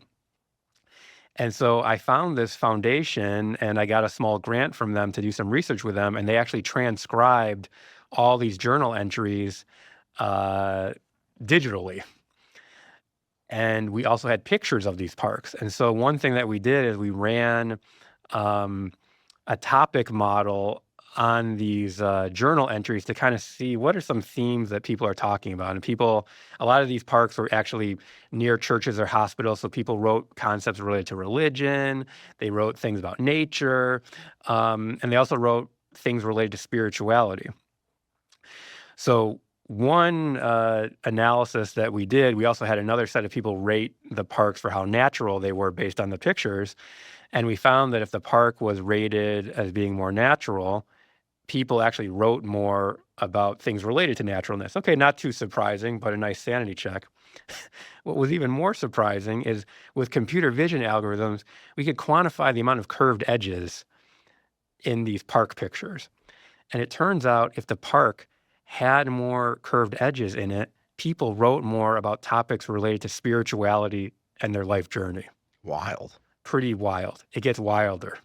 And so I found this foundation and I got a small grant from them to do some research with them. And they actually transcribed all these journal entries digitally. And we also had pictures of these parks. And so one thing that we did is we ran a topic model on these journal entries to kind of see what are some themes that people are talking about. And a lot of these parks were actually near churches or hospitals, so people wrote concepts related to religion, they wrote things about nature, and they also wrote things related to spirituality. So one analysis that we did, we also had another set of people rate the parks for how natural they were based on the pictures. And we found that if the park was rated as being more natural, people actually wrote more about things related to naturalness. Okay, not too surprising, but a nice sanity check. What was even more surprising is with computer vision algorithms, we could quantify the amount of curved edges in these park pictures. And it turns out if the park had more curved edges in it, people wrote more about topics related to spirituality and their life journey. Wild. Pretty wild. It gets wilder.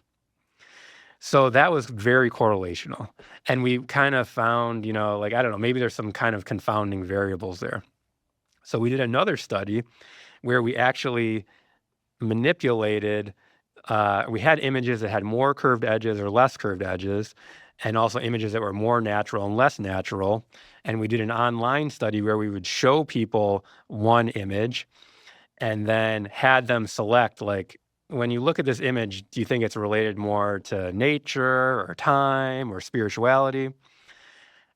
So that was very correlational. And we kind of found, I don't know, maybe there's some kind of confounding variables there. So we did another study where we actually manipulated, we had images that had more curved edges or less curved edges, and also images that were more natural and less natural. And we did an online study where we would show people one image and then had them select, like, when you look at this image, do you think it's related more to nature or time or spirituality?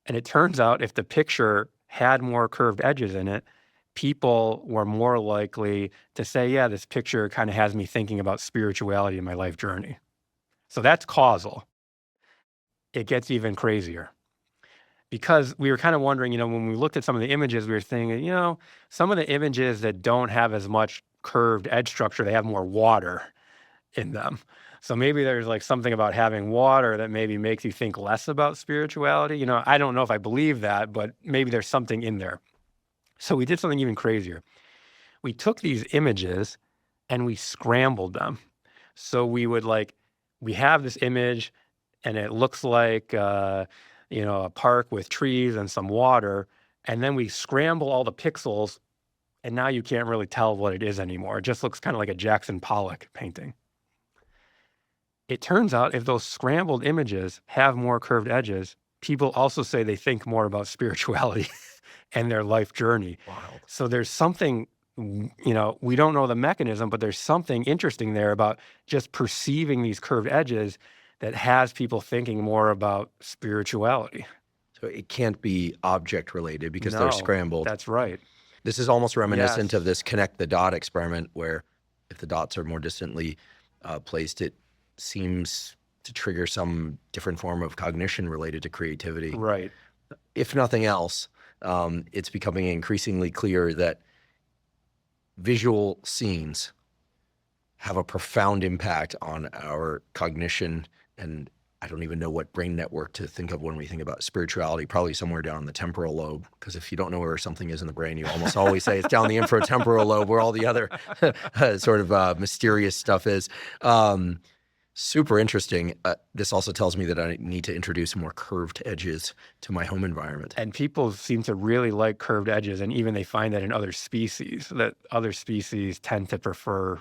And it turns out if the picture had more curved edges in it, people were more likely to say, yeah, this picture kind of has me thinking about spirituality in my life journey. So that's causal. It gets even crazier. Because we were kind of wondering, when we looked at some of the images, we were thinking, some of the images that don't have as much curved edge structure, they have more water in them. So maybe there's like something about having water that maybe makes you think less about spirituality. I don't know if I believe that, but maybe there's something in there. So we did something even crazier. We took these images and we scrambled them. So we have this image and it looks like, a park with trees and some water. And then we scramble all the pixels and now you can't really tell what it is anymore. It just looks kind of like a Jackson Pollock painting. It turns out if those scrambled images have more curved edges, people also say they think more about spirituality and their life journey. Wild. So there's something, we don't know the mechanism, but there's something interesting there about just perceiving these curved edges that has people thinking more about spirituality. So it can't be object related because they're scrambled. That's right. This is almost reminiscent of this connect the dot experiment where if the dots are more distantly placed, it seems to trigger some different form of cognition related to creativity. Right. If nothing else, it's becoming increasingly clear that visual scenes have a profound impact on our cognition, and I don't even know what brain network to think of when we think about spirituality, probably somewhere down the temporal lobe, because if you don't know where something is in the brain, you almost always say it's down the infratemporal lobe where all the other sort of mysterious stuff is. Super interesting. This also tells me that I need to introduce more curved edges to my home environment. And people seem to really like curved edges, and even they find that in other species, that other species tend to prefer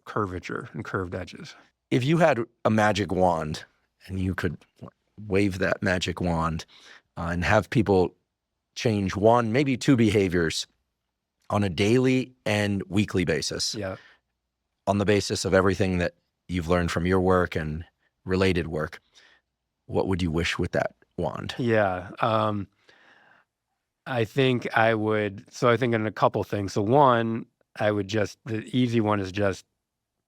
curvature and curved edges. If you had a magic wand and you could wave that magic wand and have people change one, maybe two behaviors on a daily and weekly basis, on the basis of everything that you've learned from your work and related work, what would you wish with that wand? Yeah. I think I think in a couple things. So one, the easy one is just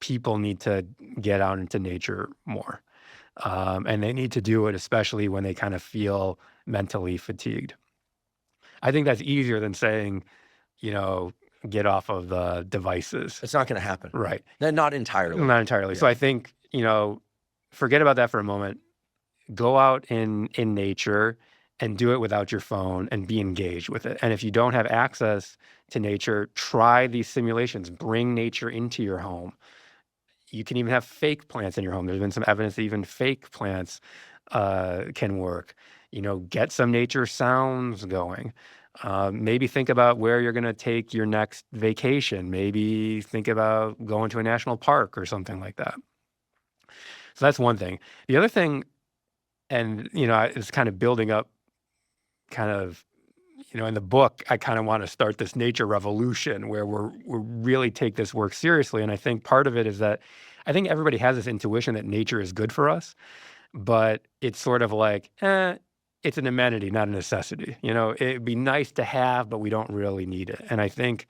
people need to get out into nature more. And they need to do it, especially when they kind of feel mentally fatigued. I think that's easier than saying, get off of the devices. It's not going to happen. Right. Not entirely. Not entirely. Yeah. So I think, forget about that for a moment. Go out in nature and do it without your phone and be engaged with it. And if you don't have access to nature, try these simulations. Bring nature into your home. You can even have fake plants in your home. There's been some evidence that even fake plants can work. Get some nature sounds going. Maybe think about where you're going to take your next vacation. Maybe think about going to a national park or something like that. So that's one thing. The other thing, and it's kind of building up in the book, I kind of want to start this nature revolution where we're really take this work seriously. And I think part of it is that I think everybody has this intuition that nature is good for us, but it's sort of like, it's an amenity, not a necessity. It'd be nice to have, but we don't really need it. And I think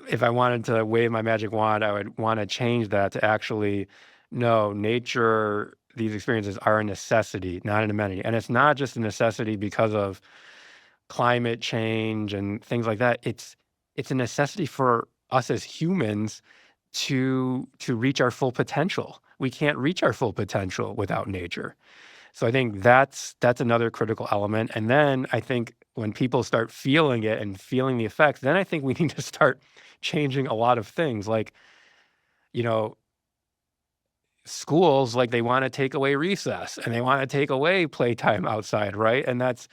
if I wanted to wave my magic wand, I would want to change that to actually, no, nature, these experiences are a necessity, not an amenity. And it's not just a necessity because of climate change and things like that. It's a necessity for us as humans to reach our full potential. We can't reach our full potential without nature. So I think that's another critical element. And then I think when people start feeling it and feeling the effects, then I think we need to start changing a lot of things. Like, schools, like they want to take away recess and they want to take away playtime outside, right? And that's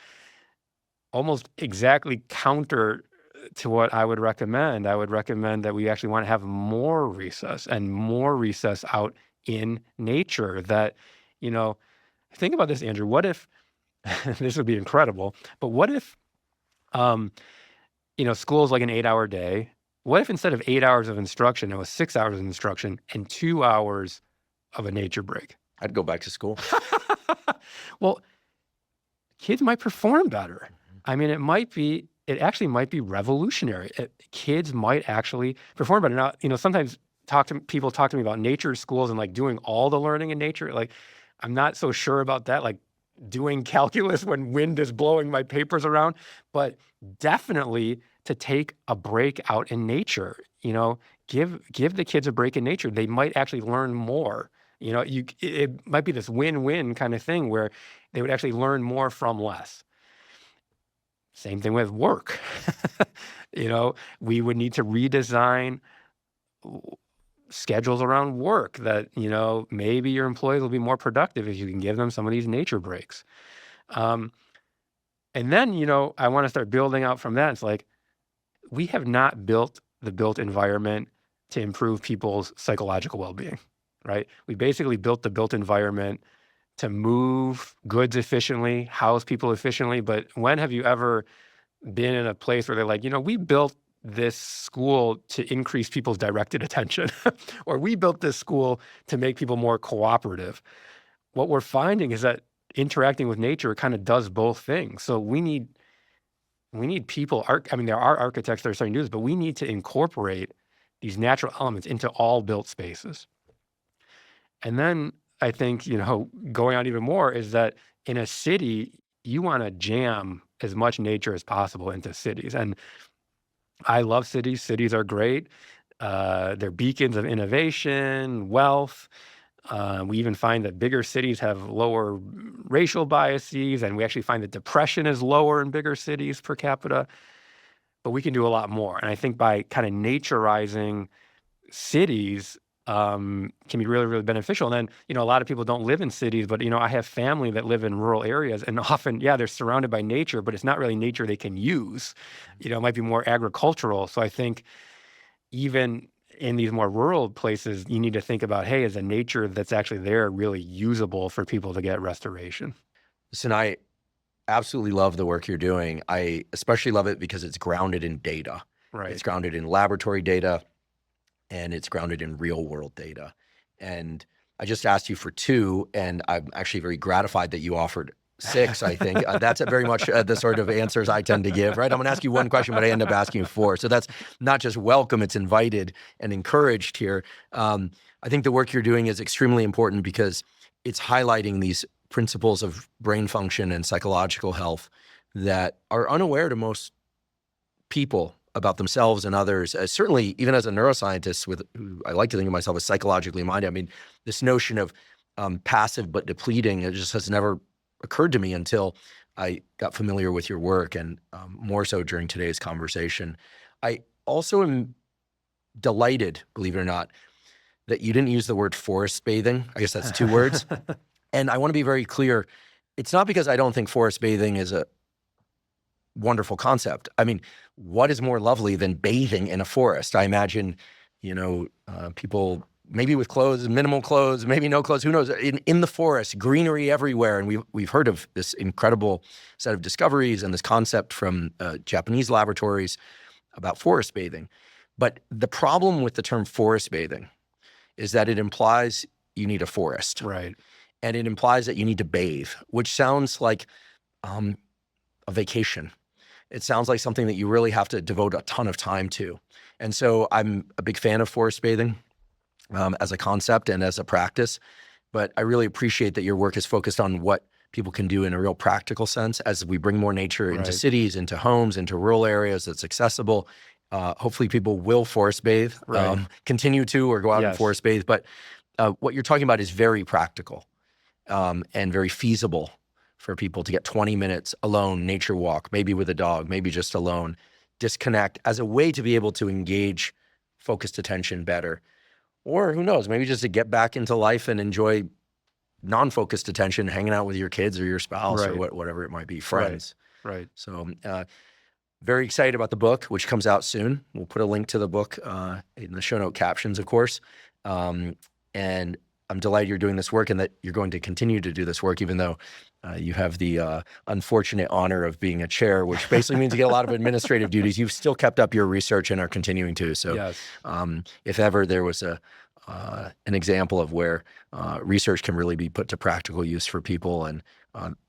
almost exactly counter to what I would recommend. I would recommend that we actually want to have more recess and more recess out in nature. That, think about this, Andrew. What if, this would be incredible, but what if, school's like an 8-hour day. What if instead of 8 hours of instruction, it was 6 hours of instruction and 2 hours of a nature break? I'd go back to school. Well, kids might perform better. I mean, it actually might be revolutionary. Kids might actually perform better. Now, sometimes people talk to me about nature schools and like doing all the learning in nature. Like, I'm not so sure about that. Like doing calculus when wind is blowing my papers around, but definitely to take a break out in nature. Give the kids a break in nature. They might actually learn more. It might be this win-win kind of thing where they would actually learn more from less. Same thing with work. We would need to redesign schedules around work that, maybe your employees will be more productive if you can give them some of these nature breaks. And then, I want to start building out from that. It's like, we have not built the built environment to improve people's psychological well-being, right? We basically built the built environment to move goods efficiently, house people efficiently. But when have you ever been in a place where they're like, we built this school to increase people's directed attention, or we built this school to make people more cooperative? What we're finding is that interacting with nature kind of does both things. So we need people, there are architects that are starting to do this, but we need to incorporate these natural elements into all built spaces. And then I think, going on even more is that in a city, you want to jam as much nature as possible into cities. And I love cities. Cities are great. They're beacons of innovation, wealth. We even find that bigger cities have lower racial biases, and we actually find that depression is lower in bigger cities per capita. But we can do a lot more. And I think by kind of naturizing cities, can be really, really beneficial. And then, a lot of people don't live in cities, but, I have family that live in rural areas, and often, they're surrounded by nature, but it's not really nature they can use. It might be more agricultural. So I think even in these more rural places, you need to think about, hey, is the nature that's actually there really usable for people to get restoration? Listen, I absolutely love the work you're doing. I especially love it because it's grounded in data. Right. It's grounded in laboratory data. and it's grounded in real world data. And I just asked you for 2, and I'm actually very gratified that you offered 6, I think. That's very much the sort of answers I tend to give, right? I'm going to ask you one question, but I end up asking you 4. So that's not just welcome, it's invited and encouraged here. I think the work you're doing is extremely important because it's highlighting these principles of brain function and psychological health that are unaware to most people about themselves and others. Certainly, even as a neuroscientist, who I like to think of myself as psychologically minded, I mean, this notion of passive but depleting, it just has never occurred to me until I got familiar with your work, and more so during today's conversation. I also am delighted, believe it or not, that you didn't use the word forest bathing. I guess that's 2 words. And I want to be very clear. It's not because I don't think forest bathing is a wonderful concept. I mean, what is more lovely than bathing in a forest? I imagine, people maybe with clothes, minimal clothes, maybe no clothes, who knows, in the forest, greenery everywhere. And we've heard of this incredible set of discoveries and this concept from Japanese laboratories about forest bathing. But the problem with the term forest bathing is that it implies you need a forest. Right. And it implies that you need to bathe, which sounds like a vacation. It sounds like something that you really have to devote a ton of time to. And so I'm a big fan of forest bathing as a concept and as a practice. But I really appreciate that your work is focused on what people can do in a real practical sense as we bring more nature into cities, into homes, into rural areas that's accessible. Hopefully people will forest bathe, continue to, or go out and forest bathe. But what you're talking about is very practical and very feasible for people to get 20 minutes alone, nature walk, maybe with a dog, maybe just alone, disconnect as a way to be able to engage focused attention better. Or who knows, maybe just to get back into life and enjoy non-focused attention, hanging out with your kids or your spouse or whatever it might be, friends. Right. So very excited about the book, which comes out soon. We'll put a link to the book in the show note captions, of course. And I'm delighted you're doing this work and that you're going to continue to do this work, even though you have the unfortunate honor of being a chair, which basically means you get a lot of administrative duties. You've still kept up your research and are continuing to. So if ever there was an example of where research can really be put to practical use for people, and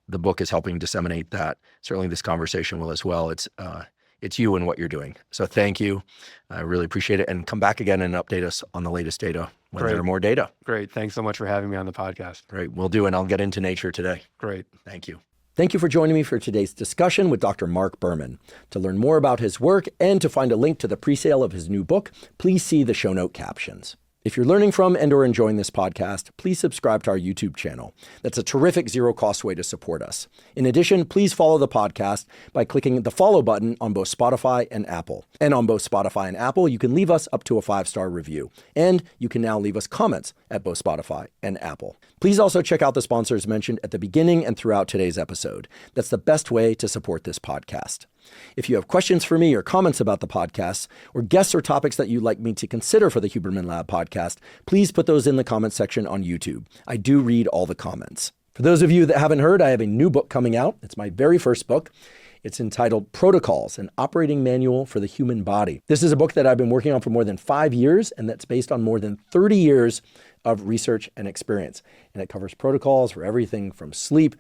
the book is helping disseminate that, certainly this conversation will as well. It's you and what you're doing. So thank you. I really appreciate it. And come back again and update us on the latest data when there are more data. Great. Thanks so much for having me on the podcast. Great. We'll do. And I'll get into nature today. Great. Thank you. Thank you for joining me for today's discussion with Dr. Marc Berman. To learn more about his work and to find a link to the presale of his new book, please see the show note captions. If you're learning from and or enjoying this podcast, please subscribe to our YouTube channel. That's a terrific zero-cost way to support us. In addition, please follow the podcast by clicking the follow button on both Spotify and Apple. And on both Spotify and Apple, you can leave us up to a 5-star review. And you can now leave us comments at both Spotify and Apple. Please also check out the sponsors mentioned at the beginning and throughout today's episode. That's the best way to support this podcast. If you have questions for me or comments about the podcast, or guests or topics that you'd like me to consider for the Huberman Lab podcast, please put those in the comments section on YouTube. I do read all the comments. For those of you that haven't heard, I have a new book coming out. It's my very first book. It's entitled Protocols, an Operating Manual for the Human Body. This is a book that I've been working on for more than 5 years, and that's based on more than 30 years of research and experience. And it covers protocols for everything from sleep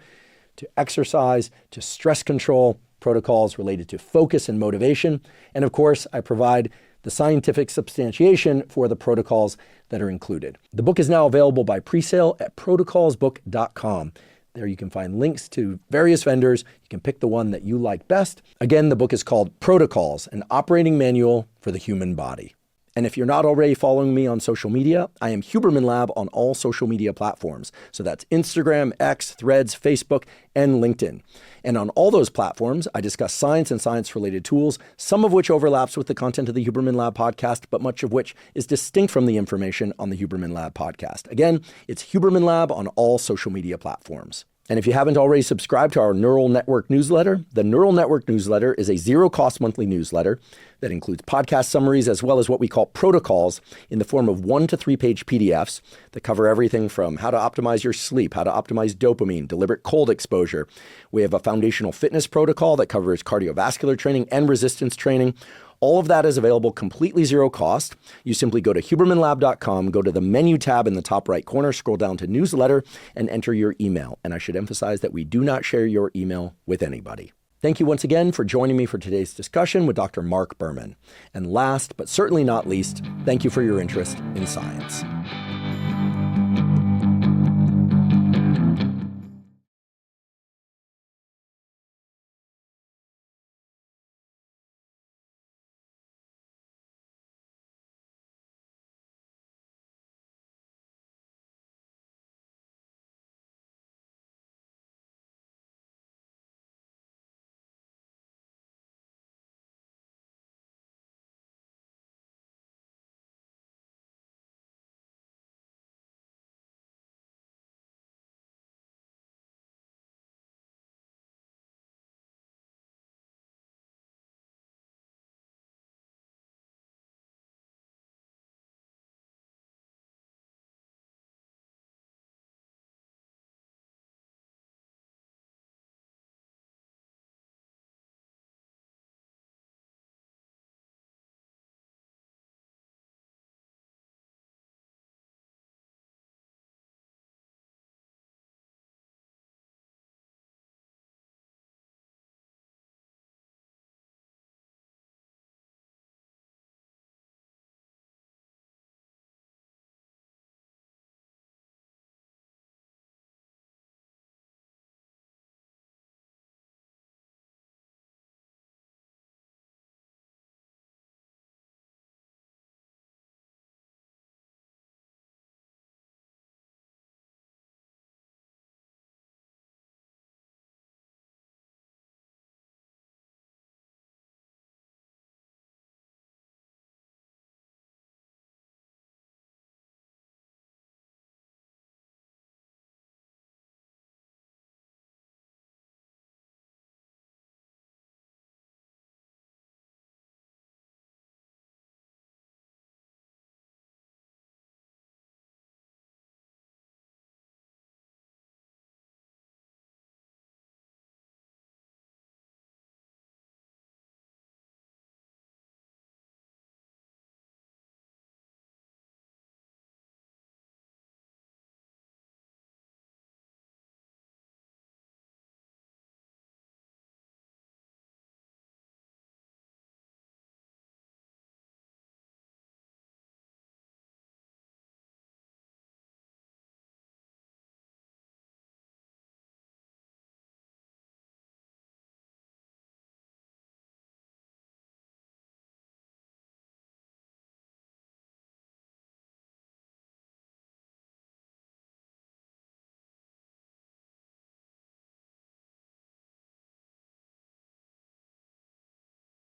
to exercise to stress control, protocols related to focus and motivation. And of course, I provide the scientific substantiation for the protocols that are included. The book is now available by presale at protocolsbook.com. There you can find links to various vendors. You can pick the one that you like best. Again, the book is called Protocols, an Operating Manual for the Human Body. And if you're not already following me on social media, I am Huberman Lab on all social media platforms. So that's Instagram, X, Threads, Facebook, and LinkedIn. And on all those platforms, I discuss science and science-related tools, some of which overlaps with the content of the Huberman Lab podcast, but much of which is distinct from the information on the Huberman Lab podcast. Again, it's Huberman Lab on all social media platforms. And if you haven't already subscribed to our Neural Network newsletter, the Neural Network newsletter is a zero-cost monthly newsletter that includes podcast summaries as well as what we call protocols in the form of 1 to 3 page PDFs that cover everything from how to optimize your sleep, how to optimize dopamine, deliberate cold exposure. We have a foundational fitness protocol that covers cardiovascular training and resistance training, All of that is available completely zero cost. You simply go to hubermanlab.com, go to the menu tab in the top right corner, scroll down to newsletter, and enter your email. And I should emphasize that we do not share your email with anybody. Thank you once again for joining me for today's discussion with Dr. Marc Berman. And last, but certainly not least, thank you for your interest in science.